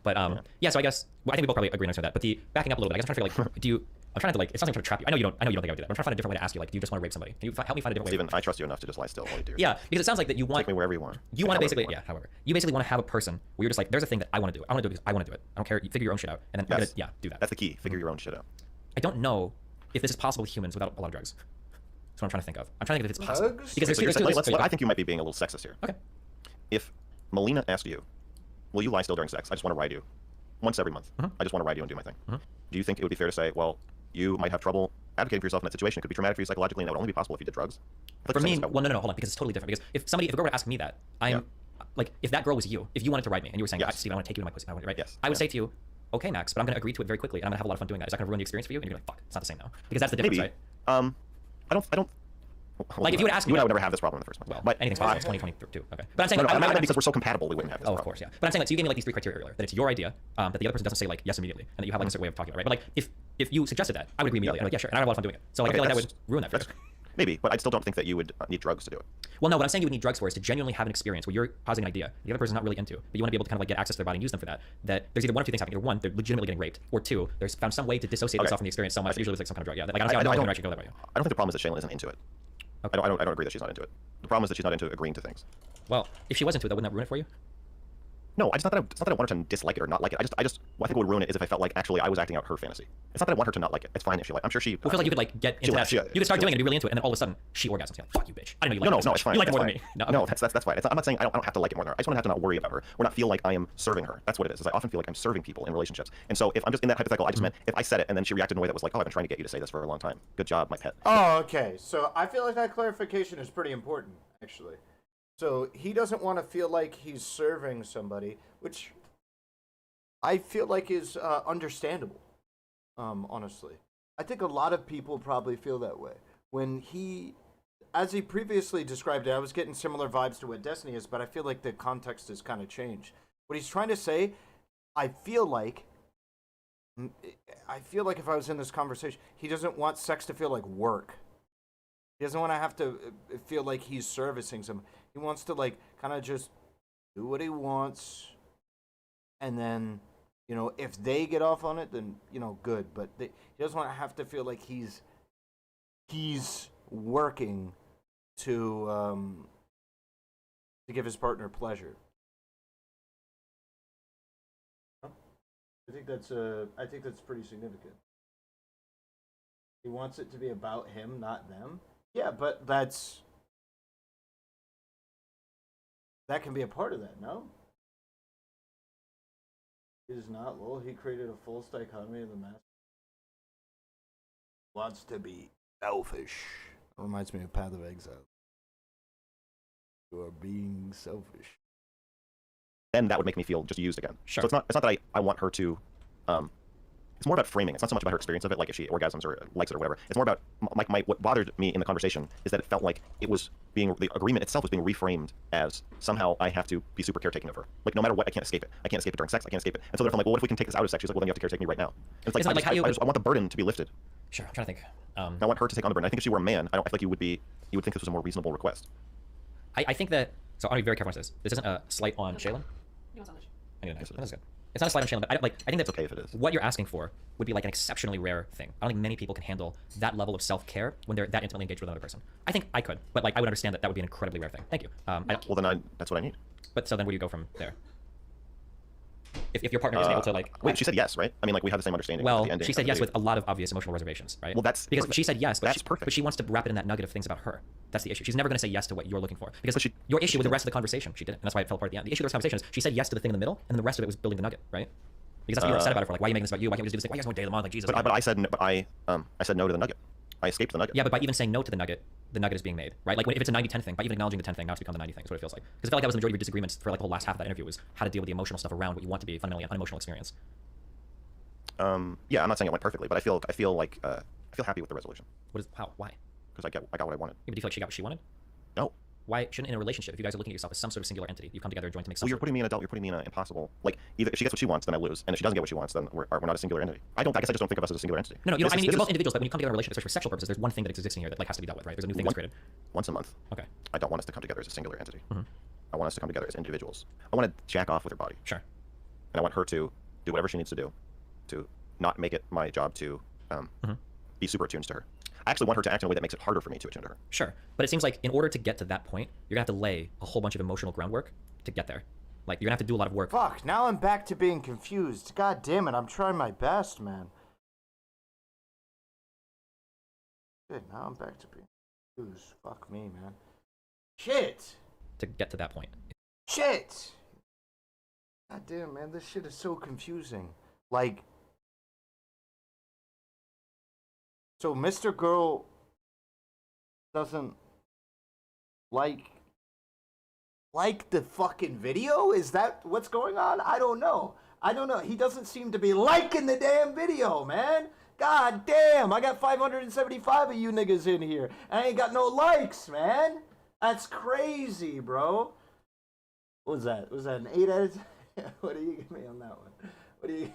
But yeah. So I guess I think we both probably agree on that. But the backing up a little bit, I guess I'm trying to feel like, do you? I'm trying to like, it's not like trying to trap you. I know you don't think I would do that. But I'm trying to find a different way to ask you. Like, do you just want to rape somebody? Can you help me find a different way? Steven, I trust you enough to just lie still while you do. Yeah, because it sounds like that you want. Take me wherever you want. You want to basically, however, you basically want to have a person where you're just like, there's a thing that I want to do. I want to do it because I want to do it. I don't care. You figure your own shit out, and then you're gonna, do that. That's the key. Figure your own shit out. I don't know if this is possible with humans without a lot of drugs. That's what I'm trying to think of. I'm trying to think if it's possible. Because I think you might be being a little sexist here. Okay. If Melina asked you, will you lie still during sex? I just want to ride you. Once every month. I just want to ride you and do my thing. Do you think it would be fair to say, well, you might have trouble advocating for yourself in that situation? It could be traumatic for you psychologically, and that would only be possible if you did drugs. For me, well, no, hold on, because it's totally different. Because if a girl were to ask me that, like, if that girl was you, if you wanted to ride me, and you were saying, Steve, I want to take you to my pussy, I want to, right? I would say to you, okay, Max, but I'm going to agree to it very quickly, and I'm going to have a lot of fun doing that. Is that going to ruin the experience for you? And you're like, fuck, it's not the same now. Because that's the difference, right? I don't. Like if you would ask me, you and I would never have this problem in the first place. Well, but anything's possible. It's 2022. Okay, but I'm saying like, because we're so compatible, we wouldn't have this problem. Of course, yeah. But I'm saying like, so you gave me like these 3 criteria earlier, that it's your idea, that the other person doesn't say like yes immediately, and that you have like a certain way of talking about it, right? But like if you suggested that, I would agree immediately. I'm like, yeah, sure, and I have a lot of fun doing it. So like, I feel like that would ruin that for you. Maybe, but I still don't think that you would need drugs to do it. Well, no, what I'm saying you would need drugs for is to genuinely have an experience where you're posing an idea the other person's not really into, but you want to be able to kind of like get access to their body and use them for that. That there's either one of 2 things happening. Either one, they're legitimately getting raped, or 2, there's found some way to dissociate themselves from the experience so much. Usually it's like some kind of drug. Yeah, like I don't actually go that way. I don't think the problem is that Shaylin isn't into it. Okay. I don't agree that she's not into it. The problem is that she's not into agreeing to things. Well, if she was into it, wouldn't that ruin it for you? No, it's not that I want her to dislike it or not like it. I think what would ruin it is if I felt like actually I was acting out her fantasy. It's not that I want her to not like it. It's fine if she like. I'm sure she. Well, I feel like you could like get into that. You could start doing it and be really into it, and then all of a sudden she orgasms. Like, fuck you, bitch. I didn't know you liked it. No, it's fine. You like it more than me. No, that's fine. I'm not saying I don't have to like it more than her. I just want to have to not worry about her or not feel like I am serving her. That's what it is. I often feel like I'm serving people in relationships. And so if I'm just in that hypothetical, I just meant if I said it and then she reacted in a way that was like, oh, I've been trying to get you to say this for a long time. Good job, my pet. Oh, okay. So I feel like that clarification is pretty important, actually. So he doesn't want to feel like he's serving somebody, which I feel like is understandable, honestly. I think a lot of people probably feel that way. When as he previously described it, I was getting similar vibes to what Destiny is, but I feel like the context has kind of changed. What he's trying to say, I feel like if I was in this conversation, he doesn't want sex to feel like work. He doesn't want to have to feel like he's servicing some. He wants to like kind of just do what he wants, and then, you know, if they get off on it, then, you know, good. But he doesn't want to have to feel like he's working to give his partner pleasure. I think that's pretty significant. He wants it to be about him, not them. Yeah, but that can be a part of that, no? It is not. Well, he created a false dichotomy of the master. Wants to be selfish. It reminds me of Path of Exile. You are being selfish. Then that would make me feel just used again. Sure. So it's not that I want her to. It's more about framing. It's not so much about her experience of it, like if she orgasms or likes it or whatever. It's more about what bothered me in the conversation is that it felt like it was the agreement itself was being reframed as somehow I have to be super caretaking of her. Like no matter what, I can't escape it. I can't escape it during sex. I can't escape it. And so th're like, well, what if we can take this out of sex? She's like, well, then you have to caretake me right now. And it's like, I want the burden to be lifted. Sure, I'm trying to think. I want her to take on the burden. I think if she were a man, I feel like you would think this was a more reasonable request. I think that, so I want to be very careful on this. This isn't a slight on Shaylin. I need a nice. That's good. It's not a slight on Shaylin, but I think that's okay if it is. What you're asking for would be like an exceptionally rare thing. I don't think many people can handle that level of self-care when they're that intimately engaged with another person. I think I could, but like I would understand that would be an incredibly rare thing. Thank you. Well, then that's what I need. But so then where do you go from there? If your partner isn't able to like... Wait, she said yes, right? I mean, like, we have the same understanding. Well, at the ending she said of yes the with a lot of obvious emotional reservations, right? Well, that's... Because she said yes, but, that's perfect. But she wants to wrap it in that nugget of things about her. That's the issue. She's never going to say yes to what you're looking for. Because your issue with the rest of the conversation, she didn't. And that's why it fell apart at the end. The issue with the conversation is she said yes to the thing in the middle, and then the rest of it was building the nugget, right? Because that's what you were upset about it for. Like, why are you making this about you? Why can't we just do this thing? Why you guys want to date them on? Like, Jesus. But I said no to the nugget. I escaped the nugget. Yeah, but by even saying no to the nugget is being made, right? Like, if it's a 90-10 thing, by even acknowledging the 10 thing, now it's become the 90 thing. That's what it feels like. Because I felt like that was the majority of your disagreements for like the whole last half of that interview was how to deal with the emotional stuff around what you want to be fundamentally an unemotional experience. Yeah, I'm not saying it went perfectly, but I feel happy with the resolution. Why? Because I got what I wanted. Yeah, but do you feel like she got what she wanted? No. Why shouldn't in a relationship, if you guys are looking at yourself as some sort of singular entity, you come together and join to make some Well, you're putting me in you're putting me in an impossible, like, either if she gets what she wants, then I lose, and if she doesn't get what she wants, then we're not a singular entity. I guess I just don't think of us as a singular entity. No, I mean, you're both individuals, but when you come together in a relationship, especially for sexual purposes, there's one thing that exists in here that like has to be dealt with, right? There's a new thing that's created. Once a month. Okay. I don't want us to come together as a singular entity. I want us to come together as individuals. I want to jack off with her body. Sure. And I want her to do whatever she needs to do to not make it my job to be super attuned to her. I actually want her to act in a way that makes it harder for me to attune to her. Sure. But it seems like in order to get to that point, you're going to have to lay a whole bunch of emotional groundwork to get there. Like, you're going to have to do a lot of work. Fuck, now I'm back to being confused. God damn it, I'm trying my best, man. Shit, now I'm back to being confused. Fuck me, man. Shit! To get to that point. Shit! God damn, man, this shit is so confusing. Like... So Mr. Girl doesn't like the fucking video? Is that what's going on? I don't know. He doesn't seem to be liking the damn video, man. God damn, I got 575 of you niggas in here. And I ain't got no likes, man. That's crazy, bro. What was that? Was that an 8 out of 10? What do you give me on that one? What do you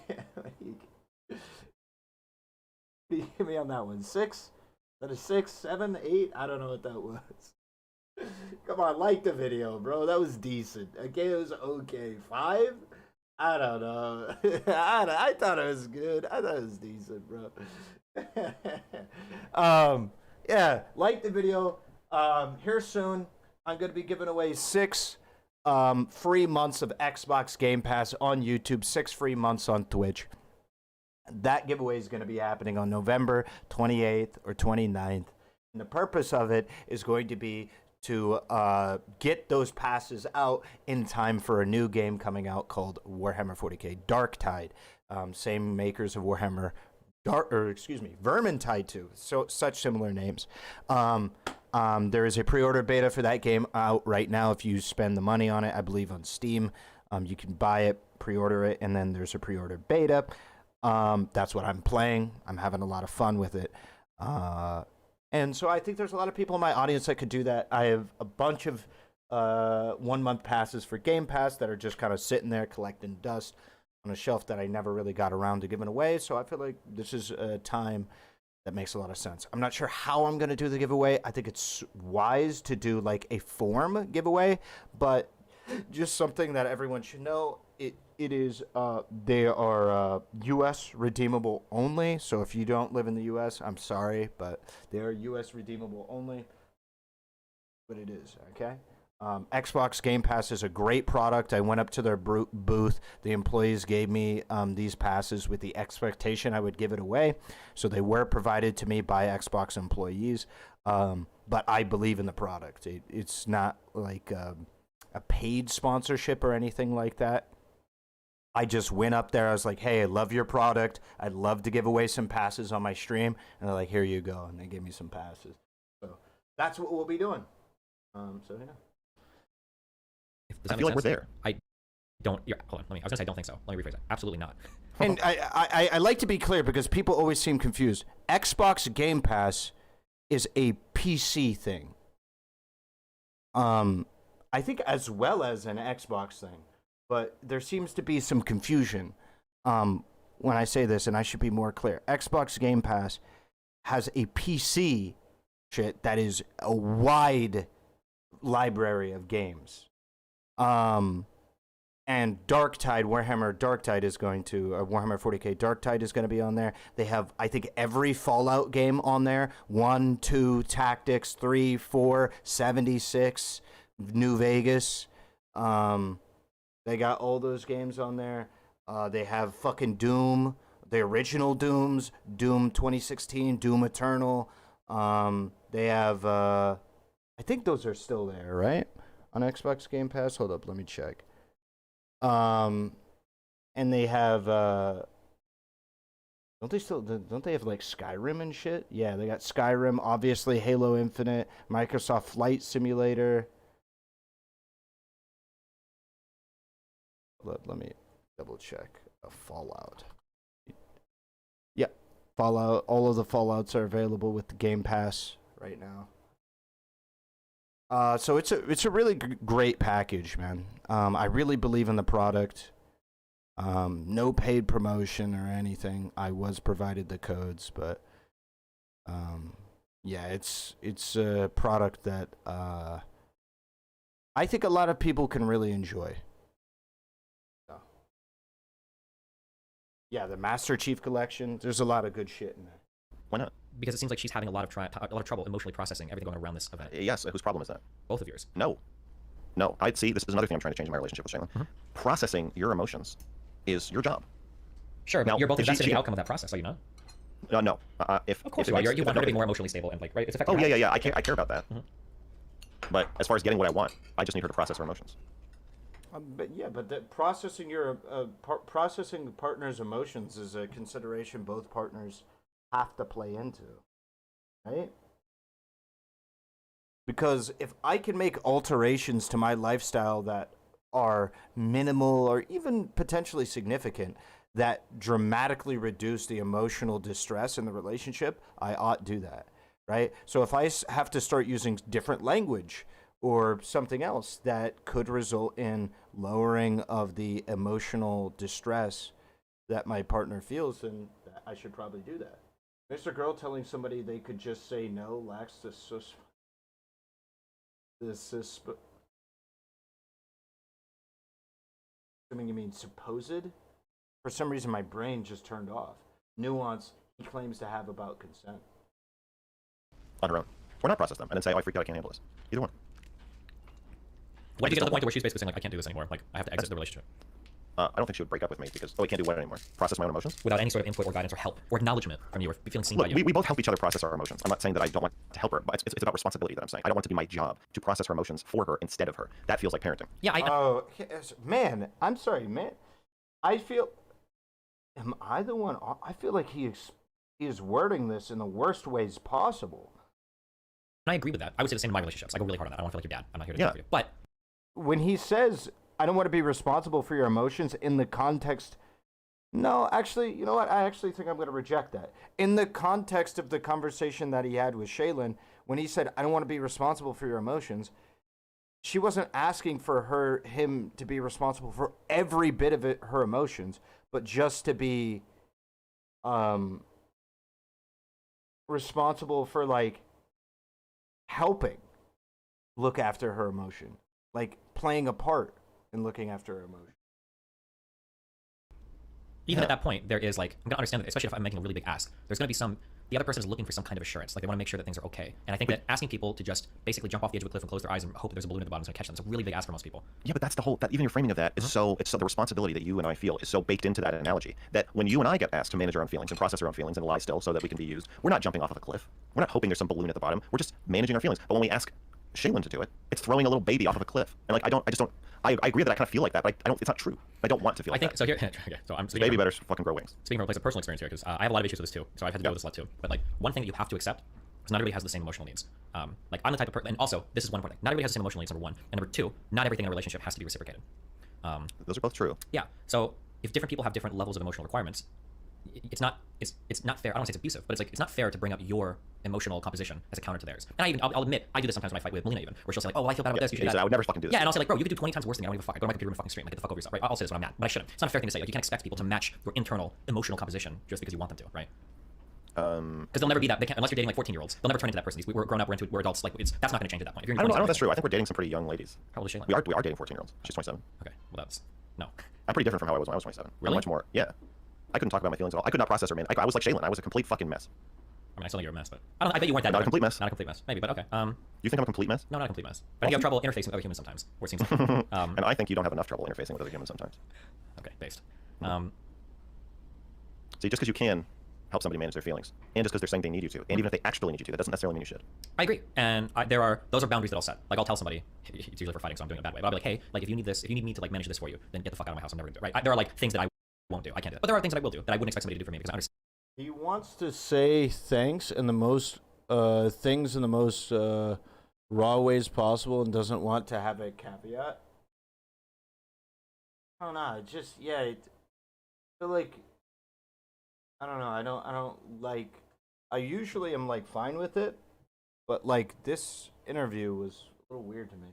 give me on that one? 6? Is that a 6, 7, 8? I don't know what that was. Come on, like the video, bro. That was decent. Okay, it was okay. 5? I don't know. I thought it was good. I thought it was decent, bro. Yeah, like the video. Here soon, I'm going to be giving away 6 free months of Xbox Game Pass on YouTube, 6 free months on Twitch. That giveaway is going to be happening on November 28th or 29th. And the purpose of it is going to be to get those passes out in time for a new game coming out called Warhammer 40k Darktide. Same makers of Warhammer Vermintide 2. So such similar names. There is a pre-order beta for that game out right now. If you spend the money on it, I believe on Steam, you can buy it, pre-order it, and then there's a pre-order beta. That's what I'm playing. I'm having a lot of fun with it. And so I think there's a lot of people in my audience that could do that. I have a bunch of 1-month passes for Game Pass that are just kind of sitting there collecting dust on a shelf that I never really got around to giving away. So I feel like this is a time that makes a lot of sense. I'm not sure how I'm going to do the giveaway. I think it's wise to do like a form giveaway, but just something that everyone should know. It is, they are U.S. redeemable only. So if you don't live in the U.S., I'm sorry, but they are U.S. redeemable only. But it is, okay? Xbox Game Pass is a great product. I went up to their booth. The employees gave me these passes with the expectation I would give it away. So they were provided to me by Xbox employees. But I believe in the product. It's not like a paid sponsorship or anything like that. I just went up there. I was like, hey, I love your product. I'd love to give away some passes on my stream. And they're like, here you go. And they gave me some passes. So that's what we'll be doing. So, yeah. I feel like we're there. I don't. Hold on. I was gonna say I don't think so. Let me rephrase that. Absolutely not. And I like to be clear because people always seem confused. Xbox Game Pass is a PC thing. I think as well as an Xbox thing, but there seems to be some confusion when I say this, and I should be more clear. Xbox Game Pass has a PC shit that is a wide library of games. And Darktide, Warhammer Darktide is going to, Warhammer 40k Darktide is going to be on there. They have, I think, every Fallout game on there. 1, 2, Tactics, 3, 4, 76, New Vegas. They got all those games on there. They have fucking Doom, the original Dooms, Doom 2016, Doom Eternal. They have, I think those are still there, right? On Xbox Game Pass? Hold up, let me check. And they have, don't they have like Skyrim and shit? Yeah, they got Skyrim, obviously Halo Infinite, Microsoft Flight Simulator. Let me double check. Fallout. Yeah, Fallout. All of the Fallouts are available with the Game Pass right now. So it's a really great package, man. I really believe in the product. No paid promotion or anything. I was provided the codes, but yeah, it's a product that I think a lot of people can really enjoy. So. Yeah, the Master Chief Collection. There's a lot of good shit in there. Why not? Because it seems like she's having a lot of trouble emotionally processing everything going around this event. Yes, whose problem is that? Both of yours. No. I'd see, this is another thing I'm trying to change in my relationship with Shaylin. Mm-hmm. Processing your emotions is your job. Sure, but now, you're both invested in the outcome of that process, are you not? No. Of course you are. You want her to be more emotionally stable and, like, right? It's affecting her. Yeah. I care about that. Mm-hmm. But as far as getting what I want, I just need her to process her emotions. But processing your processing the partner's emotions is a consideration both partners have to play into, right? Because if I can make alterations to my lifestyle that are minimal or even potentially significant that dramatically reduce the emotional distress in the relationship, I ought to do that, right? So if I have to start using different language or something else that could result in lowering of the emotional distress that my partner feels, then I should probably do that. Mr. Girl telling somebody they could just say no lacks assuming you mean supposed? For some reason my brain just turned off. Nuance he claims to have about consent. On her own. Or not process them and then say, oh, I freaked out, I can't handle this. Either one. What if you get to the point where she's basically saying, like, I can't do this anymore, like, I have to exit the relationship? I don't think she would break up with me because, I can't do what anymore? Process my own emotions? Without any sort of input or guidance or help or acknowledgement from you or feeling seen by you. We both help each other process our emotions. I'm not saying that I don't want to help her, but it's about responsibility that I'm saying. I don't want it to be my job to process her emotions for her instead of her. That feels like parenting. Yeah, Oh, man, I'm sorry, man. I feel... Am I the one... I feel like he is wording this in the worst ways possible. And I agree with that. I would say the same in my relationships. I go really hard on that. I don't want to feel like your dad. I'm not here to talk for you. But... when he says, I don't want to be responsible for your emotions in the context... No, actually, you know what? I actually think I'm going to reject that. In the context of the conversation that he had with Shaylin, when he said, I don't want to be responsible for your emotions, she wasn't asking for him to be responsible for every bit of her emotions, but just to be responsible for, like, helping look after her emotion. Like, playing a part in looking after her emotion. Even at that point, there is, like, I'm going to understand that, especially if I'm making a really big ask, there's going to be the other person is looking for some kind of assurance. Like, they want to make sure that things are okay. And I think that asking people to just basically jump off the edge of a cliff and close their eyes and hope that there's a balloon at the bottom is going to catch them. It's a really big ask for most people. Yeah, but that's the whole, even your framing of that is so the responsibility that you and I feel is so baked into that analogy that when you and I get asked to manage our own feelings and process our own feelings and lie still so that we can be used, we're not jumping off of a cliff. We're not hoping there's some balloon at the bottom. We're just managing our feelings. But when we ask Shaylin to do it, it's throwing a little baby off of a cliff. And, like, I agree that I kind of feel like that, but it's not true. I don't want to feel like that. So here, okay, so I'm speaking baby better fucking grow wings. Speaking from a place of personal experience here, because I have a lot of issues with this too, so I've had to deal with this a lot too. But, like, one thing that you have to accept is not everybody has the same emotional needs. Like, I'm the type of person, and also, this is one important thing. Not everybody has the same emotional needs, number one. And number two, not everything in a relationship has to be reciprocated. Those are both true. Yeah, so if different people have different levels of emotional requirements, it's not fair. I don't want to say it's abusive, but it's not fair to bring up your emotional composition as a counter to theirs. And I'll admit, I do this sometimes when I fight with Melina even, where she'll say, like, oh, I feel bad about this. You should I would never fucking do this. Yeah, and I'll say, like, bro, you could do 20 times worse than me. I don't give a fuck. I go to my computer and fucking stream. Like, get the fuck over yourself, right? I'll say this when I'm mad, but I shouldn't. It's not a fair thing to say. Like, you can't expect people to match your internal emotional composition just because you want them to, right? Because they'll never be that. They can't, unless you're dating like 14-year-olds, they'll never turn into that person. We're grown up. We're adults. Like that's not going to change at that point. If you're I don't know if that's true. I think we're dating some pretty young ladies. How old is Shaylin? We are dating 14-year-olds. She's 27. Okay, well that's no. I'm pretty different from how I was when I was 27. Really? I'm much more. Yeah. I couldn't talk about my feelings at all. I could not process her, man. I was like Shaylin. I was a complete fucking mess. I mean, I still think you're a mess, but I bet you weren't that. Not a complete mess. Not a complete mess. Maybe, but okay. You think I'm a complete mess? No, not a complete mess. I think you have trouble interfacing with other humans sometimes, or it seems like. And I think you don't have enough trouble interfacing with other humans sometimes. Okay, based. See, just because you can help somebody manage their feelings, and just because they're saying they need you to, and even if they actually need you to, that doesn't necessarily mean you should. I agree, and those are boundaries that I'll set. Like I'll tell somebody, it's usually for fighting, so I'm doing it a bad way. But I'll be like, hey, like if you need this, if you need me to like manage this for you, then get the fuck out of my house. I'm never gonna do it. Right? There are like things that I won't do. I can't do it. But there are things that I will do that I wouldn't expect somebody to do for me because I understand. He wants to say thanks in the most things in the most raw ways possible, and doesn't want to have a caveat. I don't know. Just yeah. So like, I don't know. I don't like. I usually am like fine with it, but like this interview was a little weird to me.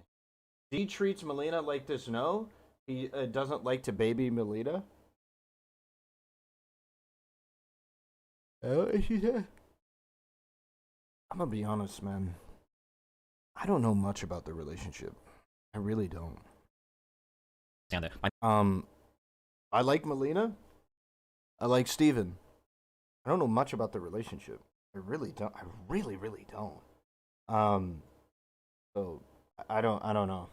He treats Melina like this. No, he doesn't like to baby Melina. Oh, yeah. I'm gonna be honest, man. I don't know much about the relationship. I really don't. Stand it. I like Melina. I like Steven. I don't know much about the relationship. I really don't. I really, really don't. So I don't know.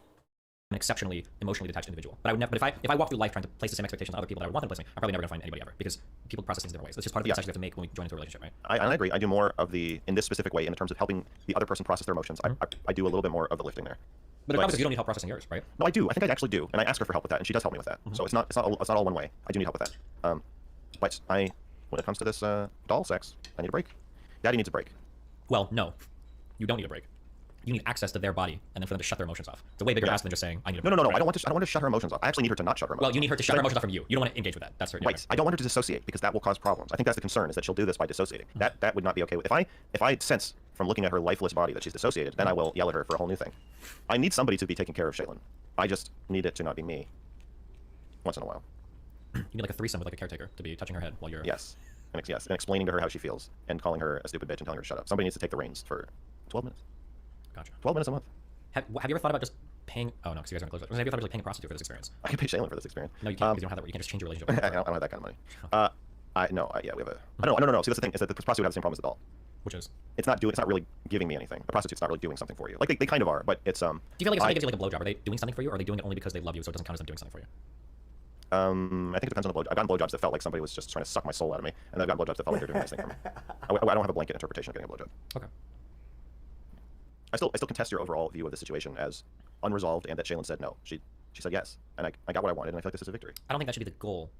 An exceptionally emotionally detached individual, but I would never. But if I walk through life trying to place the same expectations on other people that I would want them to place me, I'm probably never gonna find anybody ever because people process things different ways. It's just part of the decision we have to make when we join into a relationship, right? I agree. I do more of the in this specific way in terms of helping the other person process their emotions. I do a little bit more of the lifting there. But the problem is you don't need help processing yours, right? No, I do. I think I actually do, and I ask her for help with that, and she does help me with that. So it's not all one way. I do need help with that. But when it comes to this doll sex, I need a break. Daddy needs a break. Well, no, you don't need a break. You need access to their body, and then for them to shut their emotions off. It's a way bigger ask than just saying, I need a break. No. Right? I don't want to shut her emotions off. I actually need her to not shut her emotions off. Well, you need her to shut her emotions off from you. You don't want to engage with that. That's her. Right. I don't want her to dissociate because that will cause problems. I think that's the concern, is that she'll do this by dissociating. That would not be okay. If I sense from looking at her lifeless body that she's dissociated, then I will yell at her for a whole new thing. I need somebody to be taking care of Shaylin. I just need it to not be me. Once in a while. You need like a threesome with like a caretaker to be touching her head while you're. Yes, and explaining to her how she feels and calling her a stupid bitch and telling her to shut up. Somebody needs to take the reins for 12 minutes. Gotcha. 12 minutes a month. Have you ever thought about just paying? Oh no, because you guys aren't close. Have you ever thought about like paying a prostitute for this experience? I can pay Shaylin for this experience. No, you can't. Because you don't have that. You can't just change your relationship. I don't have that kind of money. Yeah, we have a. I don't know. See, that's the thing, is that the prostitute would have the same problem as the doll. Which is? It's not really giving me anything. The prostitute's not really doing something for you. Like they kind of are, but it's Do you feel like if somebody gives you like a blowjob, are they doing something for you, or are they doing it only because they love you, so it doesn't count as them doing something for you? I think it depends on the blowjob. I've gotten blowjobs that felt like somebody was just trying to suck my soul out of me, and I've gotten blowjobs that felt like they're doing a nice thing for me. I don't have a blanket interpretation of getting a blowjob. Okay. I still contest your overall view of the situation as unresolved, and that Shaylin said no. She said yes, and I got what I wanted, and I feel like this is a victory. I don't think that should be the goal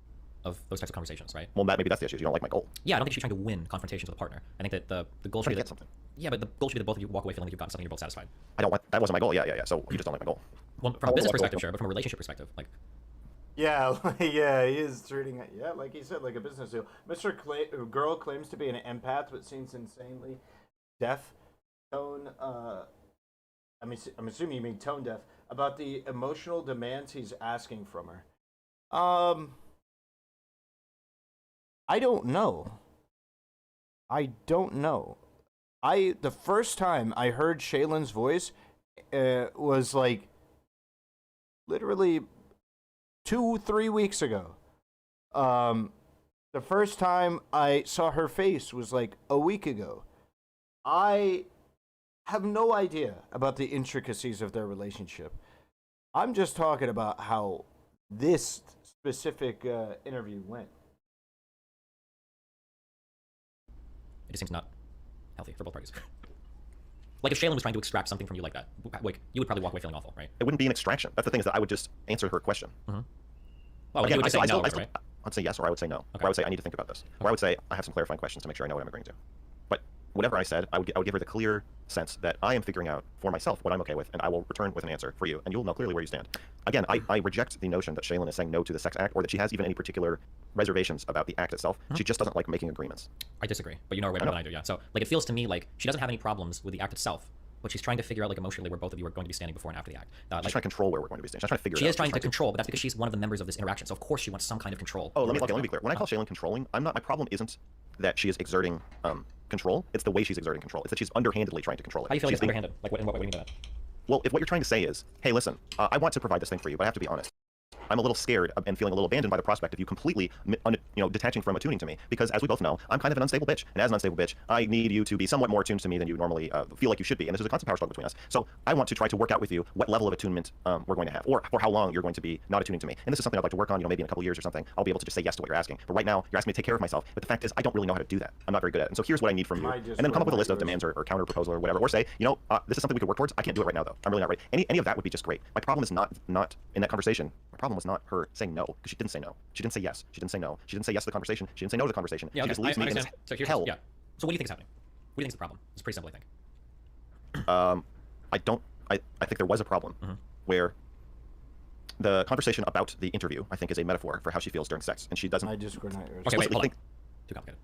of those types of conversations, right? Well, maybe that's the issue. You don't like my goal. Yeah, I don't think you should be trying to win confrontations with a partner. I think that the goal should be get something. Yeah, but the goal should be that both of you walk away feeling like you've gotten something, you're both satisfied. That wasn't my goal. Yeah. So you just don't like my goal. Well, from a business perspective, sure, but from a relationship perspective, like. Yeah, yeah, he is treating it, yeah, like he said, like a business deal. Girl claims to be an empath, but seems insanely deaf. I'm assuming you mean tone deaf, about the emotional demands he's asking from her. I don't know. The first time I heard Shaylin's voice was like literally 2-3 weeks ago. The first time I saw her face was like a week ago. I have no idea about the intricacies of their relationship. I'm just talking about how this specific interview went. It just seems not healthy for both parties. Like if Shaylin was trying to extract something from you like that, like you would probably walk away feeling awful, right? It wouldn't be an extraction. That's the thing, is that I would just answer her question. Mm-hmm. Well, again, you would say no, right? I'd say yes, or I would say no. Okay. Or I would say I need to think about this. Okay. Or I would say I have some clarifying questions to make sure I know what I'm agreeing to. But whatever I said, I would give her the clear sense that I am figuring out for myself what I'm okay with, and I will return with an answer for you, and you'll know clearly where you stand. Again, I reject the notion that Shaylin is saying no to the sex act, or that she has even any particular reservations about the act itself. Mm-hmm. She just doesn't like making agreements. I disagree, but you know way better than I do, yeah. So, like, it feels to me like she doesn't have any problems with the act itself, but she's trying to figure out, like, emotionally where both of you are going to be standing before and after the act. She's trying to control where we're going to be standing. She's trying to figure it out. She is trying to control, but that's because she's one of the members of this interaction. So of course she wants some kind of control. Oh, let me be clear. When I call Shaylin controlling, my problem isn't that she is exerting control. It's the way she's exerting control. It's that she's underhandedly trying to control it. How do you feel like She's it's underhanded? Like, what do you mean by that? Well, if what you're trying to say is, hey, listen, I want to provide this thing for you, but I have to be honest. I'm a little scared and feeling a little abandoned by the prospect of you completely, detaching from attuning to me. Because as we both know, I'm kind of an unstable bitch, and as an unstable bitch, I need you to be somewhat more attuned to me than you normally feel like you should be. And this is a constant power struggle between us. So I want to try to work out with you what level of attunement we're going to have, or for how long you're going to be not attuning to me. And this is something I'd like to work on. Maybe in a couple years or something, I'll be able to just say yes to what you're asking. But right now, you're asking me to take care of myself. But the fact is, I don't really know how to do that. I'm not very good at it. And so here's what I need from you. And then come up with a list of demands or counter proposal or whatever, or say, this is something we could work towards. I can't do it right now though. I'm really not ready. Any of that would be just great. My problem is not in that conversation. My problem was not her saying no, because she didn't say no. She didn't say yes. She didn't say no. She didn't say yes to the conversation. She didn't say no to the conversation. Yeah, she just leaves me in this hell. Yeah. So what do you think is happening? What do you think is the problem? It's pretty simple, I think. I think there was a problem where the conversation about the interview, I think, is a metaphor for how she feels during sex, and she doesn't. I disagree. Not yours. Okay, wait, hold on. Too complicated.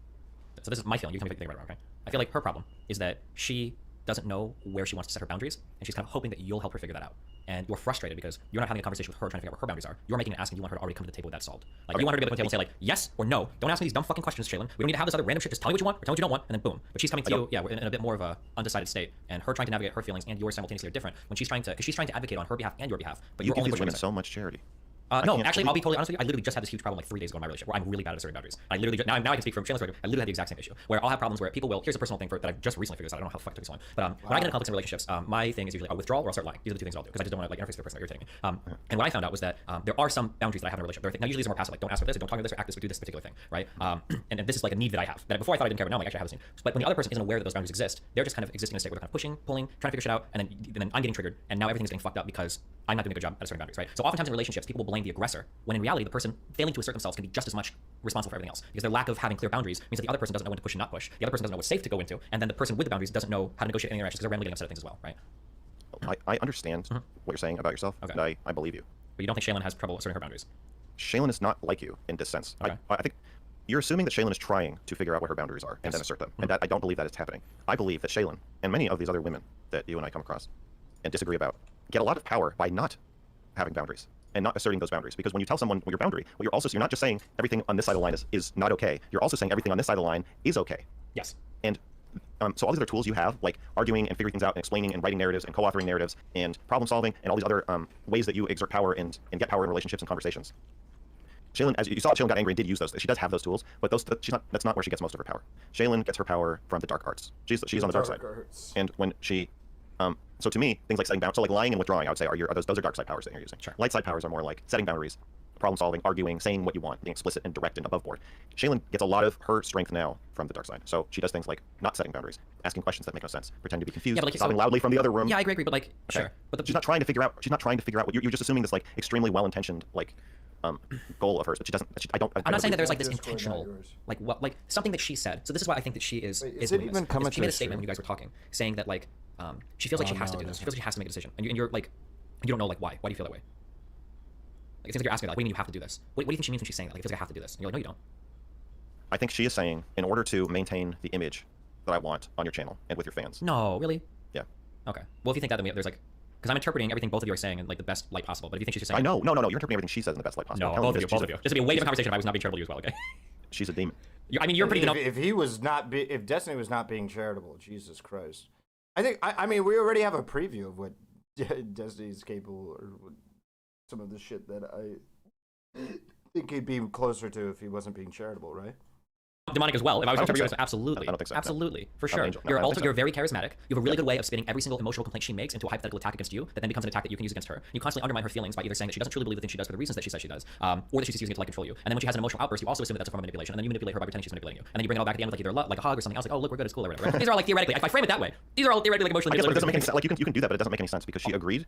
So this is my feeling. You can think about it, okay? I feel like her problem is that she doesn't know where she wants to set her boundaries, and she's kind of hoping that you'll help her figure that out. And you're frustrated because you're not having a conversation with her trying to figure out where her boundaries are. You're making it asking. You want her to already come to the table with that solved. Like, you want her to be able to come to the table and say, like, yes or no. Don't ask me these dumb fucking questions, Shaylin. We don't need to have this other random shit. Just tell me what you want or tell me what you don't want, and then boom. But she's coming to you, yeah, in a bit more of a undecided state, and her trying to navigate her feelings and yours simultaneously are different when she's trying to advocate on her behalf and your behalf. But you you're give only these women so much charity. No, actually, I'll be totally honest with you. I literally just had this huge problem like 3 days ago in my relationship where I'm really bad at asserting boundaries. I literally now I can speak from Shaylin's perspective. I literally have the exact same issue where I'll have problems where people will. Here's a personal thing that I've just recently figured out. I don't know how the fuck it took so long. But when I get into conflicts in relationships, my thing is usually I'll withdraw or I'll start lying. These are the 2 things I'll do because I just don't want to interface with the person irritating me. And what I found out was that there are some boundaries that I have in a relationship. Now usually these are more passive, like don't ask for this, or don't talk about this, or act this, or do this particular thing, right? And this is like a need that I have. That before I thought I didn't care, but now I'm like, actually I have this need. But when the other person isn't aware that those boundaries exist, they're just kind of existing in a state where they're kind of pushing, pulling, trying to figure shit out, and then I'm getting triggered, and now everything's getting fucked up because I'm not doing a good job at asserting boundaries, right? So oftentimes in relationships, people will blame the aggressor when in reality the person failing to assert themselves can be just as much responsible for everything else because their lack of having clear boundaries means that the other person doesn't know when to push and not push. The other person doesn't know what's safe to go into, and then the person with the boundaries doesn't know how to negotiate any interactions because they're randomly getting upset at things as well, right? I understand what you're saying about yourself, and I believe you. But you don't think Shaylin has trouble asserting her boundaries? Shaylin is not like you in this sense. Okay. I think you're assuming that Shaylin is trying to figure out what her boundaries are and then assert them, and that I don't believe that is happening. I believe that Shaylin and many of these other women that you and I come across and disagree about get a lot of power by not having boundaries and not asserting those boundaries. Because when you tell someone your boundary, what you're not just saying everything on this side of the line is not okay. You're also saying everything on this side of the line is okay. Yes. And so all these other tools you have, like arguing and figuring things out and explaining and writing narratives and co-authoring narratives and problem solving and all these other ways that you exert power and get power in relationships and conversations. Shaylin, as you saw, Shaylin got angry and did use those. She does have those tools, but that's not where she gets most of her power. Shaylin gets her power from the dark arts. She's on the dark side. And when she so to me, things like setting boundaries, so like lying and withdrawing, I would say those are dark side powers that you're using. Sure. Light side powers are more like setting boundaries, problem solving, arguing, saying what you want, being explicit and direct and above board. Shaylin gets a lot of her strength now from the dark side. So she does things like not setting boundaries, asking questions that make no sense, pretending to be confused, sobbing loudly from the other room. Yeah, I agree, but like, sure. But she's not trying to figure out. She's not trying to figure out what you're just assuming this like extremely well-intentioned like goal of hers, but she doesn't. I'm not saying that there's like this intentional, like something that she said. So this is why I think that she is. Wait, is it even coming? She made a statement when you guys were talking, saying that like she feels like she has to do this. She feels like she has to make a decision, and you're like, you don't know like why. Why do you feel that way? Like, it seems like you're asking me like, what do you mean you have to do this? What do you think she means when she's saying that? Like, it feels like I have to do this. And you're like, no, you don't. I think she is saying, in order to maintain the image that I want on your channel and with your fans. No, really? Yeah. Okay. Well, if you think that, then there's like, because I'm interpreting everything both of you are saying in like the best light possible. But if you think she's just saying, I know, no, you're interpreting everything she says in the best light possible. No, both of you. This would be a way different conversation if I was not being charitable to you as well. Okay. She's a demon. I mean, you're pretty. If Destiny was not being charitable, Jesus Christ. I mean, we already have a preview of what Destiny's capable, or some of the shit that I think he'd be closer to if he wasn't being charitable, right? Demonic as well. If I was interpreting you, absolutely. I don't think so. Absolutely, for sure. Angel. You're very charismatic. You have a really good way of spinning every single emotional complaint she makes into a hypothetical attack against you that then becomes an attack that you can use against her. You constantly undermine her feelings by either saying that she doesn't truly believe the things she does for the reasons that she says she does, or that she's using it to like control you. And then when she has an emotional outburst, you also assume that that's a form of manipulation, and then you manipulate her by pretending she's manipulating you. And then you bring it all back at the end with like either like a hug or something else, like, oh look, we're good, it's cool, or whatever. Right? These are all like theoretically. If I frame it that way, these are all theoretically like emotionally. But it doesn't make any sense. Like you can do that, but it doesn't make any sense because she agreed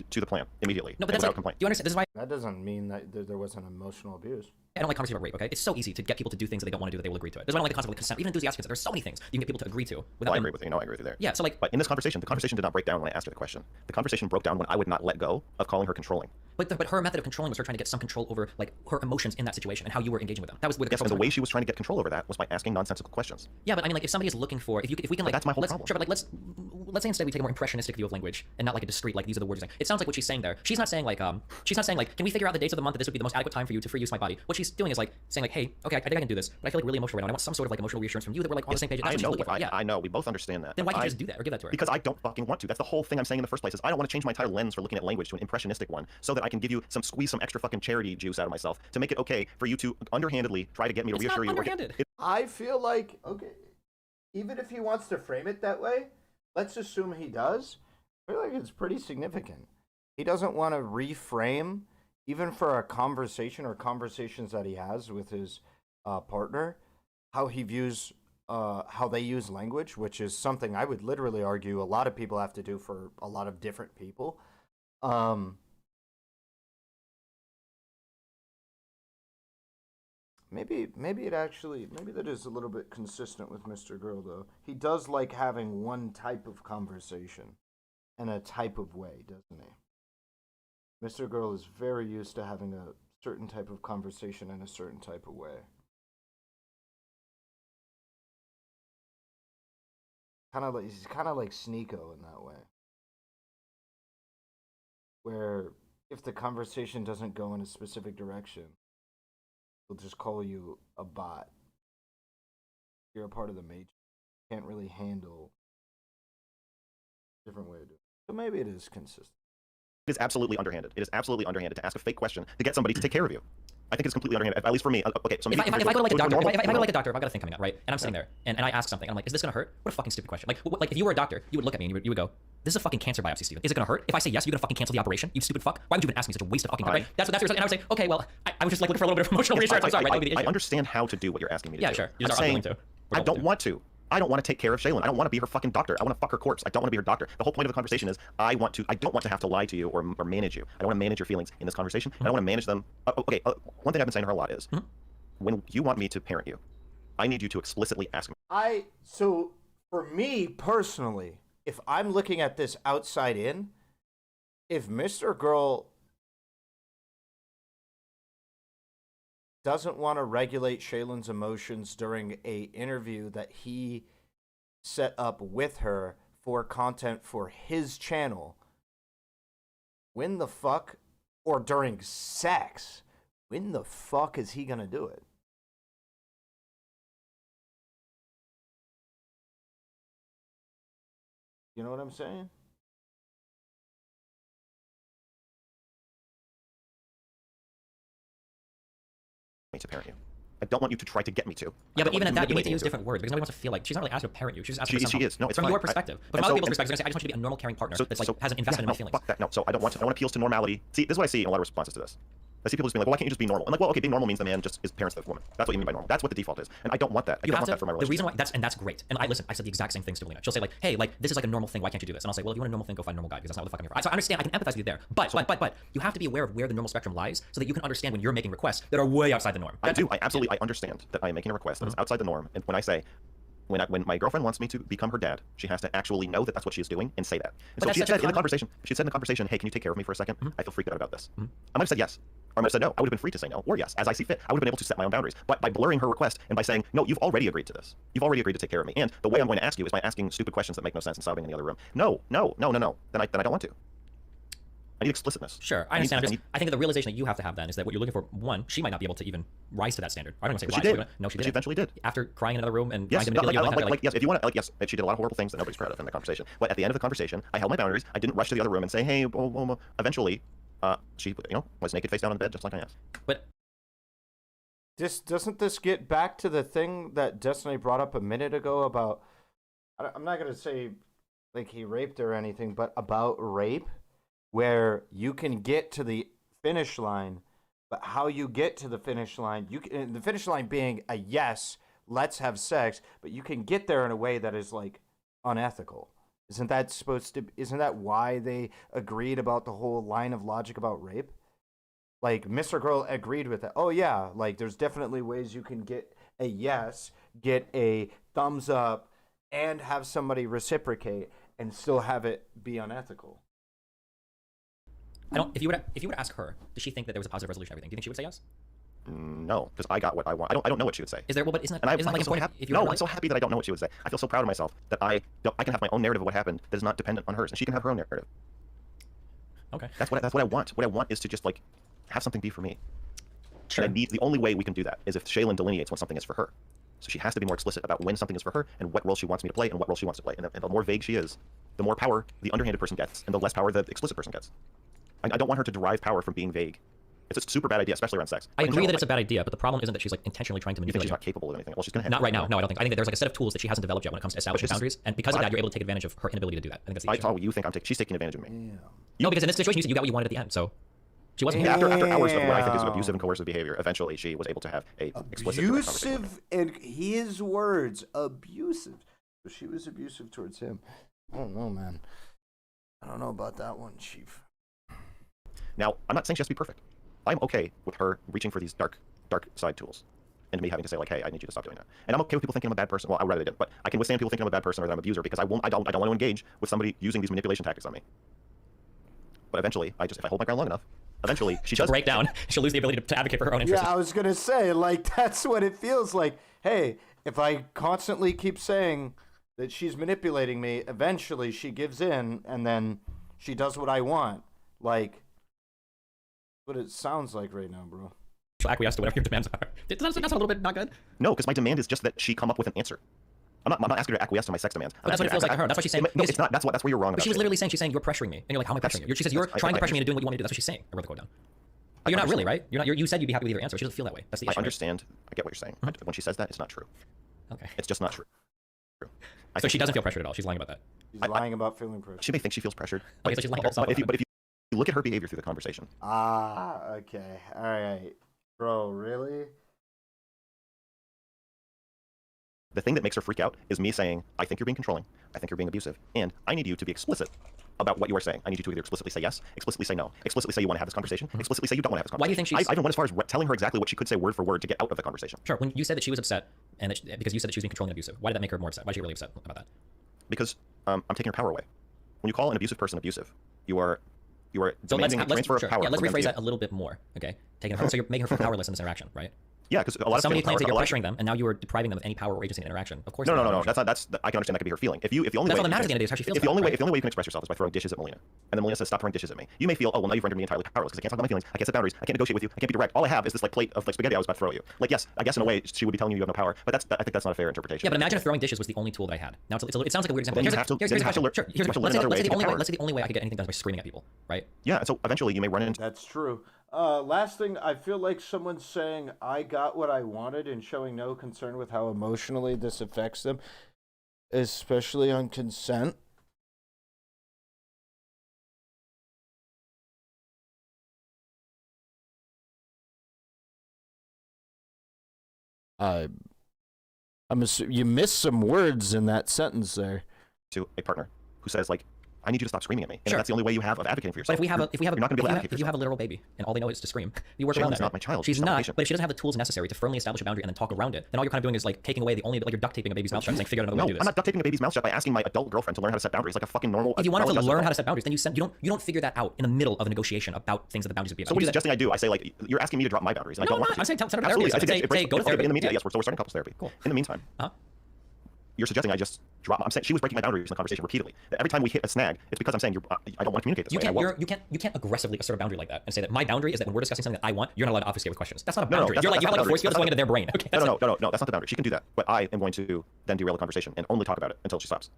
to the plan immediately. No, but that's like, complaint. Do you understand? This is why that doesn't mean that there wasn't emotional abuse. I don't like conversation about rape, okay? It's so easy to get people to do things that they don't want to do that they will agree to it. That's why I don't like the concept of consent. Even enthusiastic consent. There's so many things you can get people to agree to without I agree with you. No, I agree with you there. Yeah, so like... But in this conversation, the conversation did not break down when I asked her the question. The conversation broke down when I would not let go of calling her controlling. But her method of controlling was her trying to get some control over like her emotions in that situation and how you were engaging with them. That was where the yes, and the way she was trying to get control over that was by asking nonsensical questions. Yeah, but I mean, like, if somebody is looking for, if we can, like, that's my whole problem. Sure, but like, let's say instead we take a more impressionistic view of language and not like a discrete, like, these are the words you're saying. It sounds like what she's saying there. She's not saying like, can we figure out the dates of the month that this would be the most adequate time for you to free use my body? What she's she's doing is like saying like, hey, okay, I think I can do this, but I feel like really emotional right now. And I want some sort of like emotional reassurance from you that we're like on the same page. That's I what know. she's looking for. Yeah. I know. We both understand that. Then why can't you just do that or give that to her? Because I don't fucking want to. That's the whole thing I'm saying in the first place. Is I don't want to change my entire lens for looking at language to an impressionistic one, so that I can give you squeeze some extra fucking charity juice out of myself to make it okay for you to underhandedly try to get me to reassure you. Underhanded. I feel like, okay, even if he wants to frame it that way, let's assume he does. I feel like it's pretty significant. He doesn't want to reframe, even for a conversation or conversations that he has with his partner, how he views, how they use language, which is something I would literally argue a lot of people have to do for a lot of different people. Maybe that is a little bit consistent with Mr. Girl, though. He does like having one type of conversation and a type of way, doesn't he? Mr. Girl is very used to having a certain type of conversation in a certain type of way. He's kind of like Sneeko in that way. Where if the conversation doesn't go in a specific direction, he'll just call you a bot. You're a part of the matrix. Can't really handle a different way to do it. So maybe it is consistent. It is absolutely underhanded. It is absolutely underhanded to ask a fake question to get somebody to take care of you. I think it's completely underhanded, at least for me. Okay, so if I go to like a doctor, if I go to like a doctor, if I've got a thing coming out, right, and I'm sitting there and I ask something, and I'm like, is this gonna hurt? What a fucking stupid question. Like if you were a doctor, you would look at me and you would go, this is a fucking cancer biopsy, Steven. Is it gonna hurt? If I say yes, you're gonna fucking cancel the operation? You stupid fuck. Why would you even ask me? Such a waste of fucking time, right? That's what you're saying. And I would say, okay, well, I was just like looking for a little bit of emotional reassurance. I'm sorry, right? I understand how to do what you're asking me to do. Yeah, sure. I'm saying I don't want to. I don't want to take care of Shaylin. I don't want to be her fucking doctor. I want to fuck her corpse. I don't want to be her doctor. The whole point of the conversation is I don't want to have to lie to you or manage you. I don't want to manage your feelings in this conversation. I don't want to manage them. One thing I've been saying to her a lot is when you want me to parent you, I need you to explicitly ask me. So for me personally, if I'm looking at this outside in, if Mr. Girl doesn't want to regulate Shaylin's emotions during a interview that he set up with her for content for his channel, when the fuck, or during sex, when the fuck is he gonna do it? You know what I'm saying? To parent you. I don't want you to try to get me to. Yeah, but even at that, you need to use different words because nobody wants to feel like she's not really asking to parent you. She's asking she is. No, it's from fine. your perspective. But from other people's perspective, I just want you to be a normal, caring partner that's like has an investment in my feelings. Fuck that. No, so I don't want appeals to normality. See, this is what I see in a lot of responses to this. I see people just being like, well, why can't you just be normal? I'm like, well, okay, being normal means the man just is parents the woman. That's what you mean by normal. That's what the default is. And I don't want that. I don't want that for my relationship. The reason why that's great. And I said the exact same things to Lena. She'll say like, hey, like this is like a normal thing. Why can't you do this? And I'll say, well, if you want a normal thing, go find a normal guy because that's not what the fuck I'm here for. So I understand. I can empathize with you there. But you have to be aware of where the normal spectrum lies so that you can understand when you're making requests that are way outside the norm. I do. I absolutely understand that I am making a request that is outside the norm. And when I say, when my girlfriend wants me to become her dad, she has to actually know that that's what she is doing and say that. And so she said in the conversation, hey, can you take care of me for a second? I feel freaked out about this. I might have said yes. Or I might have said no. I would have been free to say no or yes, as I see fit. I would have been able to set my own boundaries. But by blurring her request and by saying, no, you've already agreed to this. You've already agreed to take care of me. And the way I'm going to ask you is by asking stupid questions that make no sense and sobbing in the other room. No. Then I don't want to. I need explicitness. Sure, I understand. I think the realization that you have to have then is that what you're looking for, one, she might not be able to even rise to that standard. I don't want to say rise. She did. No, she did. She eventually did. After crying in another room and yes, trying to manipulate you. Yes, if you want to, yes, she did a lot of horrible things that nobody's proud of in the conversation. But at the end of the conversation, I held my boundaries. I didn't rush to the other room and say, hey, eventually, she, was naked face down on the bed just like I asked. But doesn't this get back to the thing that Destiny brought up a minute ago about? I'm not gonna say like he raped her or anything, but about rape, where you can get to the finish line, but how you get to the finish line, the finish line being a yes, let's have sex, but you can get there in a way that is like unethical. Isn't that why they agreed about the whole line of logic about rape? Like Mr. Girl agreed with it. Oh yeah, like there's definitely ways you can get a yes, get a thumbs up, and have somebody reciprocate and still have it be unethical. If you were to ask her, does she think that there was a positive resolution to everything? Do you think she would say yes? No, because I got what I want. I don't know what she would say. Is there? Well, but isn't that like a point? I'm so happy that I don't know what she would say. I feel so proud of myself that I can have my own narrative of what happened that is not dependent on hers, and she can have her own narrative. Okay. That's what I want. What I want is to just like have something be for me. And I need, the only way we can do that is if Shaylin delineates when something is for her. So she has to be more explicit about when something is for her and what role she wants me to play and what role she wants to play. And the more vague she is, the more power the underhanded person gets and the less power the explicit person gets. I don't want her to derive power from being vague. It's a super bad idea, especially around sex. I agree that it's a bad idea, but the problem isn't that she's like intentionally trying to You think manipulate. she's not capable of anything? Well, she's gonna have Not to. right now. No, I don't think. I think that there's like a set of tools that she hasn't developed yet when it comes to establishing boundaries, and because of that, you're able to take advantage of her inability to do that. I think that's the issue. Oh, you think she's taking advantage of me? No, because in this situation, you said you got what you wanted at the end, so she wasn't. After hours of what I think is abusive and coercive behavior, eventually she was able to have a explicit direct conversation with me. Abusive, and his words, abusive. So she was abusive towards him. I don't know, man. I don't know about that one, Chief. Now, I'm not saying she has to be perfect. I'm okay with her reaching for these dark side tools, and me having to say like, hey, I need you to stop doing that. And I'm okay with people thinking I'm a bad person. Well, I would rather they didn't, but I can withstand people thinking I'm a bad person or that I'm an abuser because I don't want to engage with somebody using these manipulation tactics on me. But eventually, if I hold my ground long enough, eventually she'll break down. She'll lose the ability to advocate for her own interests. Yeah, I was gonna say, like, that's what it feels like. Hey, if I constantly keep saying that she's manipulating me, eventually she gives in, and then she does what I want. Like, what it sounds like right now, bro. She'll acquiesce to whatever your demands are. Does that sound a little bit not good? No, because my demand is just that she come up with an answer. I'm not asking her to acquiesce to my sex demands. But that's what it feels like to her. That's what she's saying. No, it's not. That's where you're wrong. But she was literally saying, she's saying, you're pressuring me. And you're like, how am I pressuring you? She says, you're trying to pressure me into doing what you want me to do. That's what she's saying. I wrote the quote down. But you're not really, right? You said you'd be happy with either answer. She doesn't feel that way. That's the issue. I understand. Right? I get what you're saying. Mm-hmm. When she says that, it's not true. Okay. It's just not true. So she doesn't feel pressured at all. She's lying about that. She's lying about feeling pressured. She may think she feels pressured. Okay, so she's lying to herself. But if you look at her behavior through the conversation. Okay. All right. Bro, really? The thing that makes her freak out is me saying, I think you're being controlling, I think you're being abusive, and I need you to be explicit about what you are saying. I need you to either explicitly say yes, explicitly say no, explicitly say you want to have this conversation, explicitly say you don't want to have this conversation. Why do you think she's... I even went as far as telling her exactly what she could say word for word to get out of the conversation. Sure, when you said that she was upset, and that because you said that she was being controlling and abusive, why did that make her more upset? Why is she really upset about that? Because I'm taking her power away. When you call an abusive person abusive, you are so demanding a transfer of power. Yeah, let's rephrase that a little bit more, okay? Taking her, so you're making her feel powerless in this interaction, right? Yeah, because a lot of somebody claims that you're pressuring them, and now you are depriving them of any power or agency in interaction. Of course. No. That's not. I can understand that could be her feeling. If the only that's way all that matters at the end of the day is how she feels. If the only way you can express yourself is by throwing dishes at Melina, and then Melina says stop throwing dishes at me, you may feel, oh well, now you've rendered me entirely powerless because I can't talk about my feelings, I can't set boundaries, I can't negotiate with you, I can't be direct. All I have is this like plate of like spaghetti I was about to throw at you. Like yes, I guess in a way she would be telling you have no power, but I think that's not a fair interpretation. Yeah, but imagine if throwing dishes was the only tool that I had. Now it sounds like a weird example. Here's a question. Let's say the only way I could get anything done is by screaming at people, right? Yeah, and so eventually you may run into. That's true. Last thing, I feel like someone's saying I got what I wanted and showing no concern with how emotionally this affects them, especially on consent. You missed some words in that sentence there. To a partner who says like, I need you to stop screaming at me. And sure. That's the only way you have of advocating for yourself. But you're not going to be able to advocate for yourself. If you have a literal baby and all they know is to scream, you work around that. Shaylin's not my child. She's not. But if she doesn't have the tools necessary to firmly establish a boundary and then talk around it, then all you're kind of doing is like taking away the only, like you're duct taping a baby's mouth shut and saying, figure out another way to do this. I'm not duct taping a baby's mouth shut by asking my adult girlfriend to learn how to set boundaries like a fucking normal. If you want her to learn how to set boundaries, then you don't figure that out in the middle of a negotiation about things that the boundaries would be about. So what are you suggesting I do? I say like, you're asking me to drop my boundaries. And I don't want to. I'm saying set up boundaries. Say go to therapy. In the meantime, yes, we're starting couples therapy. Cool. In the meantime. You're suggesting I just drop. I'm saying she was breaking my boundaries in the conversation repeatedly. Every time we hit a snag, it's because I'm saying I don't want to communicate this way. You can't aggressively assert a boundary like that and say that my boundary is that when we're discussing something that I want, you're not allowed to obfuscate with questions. That's not a boundary. You have like a force field going into their brain. Okay. No, that's not the boundary. She can do that, but I am going to then derail the conversation and only talk about it until she stops.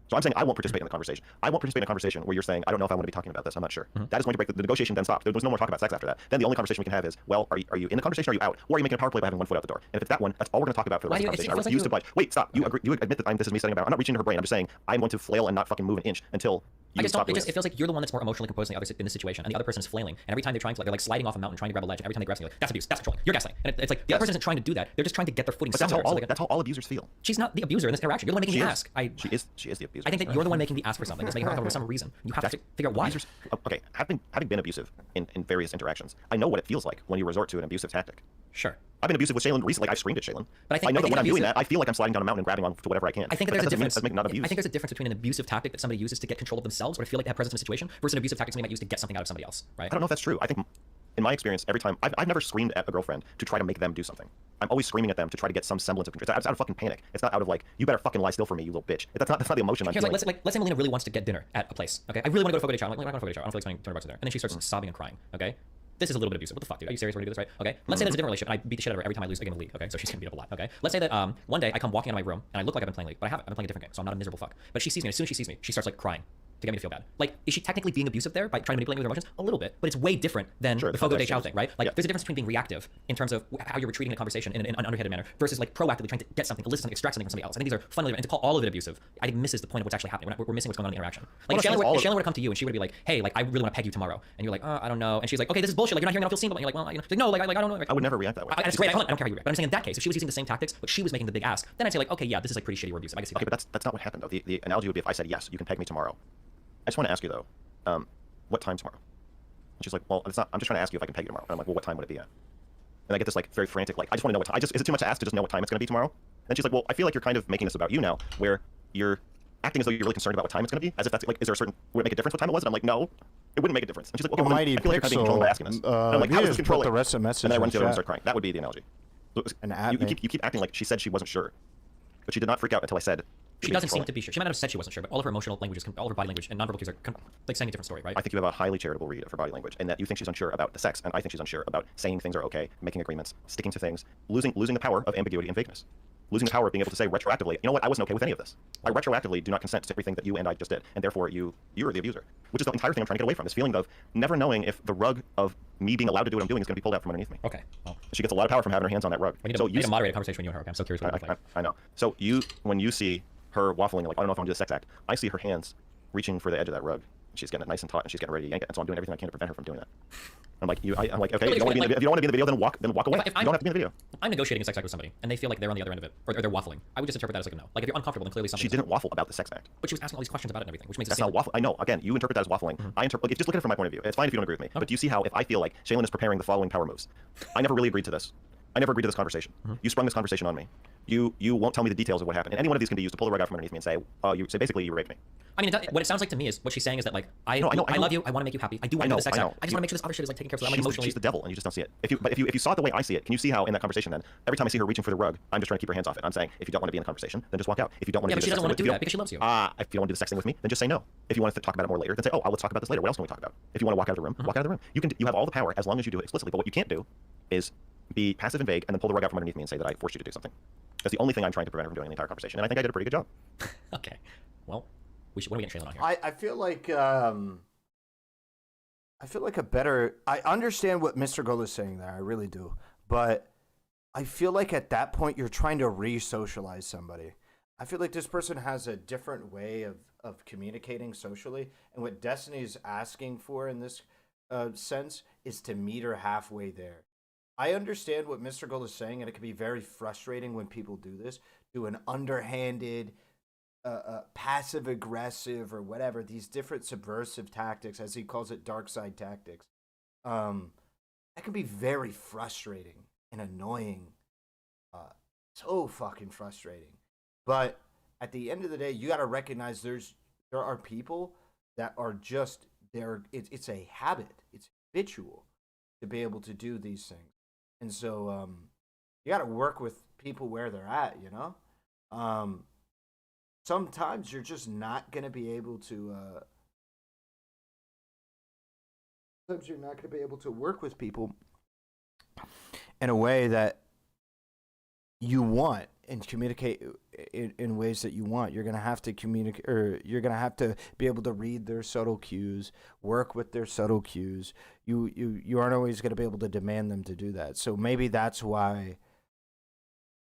So I'm saying I won't participate in the conversation. I won't participate in a conversation where you're saying, I don't know if I want to be talking about this. I'm not sure. That is going to break the negotiation. Then stops. There's no more talk about sex after that. Then the only conversation we can have is, well, are you in the conversation? Or are you out? Or are you making a power play by having one foot out the door? And if it's that one, that's all we're going to talk about for the rest of the conversation. I refuse to budge. Wait, stop. You admit that this is me setting about. I'm not reaching into her brain. I'm just saying I'm going to flail and not fucking move an inch until. It feels like you're the one that's more emotionally composed than the other in this situation, and the other person is flailing. And every time they're trying to, they're like sliding off a mountain, trying to grab a ledge. And every time they grab something, like, that's abuse, that's controlling. You're gaslighting. And it's like the other person isn't trying to do that. They're just trying to get their footing. But somewhere. That's how all abusers feel. She's not the abuser in this interaction. You're the one making the ask. She is the abuser. I think that you're the one making the ask for something. It's making her uncomfortable for some reason. You have to figure out why. Okay, having been abusive in various interactions, I know what it feels like when you resort to an abusive tactic. Sure. I've been abusive with Shaylin recently. I've screamed at Shaylin. But I know that when I'm doing that, I feel like I'm sliding down a mountain and grabbing on to whatever I can. I think that there's a difference. I think there's a difference between an abusive tactic that somebody uses to get control of themselves or to feel like they have presence in a situation versus an abusive tactic somebody might use to get something out of somebody else, right? I don't know if that's true. I think, in my experience, every time I've never screamed at a girlfriend to try to make them do something. I'm always screaming at them to try to get some semblance of control. It's out of fucking panic. It's not out of like, you better fucking lie still for me, you little bitch. That's not the emotion I'm feeling. Let's say Melina really wants to get dinner at a place. Okay, I really want to go to Fogo de Chao. I'm like, I'm not going to Fogo de Chao. I don't feel like spending $200 there. And then she starts sobbing and crying. Okay. this is a little bit abusive. What the fuck, dude? Are you serious? We're gonna do this, right? Okay. Let's say there's a different relationship, and I beat the shit out of her every time I lose a game of League. Okay, so she's gonna beat up a lot. Okay. Let's say that one day I come walking out of my room and I look like I've been playing League, but I haven't. I've been playing a different game, so I'm not a miserable fuck. But she sees me, and as soon as she sees me, she starts like crying to get me to feel bad. Like, is she technically being abusive there by trying to manipulate me with her emotions? A little bit, but it's way different than the Fogo de Chao thing, right? Like, there's a difference between being reactive in terms of how you're retreating a conversation in an underhanded manner versus like proactively trying to get something, elicit something, extract something from somebody else. I think these are fundamentally different. And to call all of it abusive, I think misses the point of what's actually happening. We're missing what's going on in the interaction. Like, if Shaylin were to come to you and she would be like, hey, like, I really want to peg you tomorrow, and you're like, I don't know, and she's like, okay, this is bullshit. Like, you're not hearing, I don't feel seen, but you're like, well, you know, like, no, like, I don't know. I would never react that way. That's great. I don't care how you react. But I'm saying in that case, if she was using the same tactics, but she was making the big ask, then I'd say like, okay, yeah, this is like pretty shitty or abusive. I guess. Okay, but that's not what happened though. The analogy would be if I said, yes, you can peg me tomorrow. I just want to ask you though, what time tomorrow? And she's like, well, it's not. I'm just trying to ask you if I can peg you tomorrow. And I'm like, well, what time would it be at? And I get this like very frantic, like, I just want to know what time. Is it too much to ask to just know what time it's going to be tomorrow? And she's like, well, I feel like you're kind of making this about you now, where you're acting as though you're really concerned about what time it's going to be, as if that's like, is there a certain, would it make a difference what time it was? And I'm like, no, it wouldn't make a difference. And she's like, okay, well, then I feel like you're kind of being controlled by asking this. And I'm like, how does this control the rest of the message? And then I run to the other room and start crying. That would be the analogy. You keep acting like she said she wasn't sure, but she did not freak out until I said. She doesn't seem to be sure. She might have said she wasn't sure, but all of her emotional languages, all of her body language and nonverbal cues are like saying a different story, right? I think you have a highly charitable read of her body language, and that you think she's unsure about the sex, and I think she's unsure about saying things are okay, making agreements, sticking to things, losing the power of ambiguity and vagueness. Losing the power of being able to say retroactively, you know what, I wasn't okay with any of this. I retroactively do not consent to everything that you and I just did, and therefore you are the abuser. Which is the entire thing I'm trying to get away from, this feeling of never knowing if the rug of me being allowed to do what I'm doing is going to be pulled out from underneath me. Okay. Well, she gets a lot of power from having her hands on that rug. We need to moderate a conversation when you and her. Okay? I'm so curious what you're I know. So when you see her waffling, like, I don't know if I want to do the sex act, I see her hands reaching for the edge of that rug. She's getting it nice and taut, and she's getting ready to yank it, and so I'm doing everything I can to prevent her from doing that. I'm like, I'm like, okay, if you don't want to be in the video, then walk away. You don't have to be in the video. If I'm negotiating a sex act with somebody, and they feel like they're on the other end of it, or they're waffling, I would just interpret that as like a no. Like, if you're uncomfortable, then clearly something. She didn't waffle about the sex act. But she was asking all these questions about it and everything, which makes that's not waffle. I know. Again, you interpret that as waffling. I interpret. Like, just look at it from my point of view. It's fine if you don't agree with me. Okay. But do you see how if I feel like Shaylin is preparing the following power moves? I never really agreed to this. I never agreed to this conversation. You sprung this conversation on me. You won't tell me the details of what happened. And any one of these can be used to pull the rug out from underneath me and say, basically you raped me. I mean, what it sounds like to me is what she's saying is that like I love you. I want to make you happy. I do want to do the sex act. I just want to make sure this other shit is like taken care of. So I'm like emotionally. She's the devil, and you just don't see it. If you saw it the way I see it, can you see how in that conversation then every time I see her reaching for the rug, I'm just trying to keep her hands off it. I'm saying, if you don't want to be in the conversation, then just walk out. If you don't want to, but she doesn't want to do that because she loves you. If you don't want to do the sex thing with me, then just say no. If you want to talk about it more later, then say, let's talk about this later. What else can we talk about? If you want to walk out of the room, walk out of the room. You have all the power as long as you do it explicitly. But what you can't do is be passive and vague and then pull the rug out from underneath me and say that I forced you to do something. That's the only thing I'm trying to prevent her from doing in the entire conversation, and I think I did a pretty good job. Okay. Well, when are we getting Shaylin on here? I feel like I understand what Mr. Gold is saying there, I really do. But I feel like at that point you're trying to re-socialize somebody. I feel like this person has a different way of communicating socially, and what Destiny's asking for in this sense is to meet her halfway there. I understand what Mr. Gold is saying, and it can be very frustrating when people do this, do an underhanded, passive aggressive or whatever, these different subversive tactics, as he calls it, dark side tactics. That can be very frustrating and annoying. So fucking frustrating. But at the end of the day, you got to recognize there are people that are just there. It's a habit. It's habitual to be able to do these things. And so you got to work with people where they're at, you know? Sometimes you're just not going to be able to work with people in a way that you want and communicate in ways that you want. You're going to have to communicate, or you're going to have to be able to read their subtle cues, work with their subtle cues. You aren't always going to be able to demand them to do that. So maybe that's why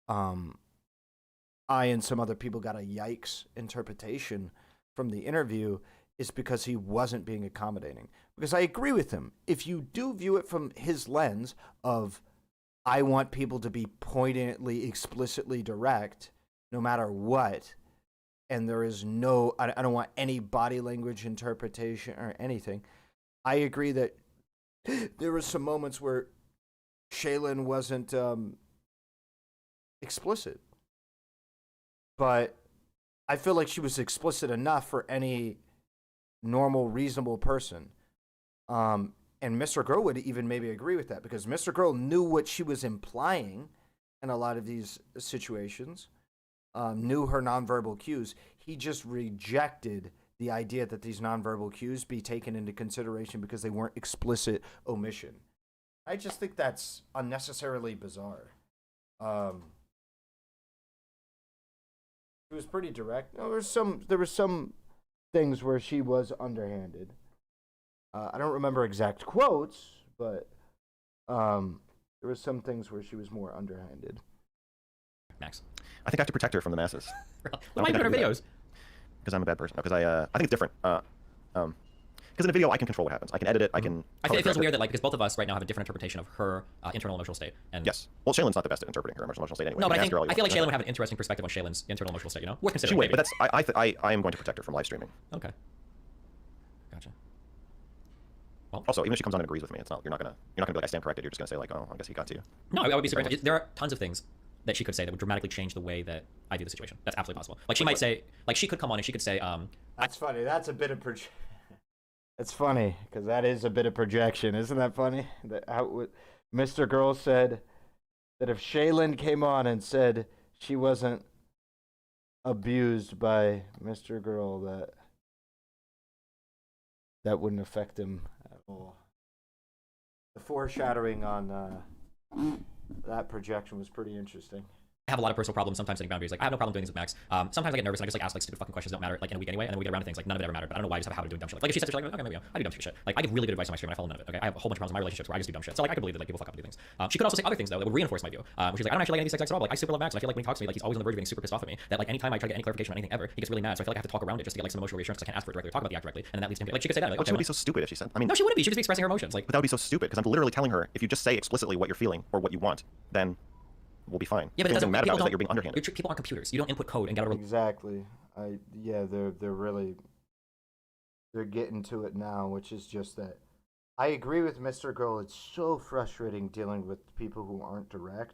I and some other people got a yikes interpretation from the interview, is because he wasn't being accommodating. Because I agree with him. If you do view it from his lens of, I want people to be poignantly, explicitly direct, no matter what, and there is no, I don't want any body language interpretation or anything. I agree that there were some moments where Shaylin wasn't explicit, but I feel like she was explicit enough for any normal, reasonable person. And Mr. Girl would even maybe agree with that, because Mr. Girl knew what she was implying in a lot of these situations, knew her nonverbal cues. He just rejected the idea that these nonverbal cues be taken into consideration because they weren't explicit omission. I just think that's unnecessarily bizarre. It was pretty direct. No, there were some things where she was underhanded. I don't remember exact quotes, but there were some things where she was more underhanded. Max. I think I have to protect her from the masses. Why are you doing her videos? Because I'm a bad person. Because I think it's different. Because in a video I can control what happens. I can edit it. I can. It feels weird that because both of us right now have a different interpretation of her internal emotional state. And yes. Well, Shaylin's not the best at interpreting her emotional state anyway. No, but I feel like Shaylin would have an interesting perspective on Shaylin's internal emotional state. Worth considering. She would, maybe. but I am going to protect her from live streaming. Okay. Gotcha. Well, also, even if she comes on and agrees with me, you're not gonna be like I stand corrected. You're just gonna say like, oh, I guess he got to you. No, I would be surprised. There are tons of things that she could say that would dramatically change the way that I view the situation. That's absolutely possible. Like she might say, like she could come on and she could say, That's funny. That's a bit of It's funny because that is a bit of projection, isn't that funny? That Mr. Girl said that if Shaylin came on and said she wasn't abused by Mr. Girl, that wouldn't affect him at all. The foreshadowing on that projection was pretty interesting. I have a lot of personal problems sometimes setting boundaries. Like I have no problem doing things with Max. Sometimes I get nervous and I just like ask like stupid fucking questions that don't matter like in a week anyway, and then we get around to things like none of it ever mattered. But I don't know why I just have a habit of doing dumb shit. Like if she says like okay maybe I do dumb shit. Like I give really good advice on my stream and I follow none of it. Okay, I have a whole bunch of problems in my relationships where I just do dumb shit. So like I can believe that like people fuck up and do things. She could also say other things though that would reinforce my view. She's like I don't actually like any of these sex at all. But, like I super love Max. And I feel like when he talks to me like he's always on the verge of being super pissed off at me. That like anytime I try to get any clarification on anything ever, he gets really mad. So I feel like I have to talk around it just to get like some emotional reassurance because I can't ask for it directly or talk about the act directly, and then that leads to him like she could say that. Like, she would be so stupid if she said. I mean, no, she wouldn't be. She would just be expressing her emotions. Like, but that would be so stupid because I'm literally telling her if you just say explicitly what you're feeling or what you want, then we'll be fine. Yeah, but it doesn't matter that you're being underhanded. People aren't computers. You don't input code and get a exactly. They're getting to it now, which is just that. I agree with Mr. Girl. It's so frustrating dealing with people who aren't direct,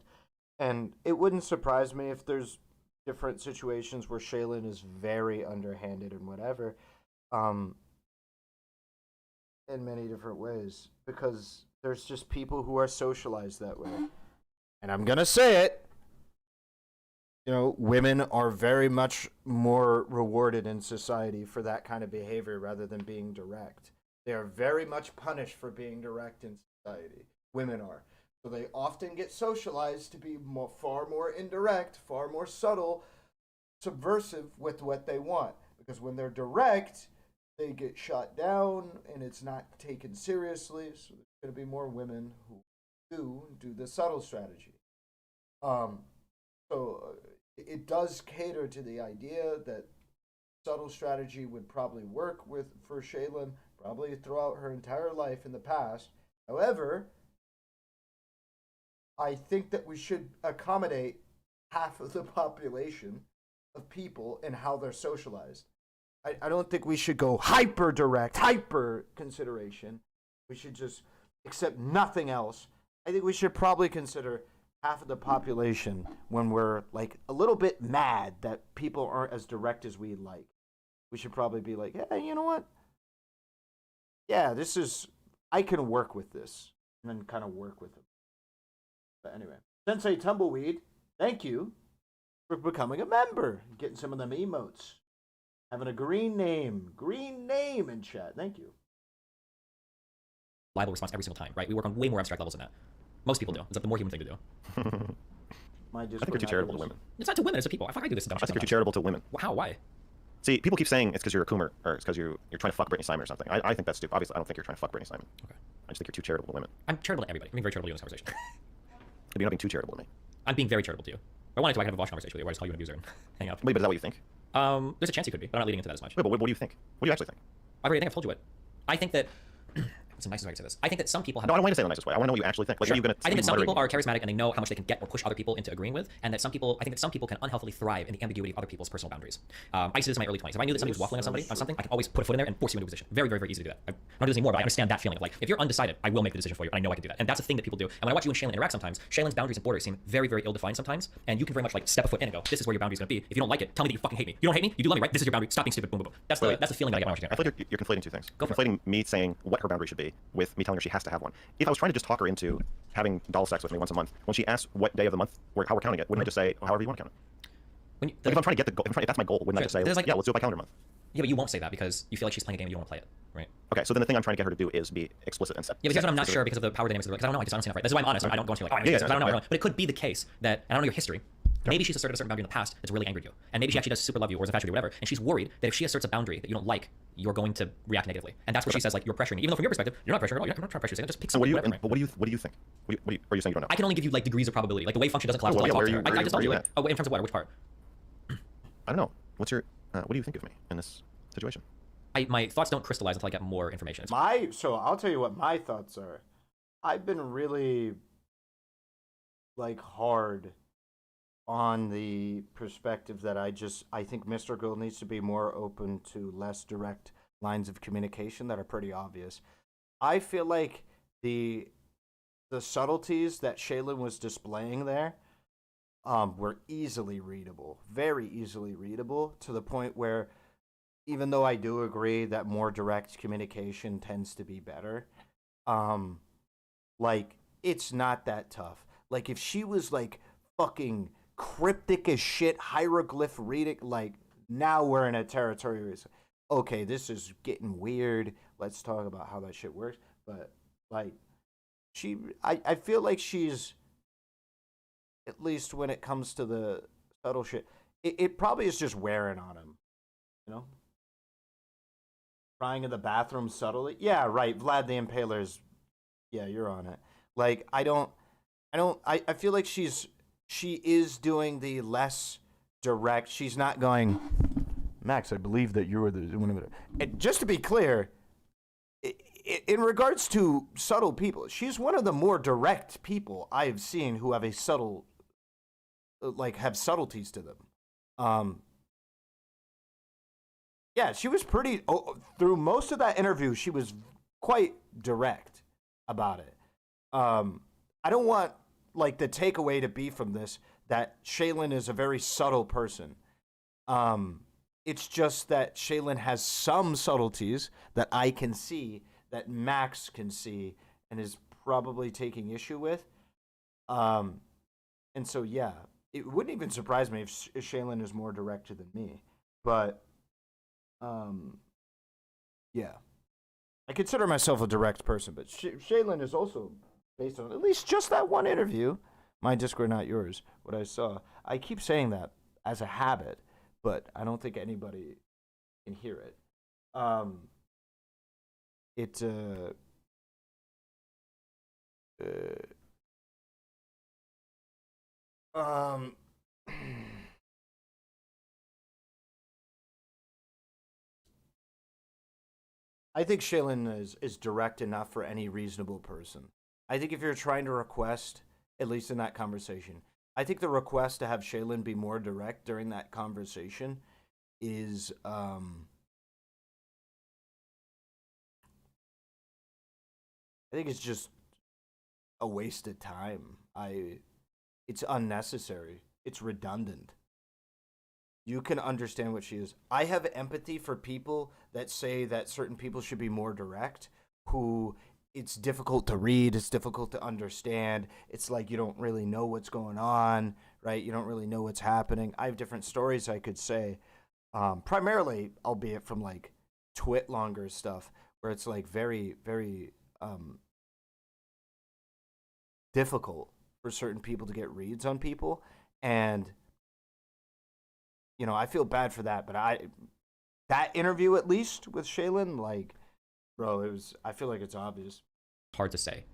and it wouldn't surprise me if there's different situations where Shaylin is very underhanded and whatever, in many different ways, because there's just people who are socialized that way. And I'm going to say it, women are very much more rewarded in society for that kind of behavior rather than being direct. They are very much punished for being direct in society. Women are. So they often get socialized to be far more indirect, far more subtle, subversive with what they want. Because when they're direct, they get shot down and it's not taken seriously. So there's going to be more women who do the subtle strategy. So it does cater to the idea that subtle strategy would probably work for Shaylin probably throughout her entire life in the past. However, I think that we should accommodate half of the population of people in how they're socialized. I don't think we should go hyper direct, hyper consideration. We should just accept nothing else. I think we should probably consider half of the population when we're like a little bit mad that people aren't as direct as we like. We should probably be like, hey, you know what? Yeah, I can work with this, and then kind of work with them. But anyway, Sensei Tumbleweed, thank you for becoming a member, getting some of them emotes, having a green name in chat. Thank you. Reliable response every single time, right? We work on way more abstract levels than that. Most people do. It's like the more human thing to do. I think you're too charitable to women. It's not to women, it's to people. I do this dumb shit. I think you're too charitable to women. How? Why? See, people keep saying it's because you're a coomer, or it's because you're trying to fuck Britney Simon or something. I think that's stupid. Obviously, I don't think you're trying to fuck Britney Simon. Okay. I just think you're too charitable to women. I'm charitable to everybody. I'm being very charitable to you in this conversation. Maybe you're not being too charitable to me. I'm being very charitable to you. If I wanted to, I could have a voice conversation with you where I just call you an abuser and hang up. Wait, but is that what you think? There's a chance you could be, but I'm not leading into that as much. Wait, but what do you think? What do you actually think? I think I've told you what. I think that... What's the nicest way to say this? I think that some people have... No, I don't want to say the nicest way. I want to know what you actually think. Like, sure. Are you gonna I think that some people are charismatic and they know how much they can get or push other people into agreeing with, and that some people... I think that some people can unhealthily thrive in the ambiguity of other people's personal boundaries. I used to do this in my early 20s. If I knew that somebody was waffling on something, I could always put a foot in there and force you into a position. Very, very, very easy to do that. I don't do this anymore, but I understand that feeling of like, if you're undecided, I will make the decision for you, and I know I can do that. And that's a thing that people do. And when I watch you and Shaylin interact sometimes, Shaylin's boundaries and borders seem very, very ill-defined sometimes, and you can very much like step a foot in and go, this is where your boundary's gonna be. If you don't like it, tell me that you fucking hate me. You don't hate me? You do love me, right? This is your boundary. Stop being stupid. Boom, boom, boom. That's the feeling that I get when I watch you. I feel like you're conflating two things. You're conflating me saying what her boundary should be with me telling her she has to have one. If I was trying to just talk her into having doll sex with me once a month, when she asks what day of the month, how we're counting it, wouldn't I just say, however you want to count it? If I'm trying to get if that's my goal, wouldn't I just say, yeah, let's do it by calendar month? Yeah, but you won't say that because you feel like she's playing a game and you don't want to play it, right? Okay, so then the thing I'm trying to get her to do is be explicit and set. Yeah, because that's what I'm not sure because of the power dynamics of the because I don't know, I just don't see enough right. That's why I'm honest. I don't go into like, oh, Yeah, I don't know, yeah. But it could be the case that I don't know your history. Maybe she's asserted a certain boundary in the past that's really angered you. And maybe she actually does super love you or is infatuated or whatever. And she's worried that if she asserts a boundary that you don't like, you're going to react negatively. And that's where she says, like, you're pressuring me. Even though from your perspective, you're not pressuring at all. You're not trying to pressure you. Just pick So what something, do you? whatever, right? But what do you think? Are you saying you don't know? I can only give you, like, degrees of probability. Like, the way function doesn't collapse Well, until I where talk to her. I just told are you. you Like, oh, in terms of what? Or which part? I don't know. What do you think of me in this situation? My thoughts don't crystallize until I get more information. So I'll tell you what my thoughts are. I've been really, like, hard on the perspective that I think Mr. Girl needs to be more open to less direct lines of communication that are pretty obvious. I feel like the subtleties that Shaylin was displaying there were easily readable, very easily readable, to the point where even though I do agree that more direct communication tends to be better, like, it's not that tough. Like, if she was, like, fucking cryptic as shit, hieroglyph reading, like, now we're in a territory where it's, okay, this is getting weird. Let's talk about how that shit works. But, like, I feel like she's, at least when it comes to the subtle shit, it probably is just wearing on him, you know? Crying in the bathroom subtly. Yeah, right. Vlad the Impaler's. Yeah, you're on it. Like, I feel like she is doing the less direct. She's not going, Max, I believe that you were the one of it. And just to be clear, in regards to subtle people, she's one of the more direct people I have seen who have a subtle, like, have subtleties to them. Yeah, she was pretty, through most of that interview, she was quite direct about it. I don't want, like, the takeaway to be from this that Shaylin is a very subtle person. It's just that Shaylin has some subtleties that I can see, that Max can see, and is probably taking issue with. And so, yeah, it wouldn't even surprise me if Shaylin is more direct than me. But yeah, I consider myself a direct person, but Shaylin is also, based on at least just that one interview, my Discord, not yours, what I saw. I keep saying that as a habit, but I don't think anybody can hear it. I think Shaylin is direct enough for any reasonable person. I think if you're trying to request, at least in that conversation, I think the request to have Shaylin be more direct during that conversation is, I think it's just a waste of time. It's unnecessary. It's redundant. You can understand what she is. I have empathy for people that say that certain people should be more direct, who it's difficult to read, it's difficult to understand. It's like you don't really know what's going on, right? You don't really know what's happening. I have different stories I could say, primarily, albeit from like twit longer stuff, where it's like very, very difficult for certain people to get reads on people. And you know, I feel bad for that, but that interview at least with Shaylin, like, bro, I feel like it's obvious. Hard to say.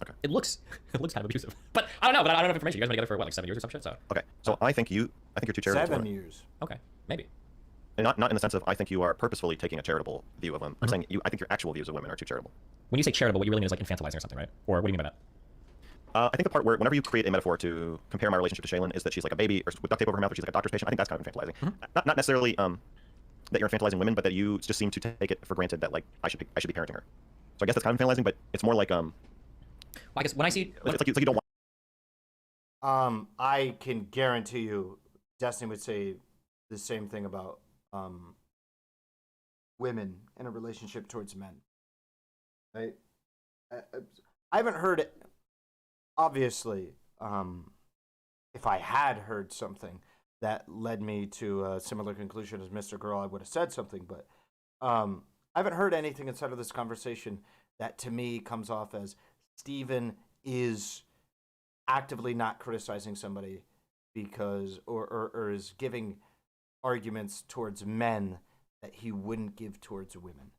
Okay. It looks kind of abusive, but I don't know. But I don't have information. You guys been together for what, like 7 years or some shit? So. Okay, so I think you're too charitable. 7 years. Okay, maybe. And not in the sense of I think you are purposefully taking a charitable view of women. I'm saying I think your actual views of women are too charitable. When you say charitable, what you really mean is like infantilizing or something, right? Or what do you mean by that? I think the part where whenever you create a metaphor to compare my relationship to Shaylin is that she's like a baby or with duct tape over her mouth, or she's like a doctor's patient. I think that's kind of infantilizing. Mm-hmm. Not necessarily that you're infantilizing women, but that you just seem to take it for granted that like I should be parenting her. So I guess that's kind of infantilizing, but it's more like Well, I guess when I see it's like you don't want. I can guarantee you, Destiny would say the same thing about women in a relationship towards men. Right? I haven't heard it. Obviously, if I had heard something, that led me to a similar conclusion as Mr. Girl, I would have said something. But I haven't heard anything inside of this conversation that to me comes off as Steven is actively not criticizing somebody because or is giving arguments towards men that he wouldn't give towards women.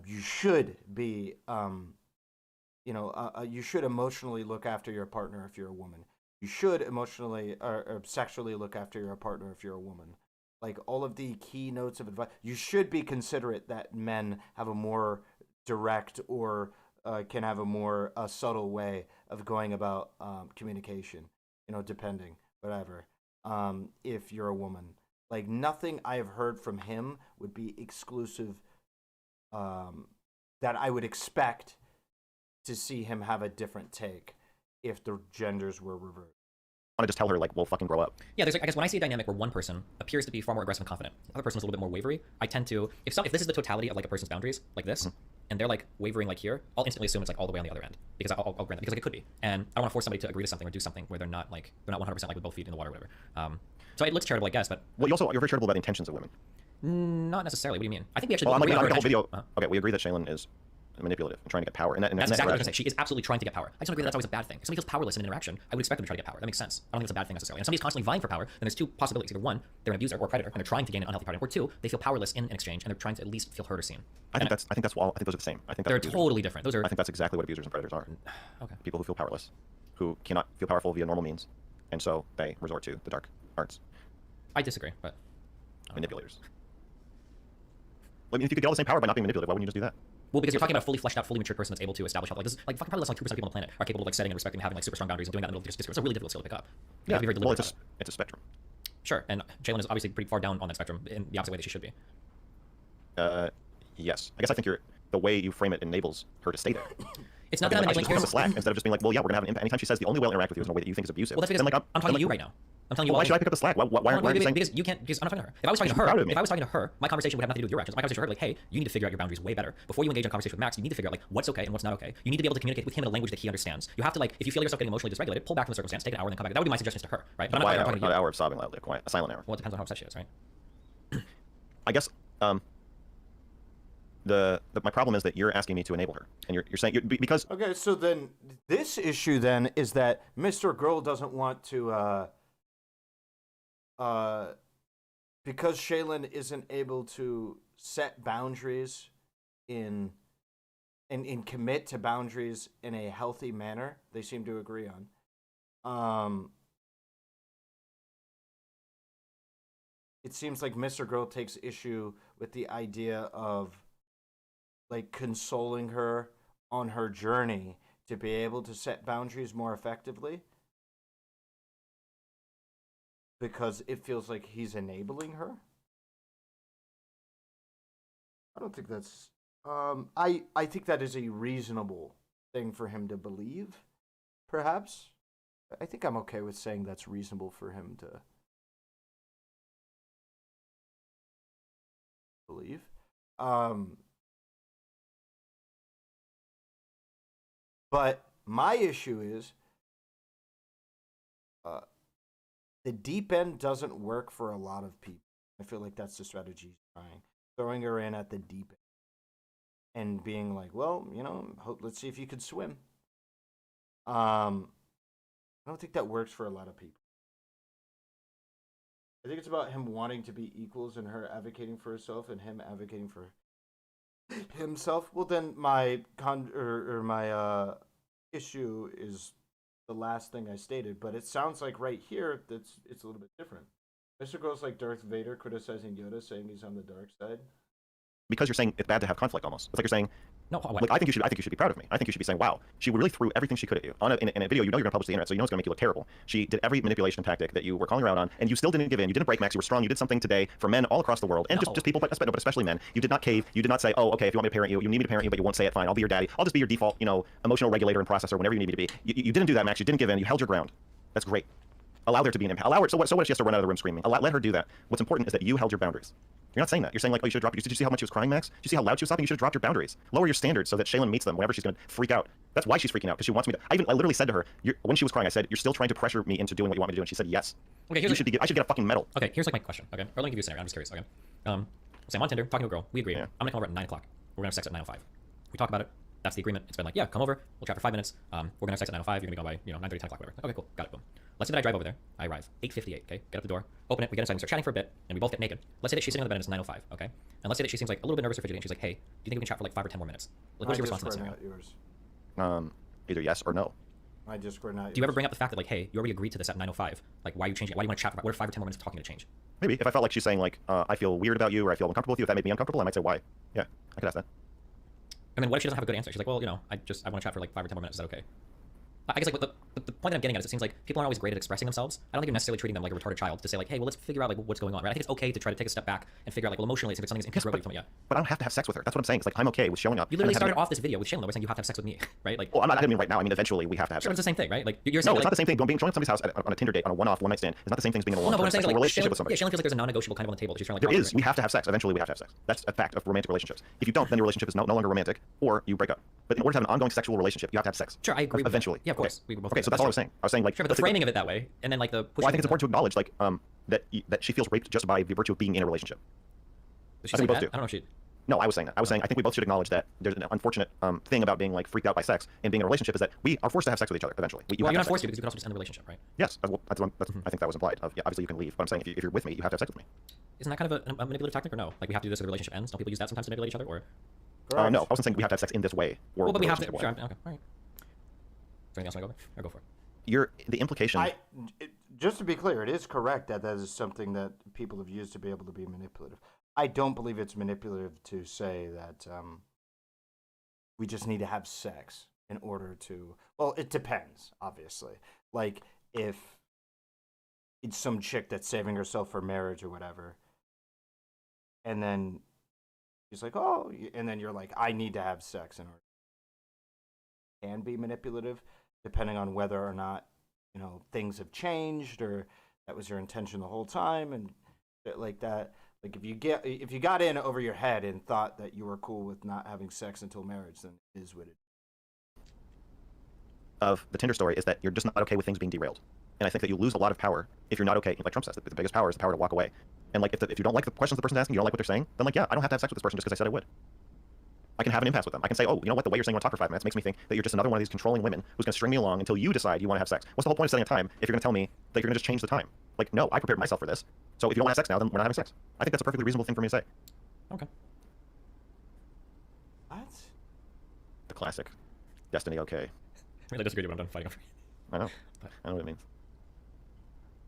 You should be, you should emotionally look after your partner if you're a woman. You should emotionally or sexually look after your partner if you're a woman. Like all of the key notes of advice, you should be considerate that men have a more direct or can have a more subtle way of going about communication, depending, whatever, if you're a woman. Like nothing I have heard from him would be exclusive that I would expect to see him have a different take if the genders were reversed. I want to just tell her, like, well, fucking grow up. Yeah, there's, I guess when I see a dynamic where one person appears to be far more aggressive and confident, the other person is a little bit more wavery, I tend to, if this is the totality of like a person's boundaries, like this, and they're like wavering like here, I'll instantly assume it's like all the way on the other end, because I'll grant that, because like it could be, and I don't want to force somebody to agree to something or do something where they're not 100% like with both feet in the water or whatever. So it looks charitable, I guess, but well, you're very charitable about the intentions of women. Not necessarily. What do you mean? I think we actually. Well, I'm like, the whole video. Okay, we agree that Shaylin is manipulative and trying to get power. And that's exactly what I was going to say. She is absolutely trying to get power. I just don't agree that that's always a bad thing. If somebody feels powerless in an interaction, I would expect them to try to get power. That makes sense. I don't think it's a bad thing necessarily. And if somebody's constantly vying for power, then there's two possibilities. Either one, they're an abuser or a predator, and they're trying to gain an unhealthy power. Or two, they feel powerless in an exchange, and they're trying to at least feel heard or seen. I think those are the same. I think they're totally different. I think that's exactly what abusers and predators are. Okay. People who feel powerless, who cannot feel powerful via normal means, and so they resort to the dark arts. I disagree, but manipulators. I mean, if you could get all the same power by not being manipulative, why wouldn't you just do that? Well, because you're talking about a fully fleshed out, fully matured person that's able to establish like this. Like fucking probably less than 2% of people on the planet are capable of like setting and respecting, having like super strong boundaries and doing that in the middle of discourse. It's a really difficult skill to pick up. You have to be very deliberate. Well, it's a spectrum. Sure, and Shaylin is obviously pretty far down on that spectrum in the opposite way that she should be. Yes. I guess I think the way you frame it enables her to stay there. It's not that I'm enabling her. Slack instead of just being like, well, yeah, we're gonna have an impact. Anytime she says the only way I'll interact with you is in a way that you think is abusive. Well, that's because then, I'm talking to you right now. I'm telling you. Why should I pick up the slack? Why are you saying? Because you can't. Because I'm not talking to her. If I was talking to her, my conversation would have nothing to do with your actions. My conversation with her, like, hey, you need to figure out your boundaries way better before you engage in a conversation with Max. You need to figure out like what's okay and what's not okay. You need to be able to communicate with him in a language that he understands. You have to like, if you feel yourself getting emotionally dysregulated, pull back from the circumstance, take an hour, and then come back. That would be my suggestions to her, right? But I'm not talking to you. An hour of sobbing loudly, a silent hour. Well, it depends on how upset she is, right? I guess my problem is that you're asking me to enable her, and you're saying because okay. So then this issue then is that Mr. Girl doesn't want to because Shaylin isn't able to set boundaries and commit to boundaries in a healthy manner. They seem to agree on. It seems like Mr. Girl takes issue with the idea of like consoling her on her journey to be able to set boundaries more effectively because it feels like he's enabling her. I don't think that's I think that is a reasonable thing for him to believe, perhaps. I think I'm okay with saying that's reasonable for him to believe. But my issue is the deep end doesn't work for a lot of people. I feel like that's the strategy he's trying. Throwing her in at the deep end and being like, well, let's see if you could swim. I don't think that works for a lot of people. I think it's about him wanting to be equals and her advocating for herself and him advocating for himself. Well, then my issue is the last thing I stated, but it sounds like right here it's a little bit different. Mr. Girl's like Darth Vader criticizing Yoda, saying he's on the dark side. Because you're saying it's bad to have conflict almost. It's like you're saying, no, like, I think you should be proud of me. I think you should be saying, wow, she really threw everything she could at you. In a video, you know you're going to publish to the internet, so you know it's going to make you look terrible. She did every manipulation tactic that you were calling her out on, and you still didn't give in. You didn't break, Max. You were strong. You did something today for men all across the world, and just people, but especially men. You did not cave. You did not say, oh, okay, if you want me to parent you, you need me to parent you, but you won't say it, fine. I'll be your daddy. I'll just be your default, emotional regulator and processor whenever you need me to be. You didn't do that, Max. You didn't give in. You held your ground. That's great. Allow there to be an impact. Allow her. So what if she has to run out of the room screaming? Let her do that. What's important is that you held your boundaries. You're not saying that. You're saying like, oh, you should drop. Did you see how much she was crying, Max? Did you see how loud she was sobbing? You should have dropped your boundaries. Lower your standards so that Shaylin meets them whenever she's going to freak out. That's why she's freaking out, because she wants me to. I literally said to her when she was crying, I said, "You're still trying to pressure me into doing what you want me to do," and she said, "Yes." Okay, I should get a fucking medal. Okay, here's like my question. Okay, or let me give you a scenario. I'm just curious. Okay, say I'm on Tinder, talking to a girl. We agree. Yeah. I'm gonna come over at 9 o'clock. We're gonna have sex at 9:05. We talk about it. That's the agreement. It's been like, yeah, come over. We'll chat for 5 minutes. We're gonna have sex at 9:05. You're gonna be gone by 9:30, 10 o'clock, whatever. Okay, cool, got it. Boom. Let's say that I drive over there. I arrive 8:58. Okay, get up the door, open it. We get inside. We start chatting for a bit, and we both get naked. Let's say that she's sitting on the bed and it's 9:05. Okay, and let's say that she seems like a little bit nervous or fidgety, and she's like, hey, do you think we can chat for like 5 or 10 more minutes? Like, what's your response to that scenario? Yours. Either yes or no. I just were not. Do you ever bring up the fact that like, hey, you already agreed to this at 9:05? Like, why are you changing it? Why do you want to chat for? What are 5 or 10 more minutes of talking to change? Maybe if I felt like she's saying like, I feel weird about you, or I feel uncomfortable with you, if that made me uncomfortable, I might say why. Yeah, I could ask that. And then what if she doesn't have a good answer? She's like, well, I want to chat for like 5 or 10 more minutes. Is that okay? I guess like the point that I'm getting at is it seems like people aren't always great at expressing themselves. I don't think you're necessarily treating them like a retarded child to say like, hey, well, let's figure out like what's going on, right? I think it's okay to try to take a step back and figure out like, well, emotionally, if something's incongruent with you. But I don't have to have sex with her. That's what I'm saying. It's like I'm okay with showing up. You literally started off this video with Shaylin by saying you have to have sex with me, right? Like, well, I didn't mean right now. I mean eventually we have to have sex. It's the same thing, right? Like you're saying, no, it's not the same thing. Being showing up somebody's house on a Tinder date on a one-off one-night stand is not the same thing as being in a long-term sexual relationship with somebody. Yeah, Shaylin feels like there's a non-negotiable kind of on the table. She's trying to there is. We have to have sex. Eventually we have to have sex. That's a fact of romantic relationships. If you don't, then your relationship is no longer romantic, or you break up. But in order to have an ongoing sexual relationship, you have to have sex. Sure, I agree. Eventually. Yeah, of course. Okay, so that's all I was saying. I was saying like. Sure, but the framing of it that way, and then like the. Well, I think it's important to acknowledge like that she feels raped just by the virtue of being in a relationship. I think we both do. I don't know if she. No, I was saying that. I think we both should acknowledge that there's an unfortunate thing about being like freaked out by sex and being in a relationship is that we are forced to have sex with each other eventually. You're not forced to because you can also just end the relationship, right? Yes, I think that was implied. Yeah, obviously you can leave, but I'm saying if you're with me, you have to have sex with me. Isn't that kind of a manipulative tactic or no? Like we have to do this so the relationship ends. Don't people use that sometimes to manipulate each other or? No, I wasn't saying we have to have sex in this way. Or well, but we have to. Sure, okay, all right. Is there anything else I want to go over? Or go for it? The implication. Just to be clear, it is correct that is something that people have used to be able to be manipulative. I don't believe it's manipulative to say that we just need to have sex in order to. Well, it depends, obviously. Like if it's some chick that's saving herself for marriage or whatever, and then she's like, "Oh," and then you're like, "I need to have sex in order." Can be manipulative, depending on whether or not things have changed or that was your intention the whole time and shit like that. Like if you got in over your head and thought that you were cool with not having sex until marriage, then it is what it is. Of the Tinder story is that you're just not okay with things being derailed, and I think that you lose a lot of power if you're not okay. Like Trump says, the biggest power is the power to walk away. And like if you don't like the questions the person's asking, you don't like what they're saying, then like yeah, I don't have to have sex with this person just because I said I would. I can have an impasse with them. I can say, oh, you know what? The way you're saying you want to talk for 5 minutes makes me think that you're just another one of these controlling women who's going to string me along until you decide you want to have sex. What's the whole point of setting a time if you're going to tell me that you're going to just change the time? Like, no, I prepared myself for this. So if you don't want to have sex now, then we're not having sex. I think that's a perfectly reasonable thing for me to say. Okay. What? The classic. Destiny, okay. I really disagree when I'm done fighting over you. I know. I know what it means. Is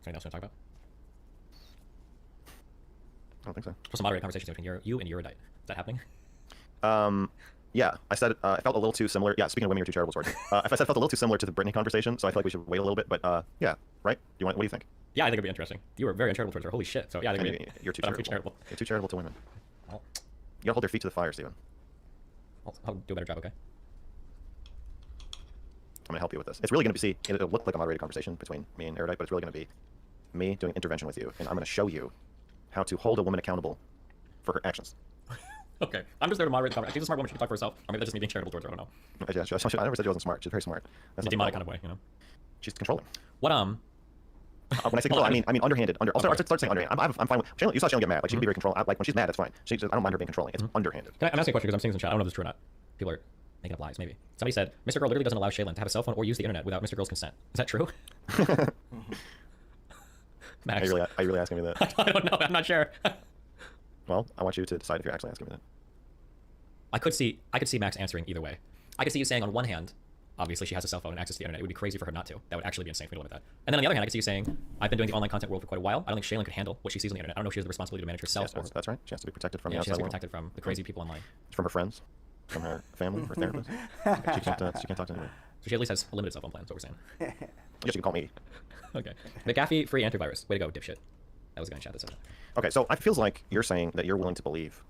there anything else you want to talk about? I don't think so. Supposed to moderate conversations between you and Eurodite. Is that happening? Yeah, I said I felt a little too similar. Yeah, speaking of women, you're too charitable towards me. If I said it felt a little too similar to the Britney conversation, so I feel like we should wait a little bit. But yeah, right? What do you think? Yeah, I think it'd be interesting. You were very uncharitable towards her. Holy shit. So yeah, I think you're too charitable. You're too charitable to women. Well, you gotta hold their feet to the fire, Steven. I'll do a better job, okay? I'm gonna help you with this. It's really gonna be, it'll look like a moderated conversation between me and Erudite, but it's really gonna be me doing intervention with you, and I'm gonna show you how to hold a woman accountable for her actions. Okay, I'm just there to moderate the conversation. She's a smart woman. She can talk for herself. Or maybe that's just me being charitable towards her. I don't know. Yeah, I never said she wasn't smart. She's very smart. That's a demonic kind of way, She's controlling. What when I say control, I mean underhanded. I'll start saying underhanded. I'm fine with. You saw Shaylin get mad. Like she can be very controlling. Like when she's mad, that's fine. I don't mind her being controlling. It's underhanded. I'm asking a question because I'm seeing some chat. I don't know if it's true or not. People are making up lies. Maybe somebody said Mr. Girl literally doesn't allow Shaylin to have a cell phone or use the internet without Mr. Girl's consent. Is that true? Max, are you really asking me that? I don't know. I'm not sure. Well, I want you to decide if you're actually asking me that. I could see Max answering either way. I could see you saying on one hand, obviously she has a cell phone and access to the internet. It would be crazy for her not to. That would actually be insane for me to live with that. And then on the other hand, I could see you saying, I've been doing the online content world for quite a while. I don't think Shaylin could handle what she sees on the internet. I don't know if she has the responsibility to manage herself. Yes, that's right. She has to be protected from the outside outside she has to be world. protected from the crazy people online. From her friends, from her family, her therapist. She can't talk to anyone. So she at least has a limited cell phone plan, is what we're saying. Yes, you can call me. Okay. McAfee free antivirus. Way to go, dipshit. That was a guy in chat that said that. Okay, so it feels like you're saying that you're willing to believe.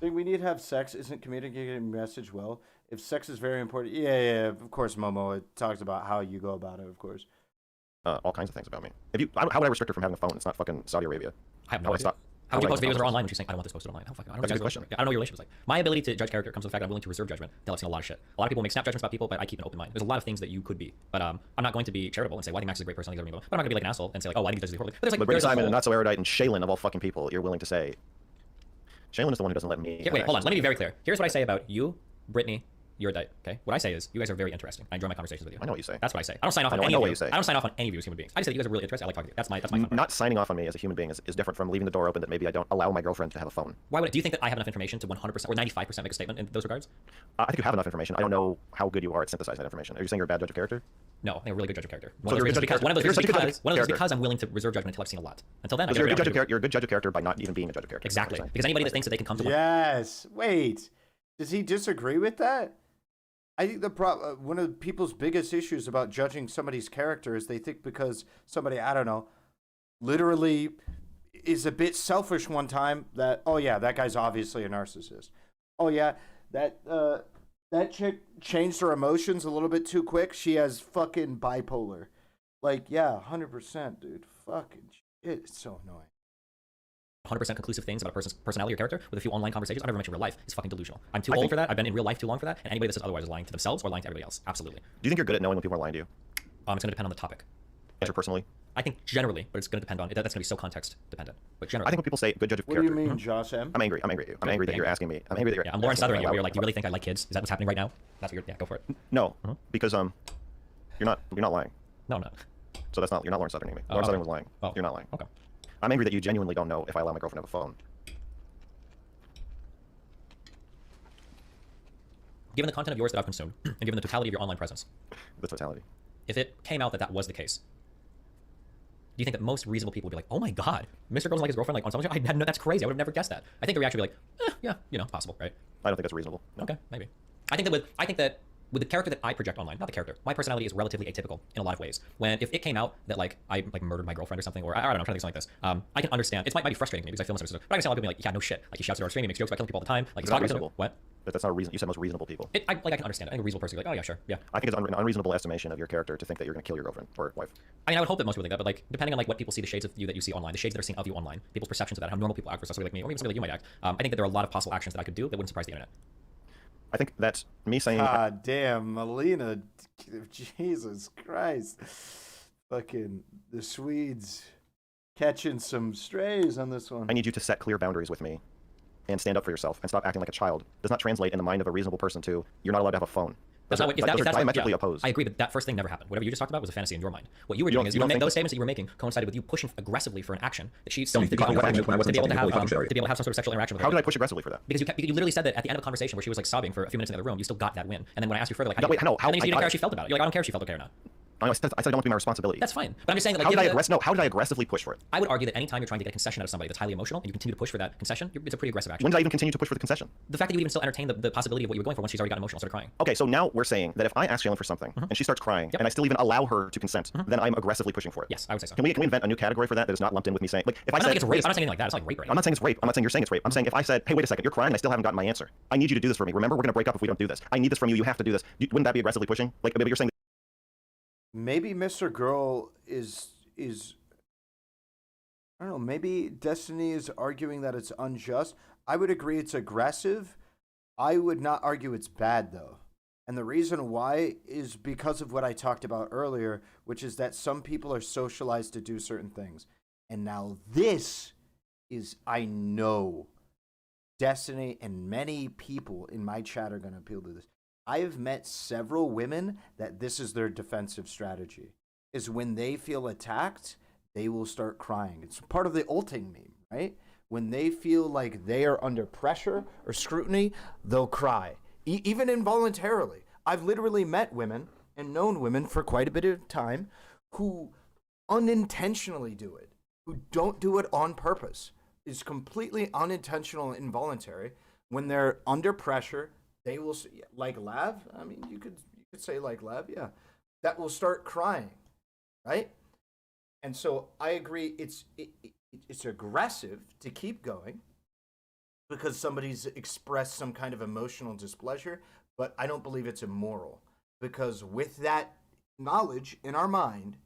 We need to have sex. Isn't communicating a message well? If sex is very important, yeah, of course, Momo. It talks about how you go about it, of course. all kinds of things about me. How would I restrict her from having a phone? It's not fucking Saudi Arabia. I have no idea. How would you post videos that are online when she's saying, I don't want this posted online? I don't know. That's a good question. I don't know what your relationship is like. My ability to judge character comes from the fact that I'm willing to reserve judgment until I've seen a lot of shit. A lot of people make snap judgments about people, but I keep an open mind. There's a lot of things that you could be. But I'm not going to be charitable and say, well, I think Max is a great person. But I'm not going to be like an asshole and say, like, oh, I think he does this horribly. But there's like, Brittany Simon and Not So Erudite and Shaylin of all fucking people, you're willing to say. Shaylin is the one who doesn't let me. Wait, hold on. Let me be very clear. Here's what I say about you, Brittany, Erudite. Okay? What I say is, you guys are very interesting. I enjoy my conversations with you. I know what you say. That's what I say. I don't sign off on any of you. I don't sign off on any of you as human beings. I just say you guys are really interesting. I like talking to you. That's my fun. Not signing off on me as a human being is different from leaving the door open that maybe I don't allow my girlfriend to have a phone. Why would do you think that I have enough information to 100% or 95% make a statement in those regards? I think you have enough information. I don't know how good you are at synthesizing that information. Are you saying you're a bad judge of character? No, I'm a really good judge of character. One of those reasons because I'm willing to reserve judgment until I've seen a lot. Until then, you're a good judge of character by not even being a judge of character. Exactly. Because anybody that thinks that they can come to Yes. Wait. Does he disagree with that? I think one of people's biggest issues about judging somebody's character is they think because somebody, I don't know, literally is a bit selfish one time that, oh yeah, that guy's obviously a narcissist. Oh yeah, that chick changed her emotions a little bit too quick. She has fucking bipolar. Like, yeah, 100%, dude. Fucking shit. It's so annoying. 100% conclusive things about a person's personality or character with a few online conversations. I've never mentioned real life. It's fucking delusional. I'm too old for that. I've been in real life too long for that. And anybody that says otherwise is lying to themselves or lying to everybody else. Absolutely. Do you think you're good at knowing when people are lying to you? It's going to depend on the topic. Interpersonally? I think generally, but it's going to depend on it. That's going to be so context dependent. But generally, I think when people say good judge of character. What do you mean, Josh M? I'm angry. I'm angry at you. I'm angry that you're asking me. I'm angry that you're. Yeah, I'm Lauren Southern. You're like, do you really think I like kids? Is that what's happening right now? That's what you're. Yeah, go for it. No, because you're not lying. No, I'm not. So that's not. You're not Lauren Southern. Lauren Southern was lying. Oh. You're not lying. Okay. I'm angry that you genuinely don't know if I allow my girlfriend to have a phone. Given the content of yours that I've consumed, and given the totality of your online presence. The totality. If it came out that that was the case, do you think that most reasonable people would be like, oh my god, Mr. Girl's like his girlfriend, like on something? I had no, that's crazy. I would have never guessed that. I think the reaction would be like, yeah, you know, possible, right? I don't think that's reasonable. No. Okay, maybe. I think that with the character that I project online, not the character, my personality is relatively atypical in a lot of ways. If it came out that like I like murdered my girlfriend or something, or I don't know, I'm trying to think something like this, I can understand. It might be frustrating to me because I feel myself, but I can see a lot of people be like, yeah, no shit. Like he shouts at our stream, he makes jokes about killing people all the time. Like it's not reasonable. What? That's not a reason. You said most reasonable people. I can understand it. I think a reasonable person would be like, oh yeah, sure, yeah. I think it's an unreasonable estimation of your character to think that you're going to kill your girlfriend or wife. I mean, I would hope that most people think that, but like depending on like what people see, the shades of you that you see online, the shades that are seen of you online, people's perceptions of that, how normal people act versus somebody like me, or even somebody like you might act. I think that there are a lot of possible actions that I could do that wouldn't surprise the internet. I think that's me saying. God damn, Melina, Jesus Christ, fucking the Swedes catching some strays on this one. I need you to set clear boundaries with me and stand up for yourself and stop acting like a child. Does not translate in the mind of a reasonable person to you're not allowed to have a phone. That's not what, if that's diametrically opposed. I agree, but that first thing never happened. Whatever you just talked about was a fantasy in your mind. What you were doing is those statements that you were making coincided with you pushing aggressively for an action that she to be able to have some sort of sexual interaction with her. How did I push aggressively for that? Because you literally said that at the end of a conversation where she was like sobbing for a few minutes in the other room, you still got that win. And then when I asked you further, like, no, and then you didn't care how she felt about it. You're like, I don't care if she felt okay or not. I said I don't want to be my responsibility. That's fine. But I'm just saying that like, how did I aggressively push for it? I would argue that anytime you're trying to get a concession out of somebody that's highly emotional and you continue to push for that concession, it's a pretty aggressive action. When did I even continue to push for the concession? The fact that you even still entertain the possibility of what you were going for once she's already got emotional, started crying. Okay, so now we're saying that if I ask Shaylin for something and she starts crying and I still even allow her to consent, then I'm aggressively pushing for it. Yes, I would say so. Can we invent a new category for that is not lumped in with me saying like if I don't said think it's rape. I'm not saying anything like that. It's like rape. I'm not saying it's rape. I'm not saying you're saying it's rape. I'm saying if I said, hey, wait a second, you're crying and I still haven't gotten my answer. I need you to do this for me. Remember, we're going to break up if we don't do this. I need this from you. You have to do this. Wouldn't that be aggressively pushing? Like maybe you're saying. Maybe Mr. Girl is I don't know, maybe Destiny is arguing that it's unjust. I would agree it's aggressive. I would not argue it's bad though. And the reason why is because of what I talked about earlier, which is that some people are socialized to do certain things. And now this is, I know, Destiny and many people in my chat are going to appeal to this. I have met several women that this is their defensive strategy, is when they feel attacked, they will start crying. It's part of the ulting meme, right? When they feel like they are under pressure or scrutiny, they'll cry, even involuntarily. I've literally met women and known women for quite a bit of time who unintentionally do it, who don't do it on purpose. It's completely unintentional and involuntary. When they're under pressure, they will, like Lav, I mean, you could say like Lav, yeah, that will start crying, right? And so I agree it's aggressive to keep going because somebody's expressed some kind of emotional displeasure, but I don't believe it's immoral because with that knowledge in our mind,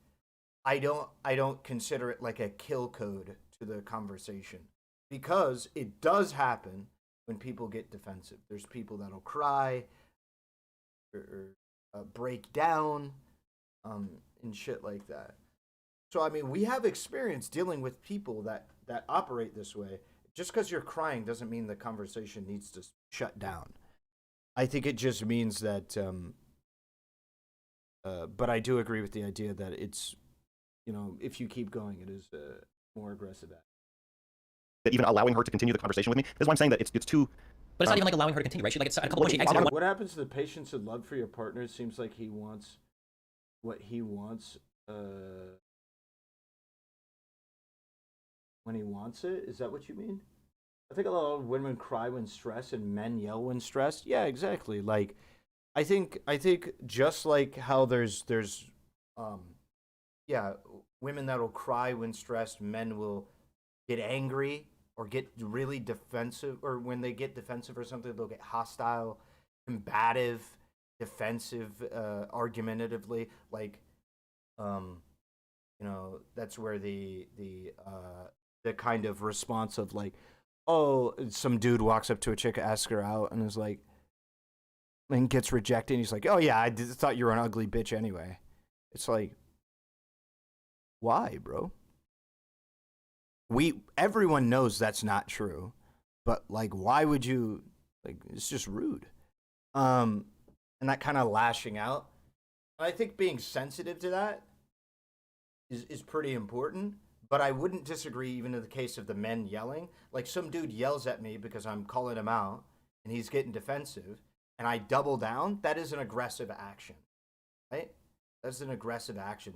I don't consider it like a kill code to the conversation, because it does happen when people get defensive. There's people that'll cry or break down and shit like that. So I mean, we have experience dealing with people that operate this way. Just because you're crying doesn't mean the conversation needs to shut down. I think it just means that. But I do agree with the idea that it's, you know, if you keep going, it is more aggressive. That even allowing her to continue the conversation with me, that's why I'm saying that it's too. But it's not even like allowing her to continue, right? She like it's a couple of she exited. What happens to the patience and love for your partner? It seems like he wants what he wants when he wants it. Is that what you mean? I think a lot of women cry when stressed and men yell when stressed. Yeah, exactly. Like, I think just like how there's women that'll cry when stressed, men will get angry or get really defensive, or when they get defensive or something, they'll get hostile, combative, defensive, argumentatively. Like, you know, that's where the kind of response of like, oh, some dude walks up to a chick, asks her out, and is like, and gets rejected. And he's like, oh yeah, I thought you were an ugly bitch anyway. It's like, why, bro? Everyone knows that's not true, but like, why would you? Like, it's just rude. And that kind of lashing out. I think being sensitive to that is pretty important. But I wouldn't disagree even in the case of the men yelling. Like, some dude yells at me because I'm calling him out and he's getting defensive, and I double down. That is an aggressive action, right? That's an aggressive action.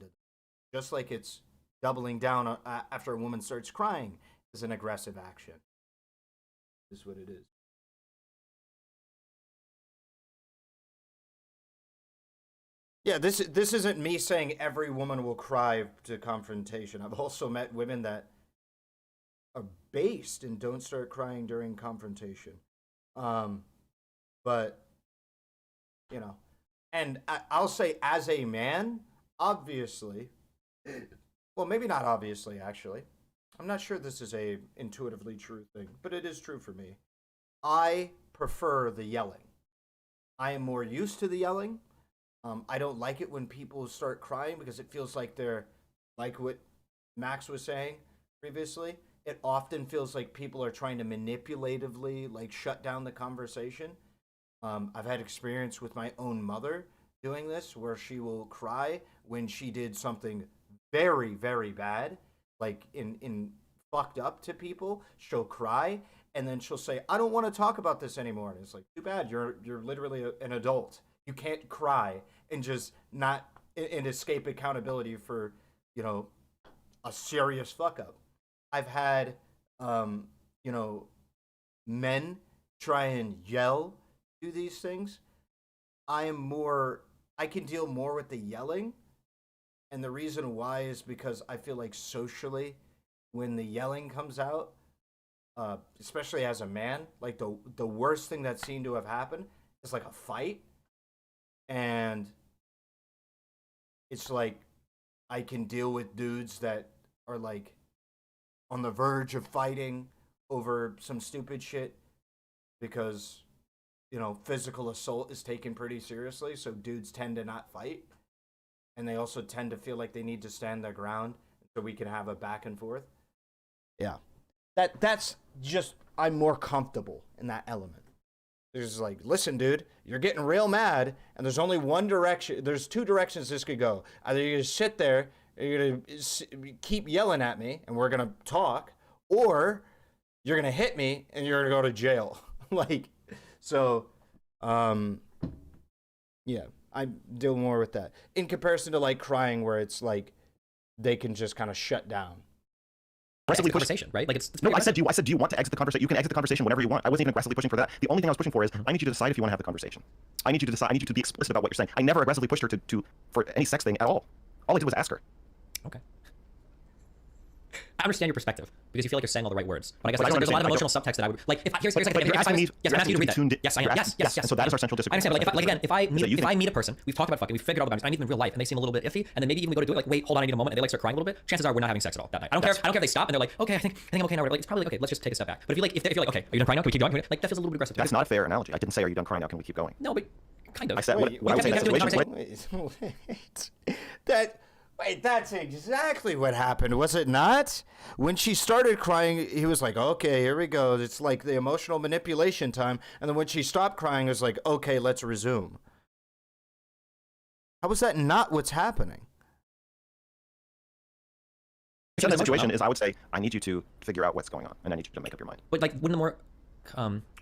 Just like it's doubling down after a woman starts crying is an aggressive action. Is what it is. Yeah, this isn't me saying every woman will cry to confrontation. I've also met women that are based and don't start crying during confrontation. But, you know, and I'll say as a man, obviously, well, maybe not obviously, actually. I'm not sure this is a intuitively true thing, but it is true for me. I prefer the yelling. I am more used to the yelling. I don't like it when people start crying because it feels like they're, like what Max was saying previously, it often feels like people are trying to manipulatively like shut down the conversation. I've had experience with my own mother doing this, where she will cry when she did something very, very bad, like in fucked up to people. She'll cry and then she'll say, I don't want to talk about this anymore. And it's like, too bad, you're literally an adult. You can't cry and just not and escape accountability for, you know, a serious fuck up. I've had, you know, men try and yell, do these things. I can deal more with the yelling. And the reason why is because I feel like socially, when the yelling comes out, especially as a man, like the worst thing that seemed to have happened is like a fight. And it's like, I can deal with dudes that are like on the verge of fighting over some stupid shit because, you know, physical assault is taken pretty seriously. So dudes tend to not fight. And they also tend to feel like they need to stand their ground so we can have a back and forth. Yeah. That's just, I'm more comfortable in that element. There's like, listen, dude, you're getting real mad, and there's only one direction. There's two directions this could go. Either you're going to sit there, and you're going to keep yelling at me, and we're going to talk, or you're going to hit me, and you're going to go to jail. Like, so, yeah, I deal more with that. In comparison to, like, crying, where it's like, they can just kind of shut down. Aggressively conversation, right? Like it's no. I said, do you want to exit the conversation? You can exit the conversation whenever you want. I wasn't even aggressively pushing for that. The only thing I was pushing for is I need you to decide if you want to have the conversation. I need you to decide. I need you to be explicit about what you're saying. I never aggressively pushed her to for any sex thing at all. All I did was ask her. Okay. I understand your perspective because you feel like you're saying all the right words. But I guess But I like, don't there's a lot of understand- emotional subtext that I would like. If I, here's But like, you're asking me- yes, I'm asking you to read that. tuned in- Yes, I am. you're Yes, asking- yes, yes. and so that is our central I disagreement. understand, but like, again, if I Is that you if I think- meet a person, we've talked about fucking, we've figured out all the boundaries. I meet them in real life, and they seem a little bit iffy, and then maybe even we go to do it like, wait, hold on, I need a moment, and they like start crying a little bit. Chances are we're not having sex at all that night. I don't care. I don't care if they stop and they're like, okay, I think I'm okay now. Like, it's probably okay. Let's just take a step back. But if you're like, okay, are you done crying now? Can we keep going? Like, that feels a little bit aggressive. That's not a fair analogy. I didn't say, are you done crying now? Can we keep going? No, but kind of. I said, what I would say in that situation. Wait, that's exactly what happened, was it not? When she started crying, he was like, okay, here we go. It's like the emotional manipulation time. And then when she stopped crying, it was like, okay, let's resume. How was that not what's happening? In that situation is, I would say, I need you to figure out what's going on, and I need you to make up your mind. But like, wouldn't the more,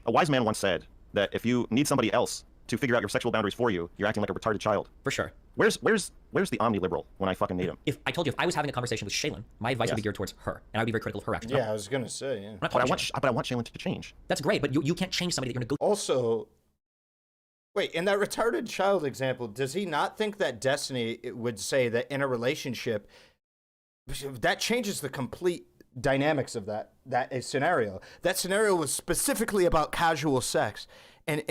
A wise man once said that if you need somebody else to figure out your sexual boundaries for you, you're acting like a retarded child. For sure. Where's the omni-liberal when I fucking need him? If I told you, if I was having a conversation with Shaylin, my advice would be geared towards her, and I would be very critical of her actions. Yeah, I was gonna say, yeah. But I want Shaylin to change. That's great, but you can't change somebody that you're going to go. Also, wait, in that retarded child example, does he not think that Destiny would say that in a relationship, that changes the complete dynamics of that scenario? That scenario was specifically about casual sex, and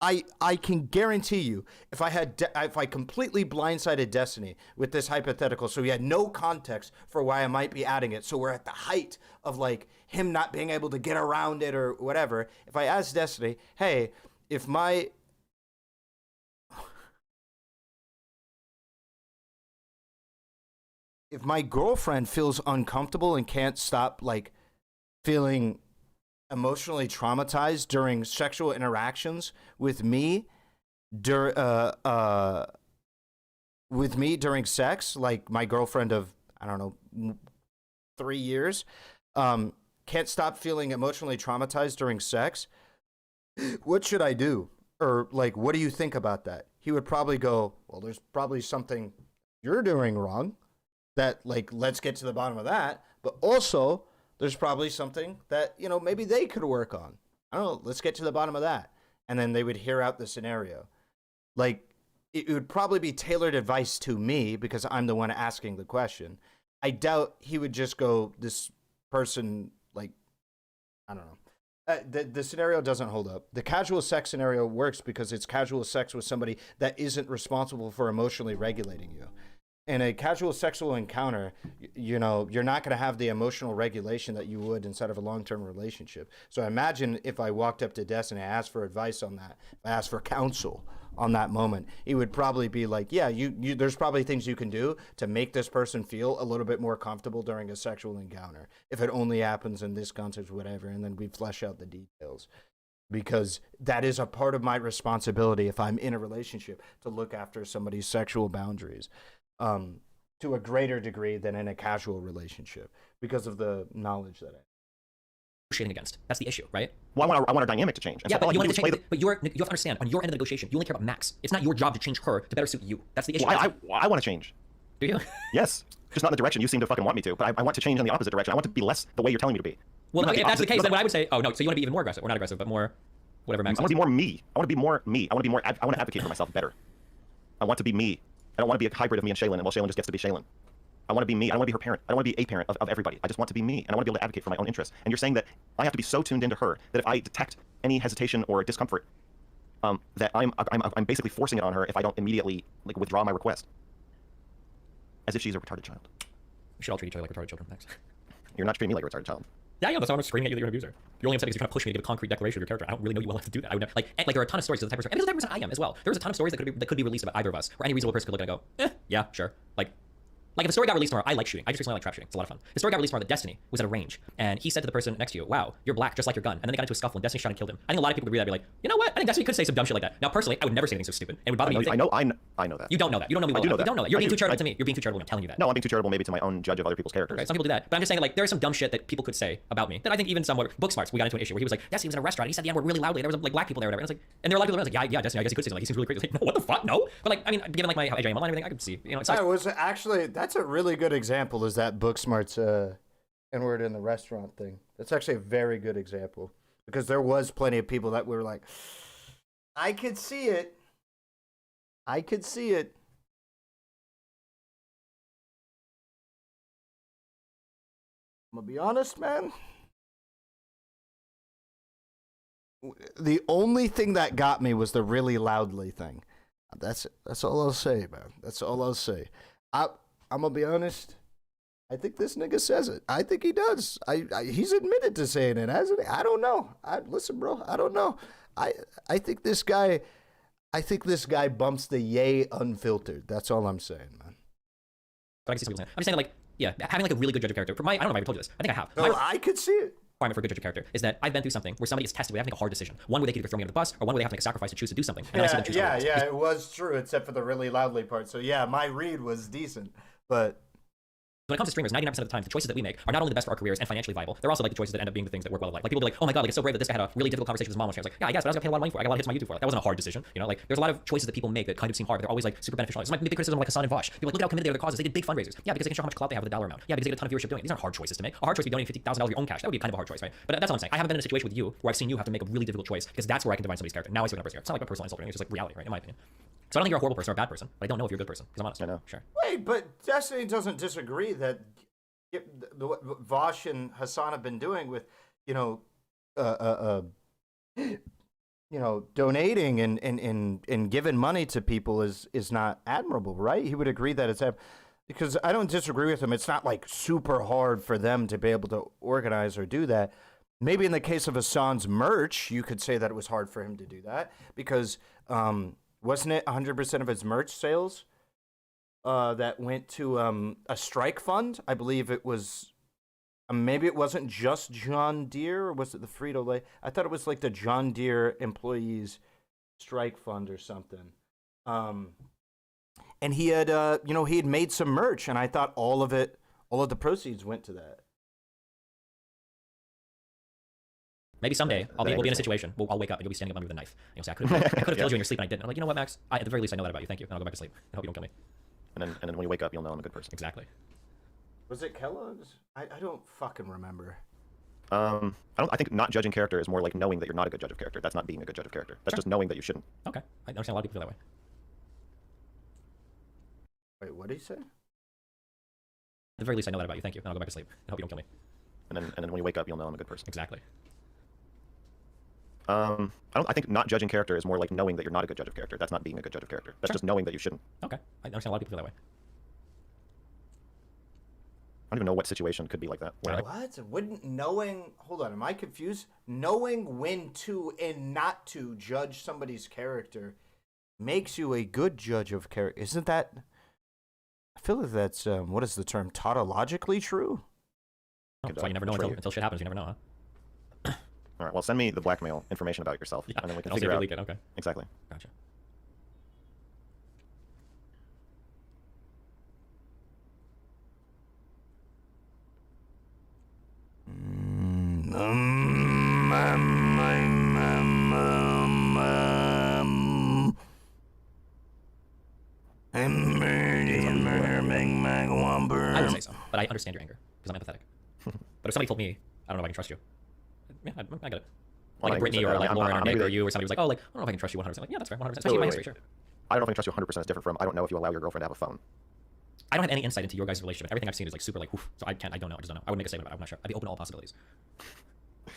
I can guarantee you, if I completely blindsided Destiny with this hypothetical, so he had no context for why I might be adding it, so we're at the height of like him not being able to get around it or whatever. If I asked Destiny, hey, if my girlfriend feels uncomfortable and can't stop like feeling emotionally traumatized during sexual interactions with me during sex, like my girlfriend of, I don't know, 3 years, can't stop feeling emotionally traumatized during sex, what should I do? Or like, what do you think about that? He would probably go, well, there's probably something you're doing wrong, that like, let's get to the bottom of that. But also there's probably something that, you know, maybe they could work on. I don't know, let's get to the bottom of that. And then they would hear out the scenario. Like, it would probably be tailored advice to me because I'm the one asking the question. I doubt he would just go, this person, like, I don't know. The scenario doesn't hold up. The casual sex scenario works because it's casual sex with somebody that isn't responsible for emotionally regulating you. In a casual sexual encounter, you know, you're not going to have the emotional regulation that you would inside of a long-term relationship. So imagine if I walked up to Des and I asked for advice on that, I asked for counsel on that moment, he would probably be like, yeah, you there's probably things you can do to make this person feel a little bit more comfortable during a sexual encounter. If it only happens in this context, whatever, and then we flesh out the details. Because that is a part of my responsibility if I'm in a relationship, to look after somebody's sexual boundaries. To a greater degree than in a casual relationship because of the knowledge that I negotiating against. That's the issue, right? Well, I want our dynamic to change. And Yeah, so but you want do it to is change. But you have to understand, on your end of the negotiation, you only care about Max. It's not your job to change her to better suit you. That's the issue. Well, I want to change. Do you? Yes. Just not in the direction you seem to fucking want me to. But I want to change in the opposite direction. I want to be less the way you're telling me to be. Well, Not if that's the case, opposite- then what I would say, oh no, so you want to be even more aggressive, or not aggressive, but more, whatever Max. I want to be more me. I want to be more me. I want to be more. I want to advocate for myself better. I want to be me. I don't want to be a hybrid of me and Shaylin, and well, Shaylin just gets to be Shaylin. I want to be me. I don't want to be her parent. I don't want to be a parent of everybody. I just want to be me, and I want to be able to advocate for my own interests. And you're saying that I have to be so tuned into her that if I detect any hesitation or discomfort, that I'm basically forcing it on her if I don't immediately like withdraw my request, as if she's a retarded child. We should all treat each other like retarded children. Thanks. You're not treating me like a retarded child. Yeah, I know. That's why I'm screaming at you that you're an abuser. You're only upset because you're trying to push me to give a concrete declaration of your character. I don't really know you well enough to do that. I would never, like there are a ton of stories of the type of person, and there's the type of person I am as well. There's a ton of stories that could be released about either of us, where any reasonable person could look at it and go, yeah, sure. Like if a story got released tomorrow, I like shooting. I just recently like trap shooting. It's a lot of fun. The story got released tomorrow that Destiny was at a range, and he said to the person next to you, wow, you're black, just like your gun. And then they got into a scuffle, and Destiny shot and killed him. I think a lot of people would read that and be like, you know what? I think Destiny could say some dumb shit like that. Now, personally, I would never say anything so stupid. It would bother me. I know that. You don't know that. You don't know me well I do know enough. that. You don't know that. You're being too charitable to me. You're being too charitable. I'm telling you that. No, I'm being too charitable maybe to my own judge of other people's characters. Okay, some people do that. But I'm just saying, like, there is some dumb shit that people could say about me that I think even somewhat book smarts. We got into an issue where he was like, Destiny was in a restaurant. He said the N-word really loudly. There was like black people there, or whatever. And I was like, and there were a lot of people there. I was like, yeah, Destiny. I guess he could say something. Like, he seems really crazy. Like, no, what the fuck? No. But like, I mean, given like my AJM online and everything, I could see. You know, it's like, I was actually, that's a really good example. Is that Booksmart's N-word in the restaurant thing? That's actually a very good example, because there was plenty of people that were like, I could see it. I could see it. I'm gonna be honest, man. The only thing that got me was the really loudly thing. That's all I'll say, man. That's all I'll say. I'm gonna be honest. I think this nigga says it. I think he does. He's admitted to saying it, hasn't he? I don't know. Listen, bro. I don't know. I think this guy. I think this guy bumps the yay unfiltered. That's all I'm saying, man. I can see some people saying. I'm just saying, like, yeah, having like a really good judge of character. For my, I don't know if I ever told you this. I think I have. No, I could see it. Requirement for a good judge of character is that I've been through something where somebody gets tested where they have to make a hard decision. One where they could either throw me under the bus, or one where they have to make a sacrifice to choose to do something. And I see them choose otherwise. Yeah, it was true, except for the really loudly part. So yeah, my read was decent, but. When it comes to streamers, 99% of the time, the choices that we make are not only the best for our careers and financially viable, they're also like the choices that end up being the things that work well in life. Like people be like, oh my god, like it's so brave that this guy had a really difficult conversation with his mom. I was like, yeah, I guess, but I was gonna pay a lot of money for it. I got a lot of hits on my YouTube for it. Like, that wasn't a hard decision, you know. Like there's a lot of choices that people make that kind of seem hard, but they're always like super beneficial. It's like big criticism of like Hassan and Vosh. People like, look at how committed they are to the causes. They did big fundraisers. Yeah, because they can show how much clout they have with the dollar amount. Yeah, because they get a ton of viewership doing it. These aren't hard choices to make. A hard choice would be donating $50,000 of your own cash. That would be kind of a hard choice, right? But that's all I'm saying. I haven't been in a situation with you where I've seen you have to make a really difficult choice because that's where I can divine somebody's character. Now I see what numbers here. It's not like a personal insult or anything. It's just like reality, right? In my opinion. So I don't think you're a horrible person or a bad person, but I don't know if you're a good person because I'm honest. I know. Sure. Wait, but Destiny doesn't disagree that what Vosh and Hassan have been doing with, donating and giving money to people is not admirable, right? He would agree that it's because I don't disagree with him. It's not like super hard for them to be able to organize or do that. Maybe in the case of Hassan's merch, you could say that it was hard for him to do that because wasn't it 100% of his merch sales that went to a strike fund? I believe it was. Maybe it wasn't just John Deere, or was it the Frito-Lay? I thought it was like the John Deere employees strike fund or something. And he had, he had made some merch, and I thought all of the proceeds went to that. Maybe someday we'll be in a situation. I'll wake up and you'll be standing up with a knife. And you'll say, I could have killed you in your sleep, and I didn't. I'm like, you know what, Max? At the very least, I know that about you. Thank you. And I'll go back to sleep. I hope you don't kill me. And then when you wake up, you'll know I'm a good person. Exactly. Was it Kellogg's? I don't fucking remember. I think not judging character is more like knowing that you're not a good judge of character. That's not being a good judge of character. That's just knowing that you shouldn't. Okay. I understand a lot of people feel that way. Wait, what did he say? At the very least, I know that about you. Thank you. And I'll go back to sleep. I hope you don't kill me. And then when you wake up, you'll know I'm a good person. Exactly. I think not judging character is more like knowing that you're not a good judge of character. That's not being a good judge of character. That's just knowing that you shouldn't. Okay. I understand a lot of people feel that way. I don't even know what situation could be like that. What? Wouldn't knowing... Hold on, am I confused? Knowing when to and not to judge somebody's character makes you a good judge of character. Isn't that... I feel like that's, what is the term? Tautologically true? That's why you never know until shit happens. You never know, huh? All right, well, send me the blackmail information about yourself, and then we can figure out. Leak it. Okay. Exactly. Gotcha. I would say so, but I understand your anger because I'm empathetic. But if somebody told me, I don't know if I can trust you. Yeah, I get it. Like Brittany or like Lauren or Nick or you or somebody was like, oh, like, I don't know if I can trust you 100%. Like, yeah, that's fair, 100%. Especially in my history, sure. I don't know if I can trust you 100% is different from I don't know if you allow your girlfriend to have a phone. I don't have any insight into your guys' relationship. Everything I've seen is like super like, oof. So I don't know. I just don't know. I would make a statement about it. I'm not sure. I'd be open to all possibilities.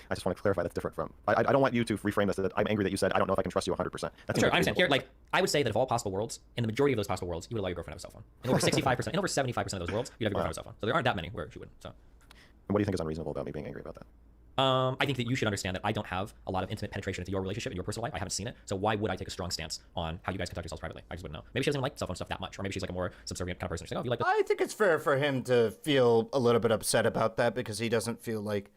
I just want to clarify that's different from. I don't want you to reframe this that I'm angry that you said I don't know if I can trust you 100%. That's sure. I understand. Here, like, I would say that of all possible worlds, in the majority of those possible worlds, you would allow your girlfriend to have a cell phone. In over 65%, in over 75% of those worlds, you'd have your girlfriend have a cell phone. So there aren't that many where she wouldn't. So. And what do you think is unreasonable about me being angry about that? I think that you should understand that I don't have a lot of intimate penetration into your relationship and your personal life. I haven't seen it. So why would I take a strong stance on how you guys conduct yourselves privately? I just wouldn't know. Maybe she doesn't even like cell phone stuff that much, or maybe she's like a more subservient kind of person. She's like, oh, you like this? I think it's fair for him to feel a little bit upset about that because he doesn't feel like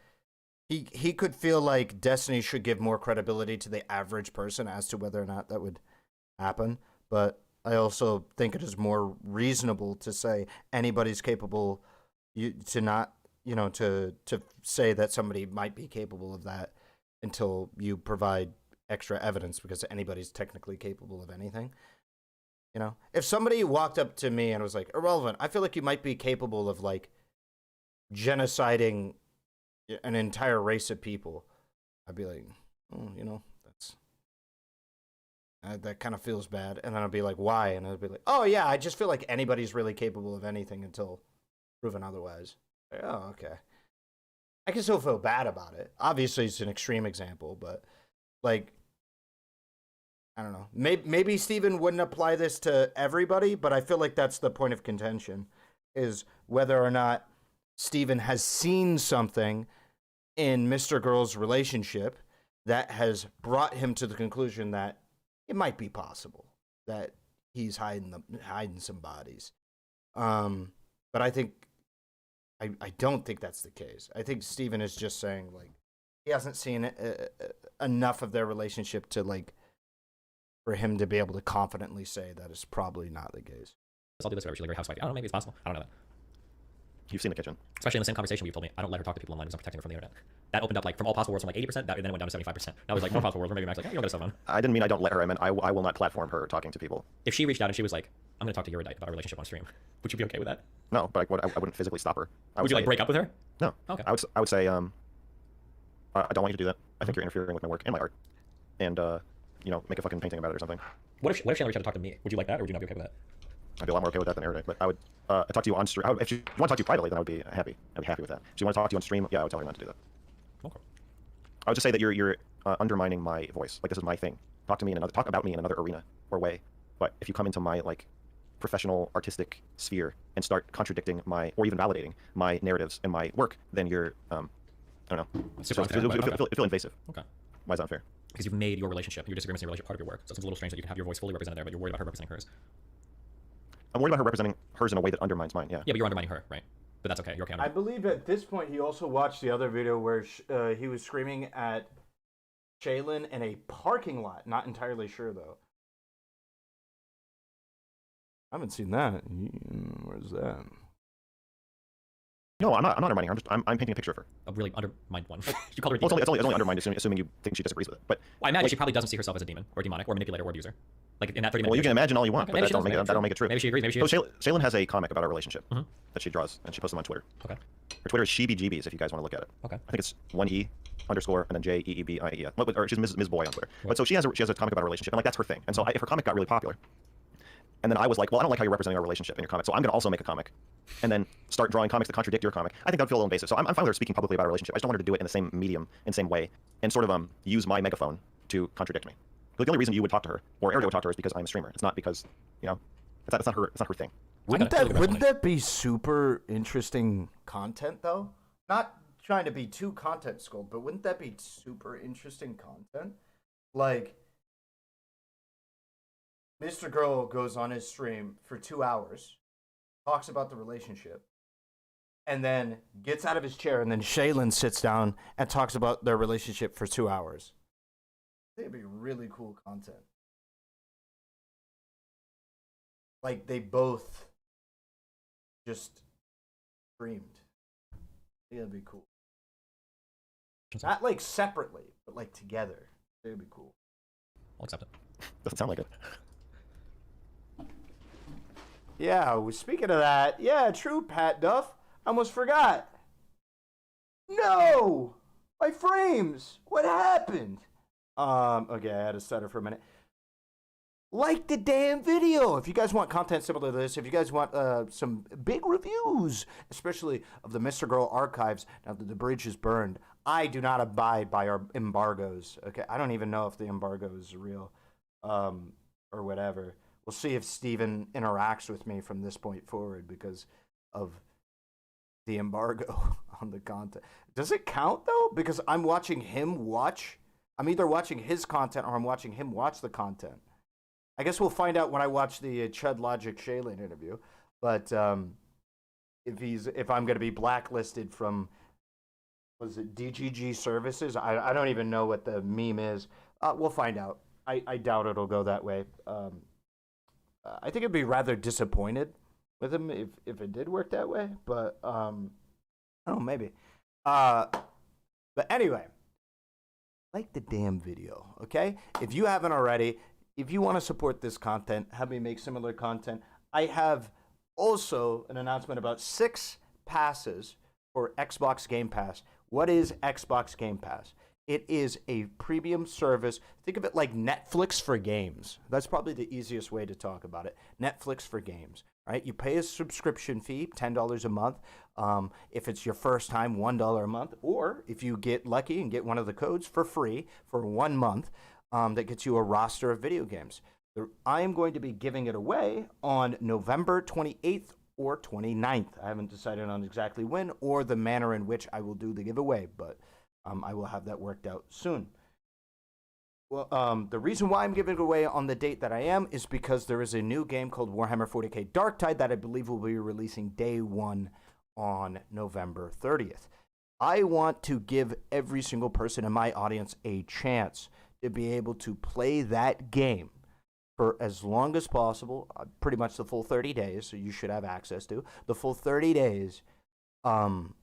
he could feel like Destiny should give more credibility to the average person as to whether or not that would happen. But I also think it is more reasonable to say anybody's capable to not, to say that somebody might be capable of that until you provide extra evidence because anybody's technically capable of anything. If somebody walked up to me and was like, Ahrelevant, I feel like you might be capable of like genociding an entire race of people, I'd be like, oh, that kind of feels bad. And then I'd be like, why? And I'd be like, oh yeah, I just feel like anybody's really capable of anything until proven otherwise. Like, oh, okay. I can still feel bad about it. Obviously, it's an extreme example, but like, I don't know. Maybe Steven wouldn't apply this to everybody, but I feel like that's the point of contention, is whether or not Steven has seen something in Mr. Girl's relationship that has brought him to the conclusion that it might be possible that he's hiding some bodies. But I think I don't think that's the case. I think Steven is just saying, like, he hasn't seen enough of their relationship to, like, for him to be able to confidently say that it's probably not the case. I'll do this whatever. She's like very housewife. I don't know, maybe it's possible. I don't know that. You've seen the kitchen. Especially in the same conversation you told me, I don't let her talk to people online because I'm protecting her from the internet. That opened up like from all possible worlds from like 80%, then it went down to 75%. Now it was like more possible worlds where maybe Max like, yeah, you don't get a cell phone. I didn't mean I don't let her. I meant I will not platform her talking to people. If she reached out and she was like, I'm going to talk to Eurydite about our relationship on stream, would you be okay with that? No, but I wouldn't physically stop her. Would you like break up with her? No. Okay. I would say I don't want you to do that. I think you're interfering with my work and my art. And you know, make a fucking painting about it or something. What if she reached out to talk to me? Would you like that, or would you not be okay with that? I'd be a lot more okay with that than Erudite. But I would talk to you on stream. If you want to talk to you privately, then I would be happy. I'd be happy with that. If you want to talk to you on stream, yeah, I would tell her not to do that. Okay. I would just say that you're undermining my voice. Like, this is my thing. Talk about me in another arena or way. But if you come into my like professional artistic sphere and start contradicting my, or even validating my narratives and my work, then you're I don't know. Feel invasive. Okay. Why is that unfair? Because you've made your relationship, your disagreements in your relationship part of your work. So it's a little strange that you can have your voice fully represented there, but you're worried about her representing hers. I'm worried about her representing hers in a way that undermines mine, yeah. Yeah, but you're undermining her, right? But that's okay, you're okay. I believe at this point he also watched the other video where he was screaming at Shaylin in a parking lot. Not entirely sure, though. I haven't seen that. Where's that? No, I'm not undermining her. I'm painting a picture of her. A really undermined one. You call her a well, demon. it's only undermined, assuming you think she disagrees with it. But well, I imagine she probably doesn't see herself as a demon or demonic or manipulator or abuser. Like in that 30 minutes. Well, you can imagine all you want, okay, but that don't make it true. Maybe she agrees. Maybe she. So Shaylin has a comic about our relationship that she draws, and she posts them on Twitter. Okay. Her Twitter is SheeBeJeebies, if you guys want to look at it. Okay. I think it's 1E _ and then JEEBIE. Or she's Ms. Boy on Twitter. Right. But so she has a comic about our relationship, and like that's her thing. And so if her comic got really popular, and then I was like, well, I don't like how you're representing our relationship in your comic, so I'm going to also make a comic, and then start drawing comics that contradict your comic. I think that would feel a little invasive. So I'm fine with her speaking publicly about our relationship. I just don't want her to do it in the same medium, in the same way, and sort of use my megaphone to contradict me. Like, the only reason you would talk to her, or Erudite would talk to her, is because I'm a streamer. It's not because, you know, it's not her thing. Wouldn't that be super interesting content, though? Not trying to be too content schooled, but wouldn't that be super interesting content? Like, Mr. Girl goes on his stream for 2 hours, talks about the relationship, and then gets out of his chair, and then Shaylin sits down and talks about their relationship for 2 hours. I think it'd be really cool content. Like, they both just streamed. I think that'd be cool. Not like separately, but like together. I think it'd be cool. I'll accept it. Doesn't sound like it. Yeah, speaking of that, yeah, true, Pat Duff. I almost forgot. No! My frames! What happened? Okay, I had to stutter for a minute. Like the damn video. If you guys want content similar to this, if you guys want some big reviews, especially of the Mr. Girl archives, now that the bridge is burned, I do not abide by our embargoes. Okay, I don't even know if the embargo is real or whatever. We'll see if Steven interacts with me from this point forward because of the embargo on the content. Does it count, though? Because I'm watching him watch. I'm either watching his content or I'm watching him watch the content. I guess we'll find out when I watch the Chud Logic Shaylin interview. But if I'm going to be blacklisted from, was it DGG services? I don't even know what the meme is. We'll find out. I doubt it'll go that way. I think I'd be rather disappointed with him if it did work that way, but oh, maybe. But anyway, like the damn video, okay? If you haven't already, if you want to support this content, have me make similar content. I have also an announcement about 6 passes for Xbox Game Pass. What is Xbox Game Pass? It is a premium service. Think of it like Netflix for games. That's probably the easiest way to talk about it. Netflix for games. right? You pay a subscription fee, $10 a month. If it's your first time, $1 a month. Or if you get lucky and get one of the codes for free for 1 month, that gets you a roster of video games. I am going to be giving it away on November 28th or 29th. I haven't decided on exactly when or the manner in which I will do the giveaway, but I will have that worked out soon. Well, the reason why I'm giving it away on the date that I am is because there is a new game called Warhammer 40k Darktide that I believe will be releasing day 1 on November 30th. I want to give every single person in my audience a chance to be able to play that game for as long as possible, pretty much the full 30 days, so you should have access to the full 30 days through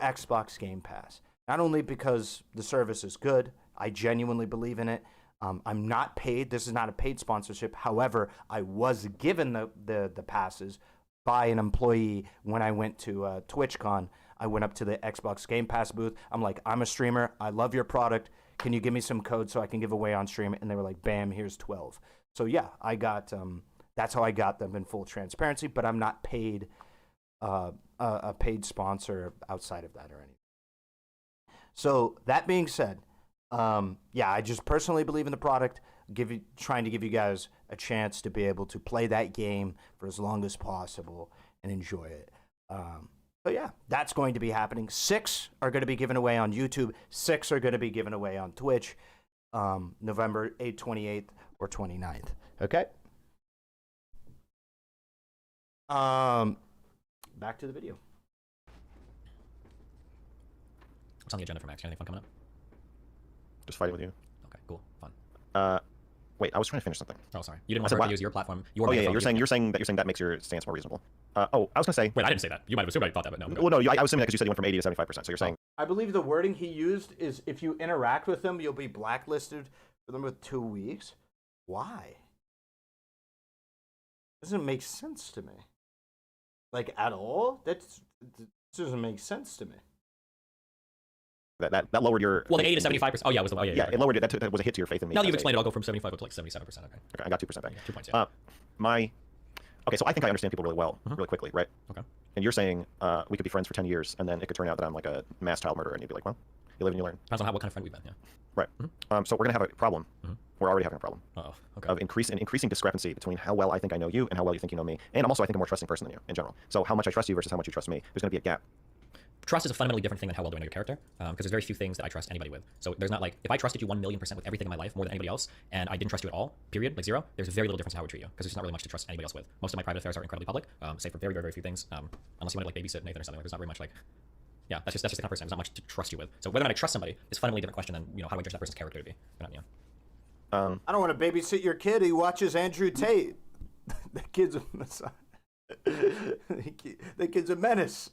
Xbox Game Pass. Not only because the service is good, I genuinely believe in it. I'm not paid. This is not a paid sponsorship. However, I was given the passes by an employee when I went to TwitchCon. I went up to the Xbox Game Pass booth. I'm like, I'm a streamer. I love your product. Can you give me some code so I can give away on stream? And they were like, bam, here's 12. So yeah, I got, that's how I got them in full transparency, but I'm not paid, a paid sponsor outside of that or anything. So that being said, yeah, I just personally believe in the product, trying to give you guys a chance to be able to play that game for as long as possible and enjoy it. So yeah, that's going to be happening. 6 are going to be given away on YouTube. 6 are going to be given away on Twitch, November 8th, 28th, or 29th. Okay? Back to the video. What's on the agenda for Max? Anything fun coming up? Just fighting with you. Okay, cool, fun. Wait, I was trying to finish something. Oh, sorry. You didn't want to use your platform. Oh yeah, you're saying that makes your stance more reasonable. Oh, I was gonna say. Wait, I didn't say that. You might have assumed I thought that, but no. Well, no, I was assuming that because you said you went from 80 to 75%. So you're saying. I believe the wording he used is if you interact with them, you'll be blacklisted for them with 2 weeks. Why? Doesn't make sense to me. Like at all? That doesn't make sense to me. That lowered your. Well, the 80 to 75%. Oh yeah, it was. Oh yeah. Yeah, it lowered it. That was a hit to your faith in me. Now that you've explained it, I'll go from 75 up to like 77%. Okay. Okay, I got 2% back. Yeah, 2 points. Yeah. Okay, so I think I understand people really well, really quickly, right? Okay. And you're saying we could be friends for 10 years, and then it could turn out that I'm like a mass child murderer, and you'd be like, well, you live and you learn. Depends on what kind of friend we've been. Yeah. Right. So we're gonna have a problem. We're already having a problem. Oh. Okay. Of increasing discrepancy between how well I think I know you and how well you think you know me, and I'm also I think a more trusting person than you in general. So how much I trust you versus how much you trust me, there's gonna be a gap. Trust is a fundamentally different thing than how well do I know your character, because there's very few things that I trust anybody with. So there's not like, if I trusted you 1,000,000% with everything in my life, more than anybody else, and I didn't trust you at all, period, like 0, there's very little difference in how I would treat you, because there's not really much to trust anybody else with. Most of my private affairs are incredibly public, save for very, very, very few things, unless you want to like babysit Nathan or something. There's not very much like, yeah, that's just the kind of person. There's not much to trust you with. So whether or not I trust somebody is a fundamentally different question than, how do I judge that person's character to be? Not, I don't want to babysit your kid. He watches Andrew Tate. The kid's the kid's a menace.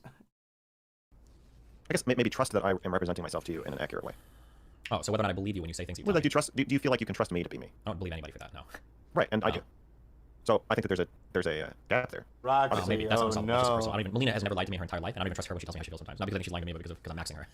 I guess maybe trust that I am representing myself to you in an accurate way. Oh, so whether or not I believe you when you say things you well, like, do you feel like you can trust me to be me? I don't believe anybody for that, no. Right, and I do. So I think that there's a gap there. Roxy, oh, maybe that's no. Melina has never lied to me her entire life, and I don't even trust her when she tells me how she feels sometimes. Not because I think she's lying to me, but because I'm maxing her.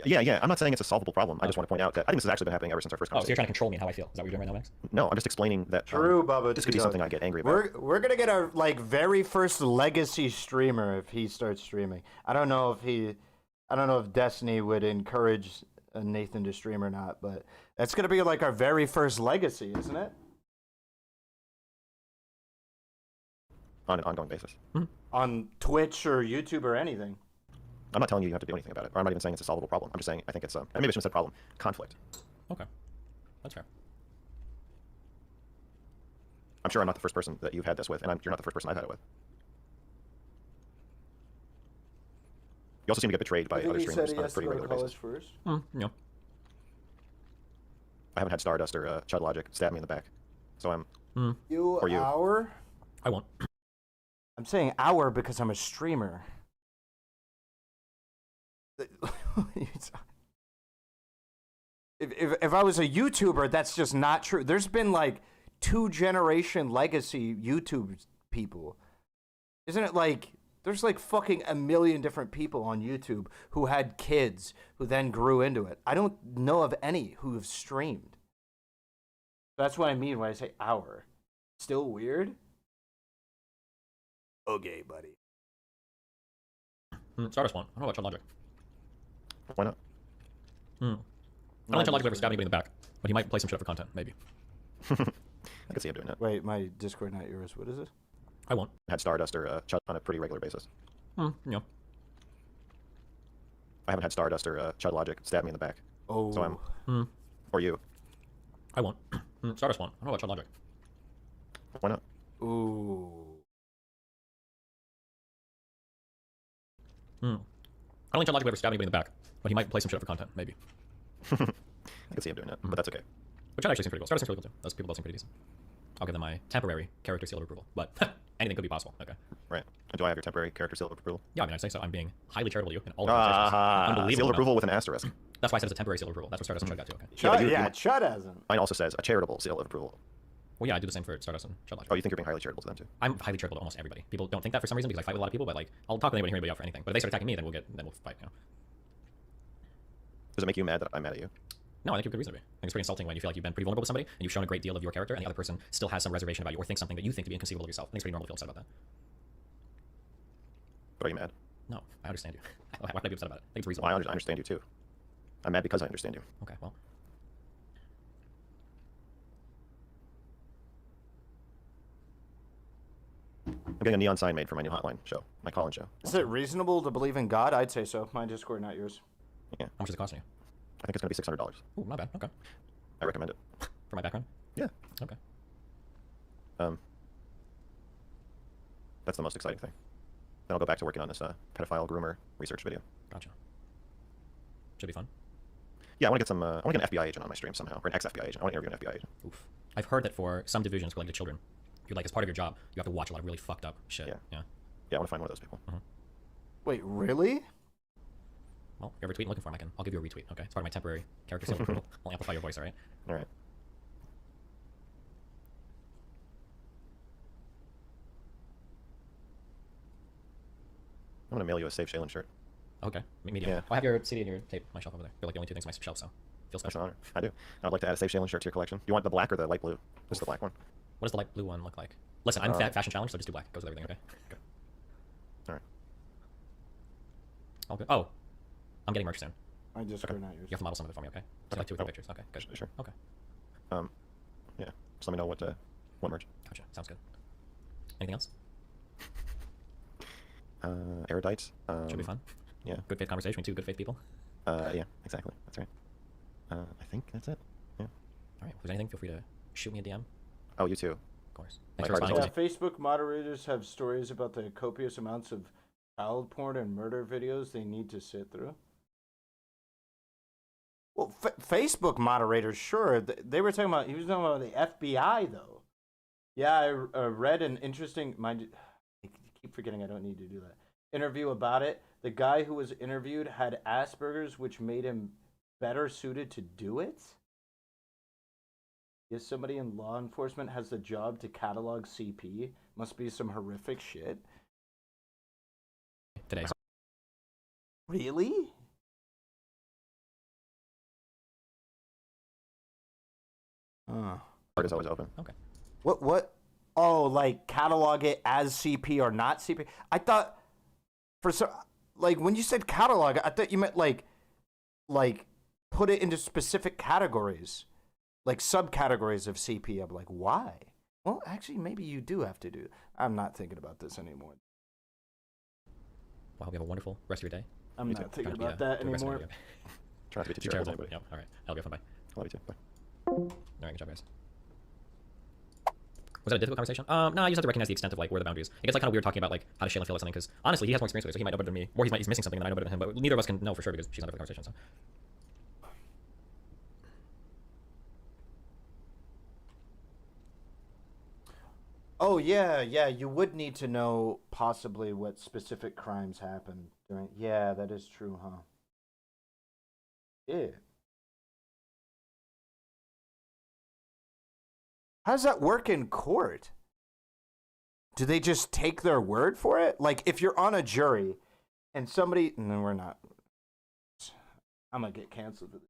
Yeah. I'm not saying it's a solvable problem. I just want to point out that I think this has actually been happening ever since our first conversation. Oh, so you're trying to control me and how I feel. Is that what you're doing right now, Max? No, I'm just explaining that. True, Bubba. This could be something I get angry about. We're gonna get our very first legacy streamer if he starts streaming. I don't know if Destiny would encourage Nathan to stream or not, but that's gonna be like our very first legacy, isn't it? On an ongoing basis. On Twitch or YouTube or anything. I'm not telling you have to do anything about it. Or I'm not even saying it's a solvable problem. I'm just saying I think it's and maybe I shouldn't say problem. Conflict. Okay. That's fair. I'm sure I'm not the first person that you've had this with, and you're not the first person I've had it with. You also seem to get betrayed by other streamers on a pretty regular basis. First. Yeah. I haven't had Stardust or Chud Logic stab me in the back, so I'm. You hour? I won't. I'm saying hour because I'm a streamer. If I was a YouTuber, that's just not true. There's been like 2-generation legacy YouTube people. Isn't it like there's like fucking a million different people on YouTube who had kids who then grew into it. I don't know of any who have streamed. That's what I mean when I say hour. Still weird? Okay, buddy. Stardust one. I don't know about Chud Logic. Why not? I don't think Chud Logic will ever stab anybody in the back, but he might play some shit up for content, maybe. I could see him doing that. Wait, my Discord, not yours. What is it? I won't. I had Stardust or Chud on a pretty regular basis. Yeah. I haven't had Stardust or Chud Logic stab me in the back. Oh. So I'm. Or you. I won't. Stardust one. I don't know about Chud Logic. Why not? Ooh. I don't think Chud Logic will ever stab anybody in the back, but he might play some shit up for content, maybe. I could see him doing that, but that's okay. But Chud actually seems pretty cool. Stardust seems really cool too. Those people both seem pretty decent. I'll give them my temporary character seal of approval, but anything could be possible. Okay. Right. Do I have your temporary character seal of approval? Yeah, I mean, I'd say so. I'm being highly charitable to you in all of my Unbelievable. Seal of approval with an asterisk. That's why I said it's a temporary seal of approval. That's what Stardust and Chud got to. Okay. Chud hasn't. Mine also says a charitable seal of approval. Well, yeah, I do the same for Stardust and Chud Logic. Oh, you think you're being highly charitable to them too? I'm highly charitable to almost everybody. People don't think that for some reason because I fight with a lot of people, but like, I'll talk with anybody, hear anybody out for anything. But if they start attacking me, then we'll fight. You know. Does it make you mad that I'm mad at you? No, I think you have good reason to be. I think it's pretty insulting when you feel like you've been pretty vulnerable with somebody and you've shown a great deal of your character, and the other person still has some reservation about you or thinks something that you think to be inconceivable of yourself. I think it's pretty normal to feel upset about that. But are you mad? No, I understand you. Why would I be upset about it? I think it's reasonable. Well, I understand you too. I'm mad because I understand you. Okay, well. I'm getting a neon sign made for my new hotline show, my call-in show. Is it reasonable to believe in God? I'd say so. My Discord, not yours. Yeah. How much is it costing you? I think it's going to be $600. Ooh, not bad. Okay. I recommend it. For my background? Yeah. Okay. That's the most exciting thing. Then I'll go back to working on this pedophile groomer research video. Gotcha. Should be fun. Yeah, I want to get some. I want to get an FBI agent on my stream somehow, or an ex-FBI agent. I want to interview an FBI agent. Oof. I've heard that for some divisions related to children, you're like, as part of your job, you have to watch a lot of really fucked up shit. Yeah. Yeah. Yeah, I want to find one of those people. Wait, really? Well, if you're ever tweeting looking for him, I'll give you a retweet. Okay. It's part of my temporary character seal approval. I'll amplify your voice. All right. All right. I'm gonna mail you a Save Shaylin shirt. Okay. Medium. Yeah. I have your CD and your tape on my shelf over there. They're like the only two things on my shelf, so feels That's special. an honor. I do. I'd like to add a Save Shaylin shirt to your collection. Do you want the black or the light blue? Just the black one. What does the light blue one look like? Listen, I'm fashion challenged, so just do black. Goes with everything. Okay. Okay. All right. All good. Oh, I'm getting merch soon. My Discord, not yours. You have to model some of it for me, okay? So like 2 or 3 pictures. Okay. Good. Sure. Okay. Yeah. Just let me know what merch. Gotcha. Sounds good. Anything else? Erudites. Should be fun. Yeah. Good faith conversation between two good faith people. Yeah. Exactly. That's right. I think that's it. Yeah. All right. If there's anything, feel free to shoot me a DM. Oh, you too. Of course. My Thanks for card is responding. Yeah, Facebook moderators have stories about the copious amounts of child porn and murder videos they need to sit through. Well, Facebook moderators, sure. They were talking about, he was talking about the FBI, though. Yeah, I read an interesting, I keep forgetting I don't need to do that, interview about it. The guy who was interviewed had Asperger's, which made him better suited to do it. Yes, somebody in law enforcement has the job to catalog CP. Must be some horrific shit. Today. Really? Card is always open. Okay. What? Oh, like catalog it as CP or not CP? I thought for some, like when you said catalog, I thought you meant like put it into specific categories, like subcategories of CP. I'm like, why? Well, actually, maybe you do have to do. I'm not thinking about this anymore. Well, I hope you have a wonderful rest of your day. I'm not thinking about that anymore. Try not to be too charitable. Yep. All right. I'll go. Bye. Love you too. Bye. All right. Good job, guys. Was that a difficult conversation? No, I just have to recognize the extent of like where the boundaries. It gets like kind of weird talking about like how does Shaylin feel about something because honestly he has more experience with it, so he might know better than me, or he's missing something that I know better than him. But neither of us can know for sure because she's not for the conversation. So. Oh yeah, you would need to know possibly what specific crimes happened during. Yeah, that is true, huh? Yeah. How does that work in court? Do they just take their word for it? Like if you're on a jury and somebody, no, we're not. I'm gonna get canceled for this.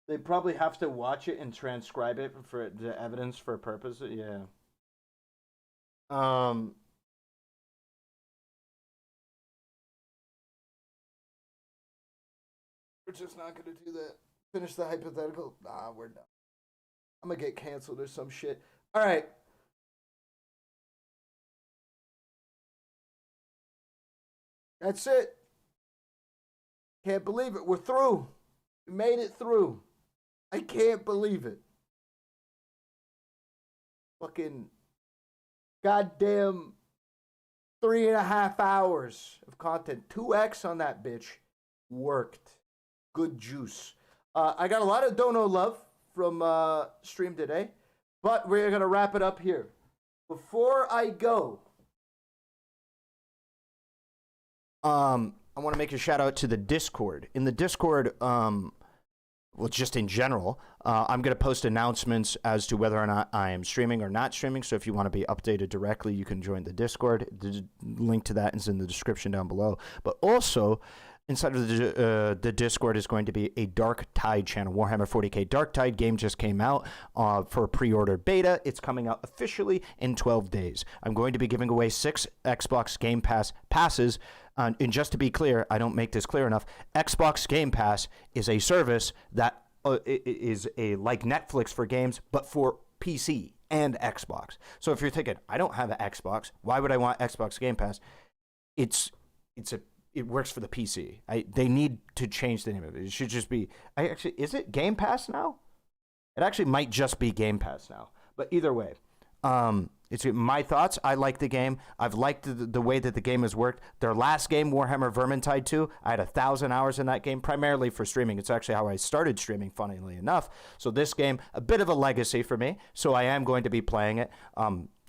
They probably have to watch it and transcribe it for the evidence for purposes. Yeah. We're just not gonna do that. Finish the hypothetical. Nah, we're done. I'm gonna get canceled or some shit. All right. That's it. Can't believe it. We're through. We made it through. I can't believe it. Fucking goddamn 3.5 hours of content. 2x on that bitch. Worked. Good juice. I got a lot of Dono love from stream today, but we're going to wrap it up here. Before I go, I want to make a shout out to the Discord. In the Discord, well, just in general, I'm going to post announcements as to whether or not I am streaming or not streaming. So if you want to be updated directly, you can join the Discord. The link to that is in the description down below. But also, inside of the Discord is going to be a Dark Tide channel. Warhammer 40k Dark Tide game just came out for pre-ordered beta. It's coming out officially in 12 days. I'm going to be giving away 6 Xbox Game Pass passes. And just to be clear, I don't make this clear enough, Xbox Game Pass is a service that is like Netflix for games, but for PC and Xbox. So if you're thinking, I don't have an Xbox, why would I want Xbox Game Pass? It works for the PC. They need to change the name of it. It should just be, is it Game Pass now? It actually might just be Game Pass now. But either way, it's my thoughts. I like the game. I've liked the way that the game has worked. Their last game, Warhammer Vermintide 2, I had 1,000 hours in that game, primarily for streaming. It's actually how I started streaming, funnily enough. So this game, a bit of a legacy for me. So I am going to be playing it,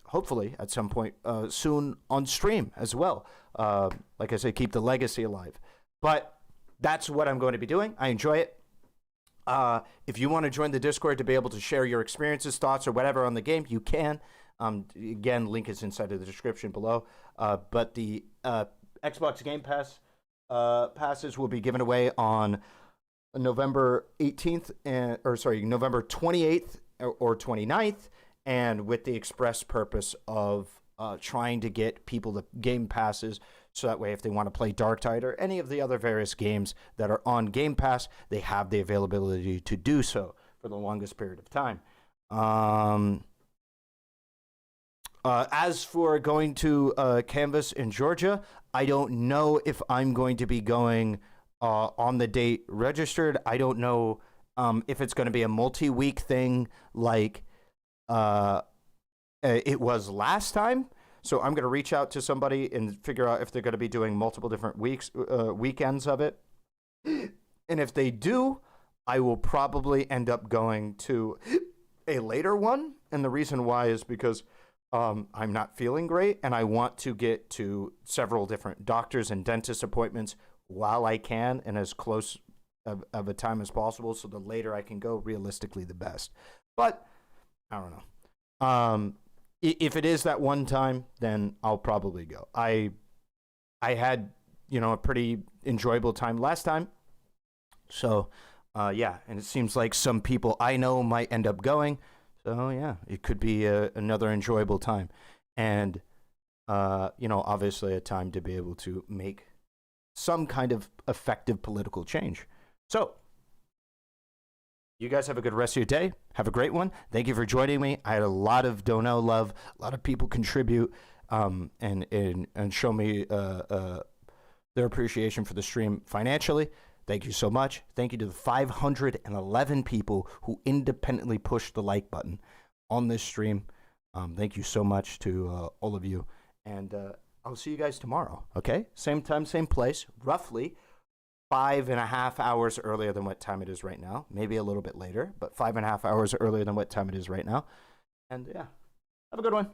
hopefully at some point soon on stream as well. Like I said, keep the legacy alive. But that's what I'm going to be doing. I enjoy it. If you want to join the Discord to be able to share your experiences, thoughts, or whatever on the game, you can. Again, link is inside of the description below. But the Xbox Game Pass passes will be given away on November 18th, November 28th or 29th, and with the express purpose of trying to get people the Game Passes, so that way if they want to play Dark Tide or any of the other various games that are on Game Pass, they have the availability to do so for the longest period of time. As for going to Canvas in Georgia, I don't know if I'm going to be going on the date registered. I don't know if it's going to be a multi-week thing like it was last time. So I'm going to reach out to somebody and figure out if they're going to be doing multiple different weekends of it. And if they do, I will probably end up going to a later one. And the reason why is because I'm not feeling great, and I want to get to several different doctors and dentist appointments while I can and as close of a time as possible. So the later I can go, realistically, the best. But I don't know. If it is that one time, then I'll probably go. I had, a pretty enjoyable time last time. So, yeah, and it seems like some people I know might end up going. So, yeah, it could be another enjoyable time. And, obviously a time to be able to make some kind of effective political change. So, you guys have a good rest of your day. Have a great one. Thank you for joining me. I had a lot of Dono love. A lot of people contribute and show me their appreciation for the stream financially. Thank you so much. Thank you to the 511 people who independently pushed the like button on this stream. Thank you so much to all of you. And I'll see you guys tomorrow, okay? Same time, same place, roughly 5.5 hours earlier than what time it is right now. Maybe a little bit later, but 5.5 hours earlier than what time it is right now. And yeah, have a good one.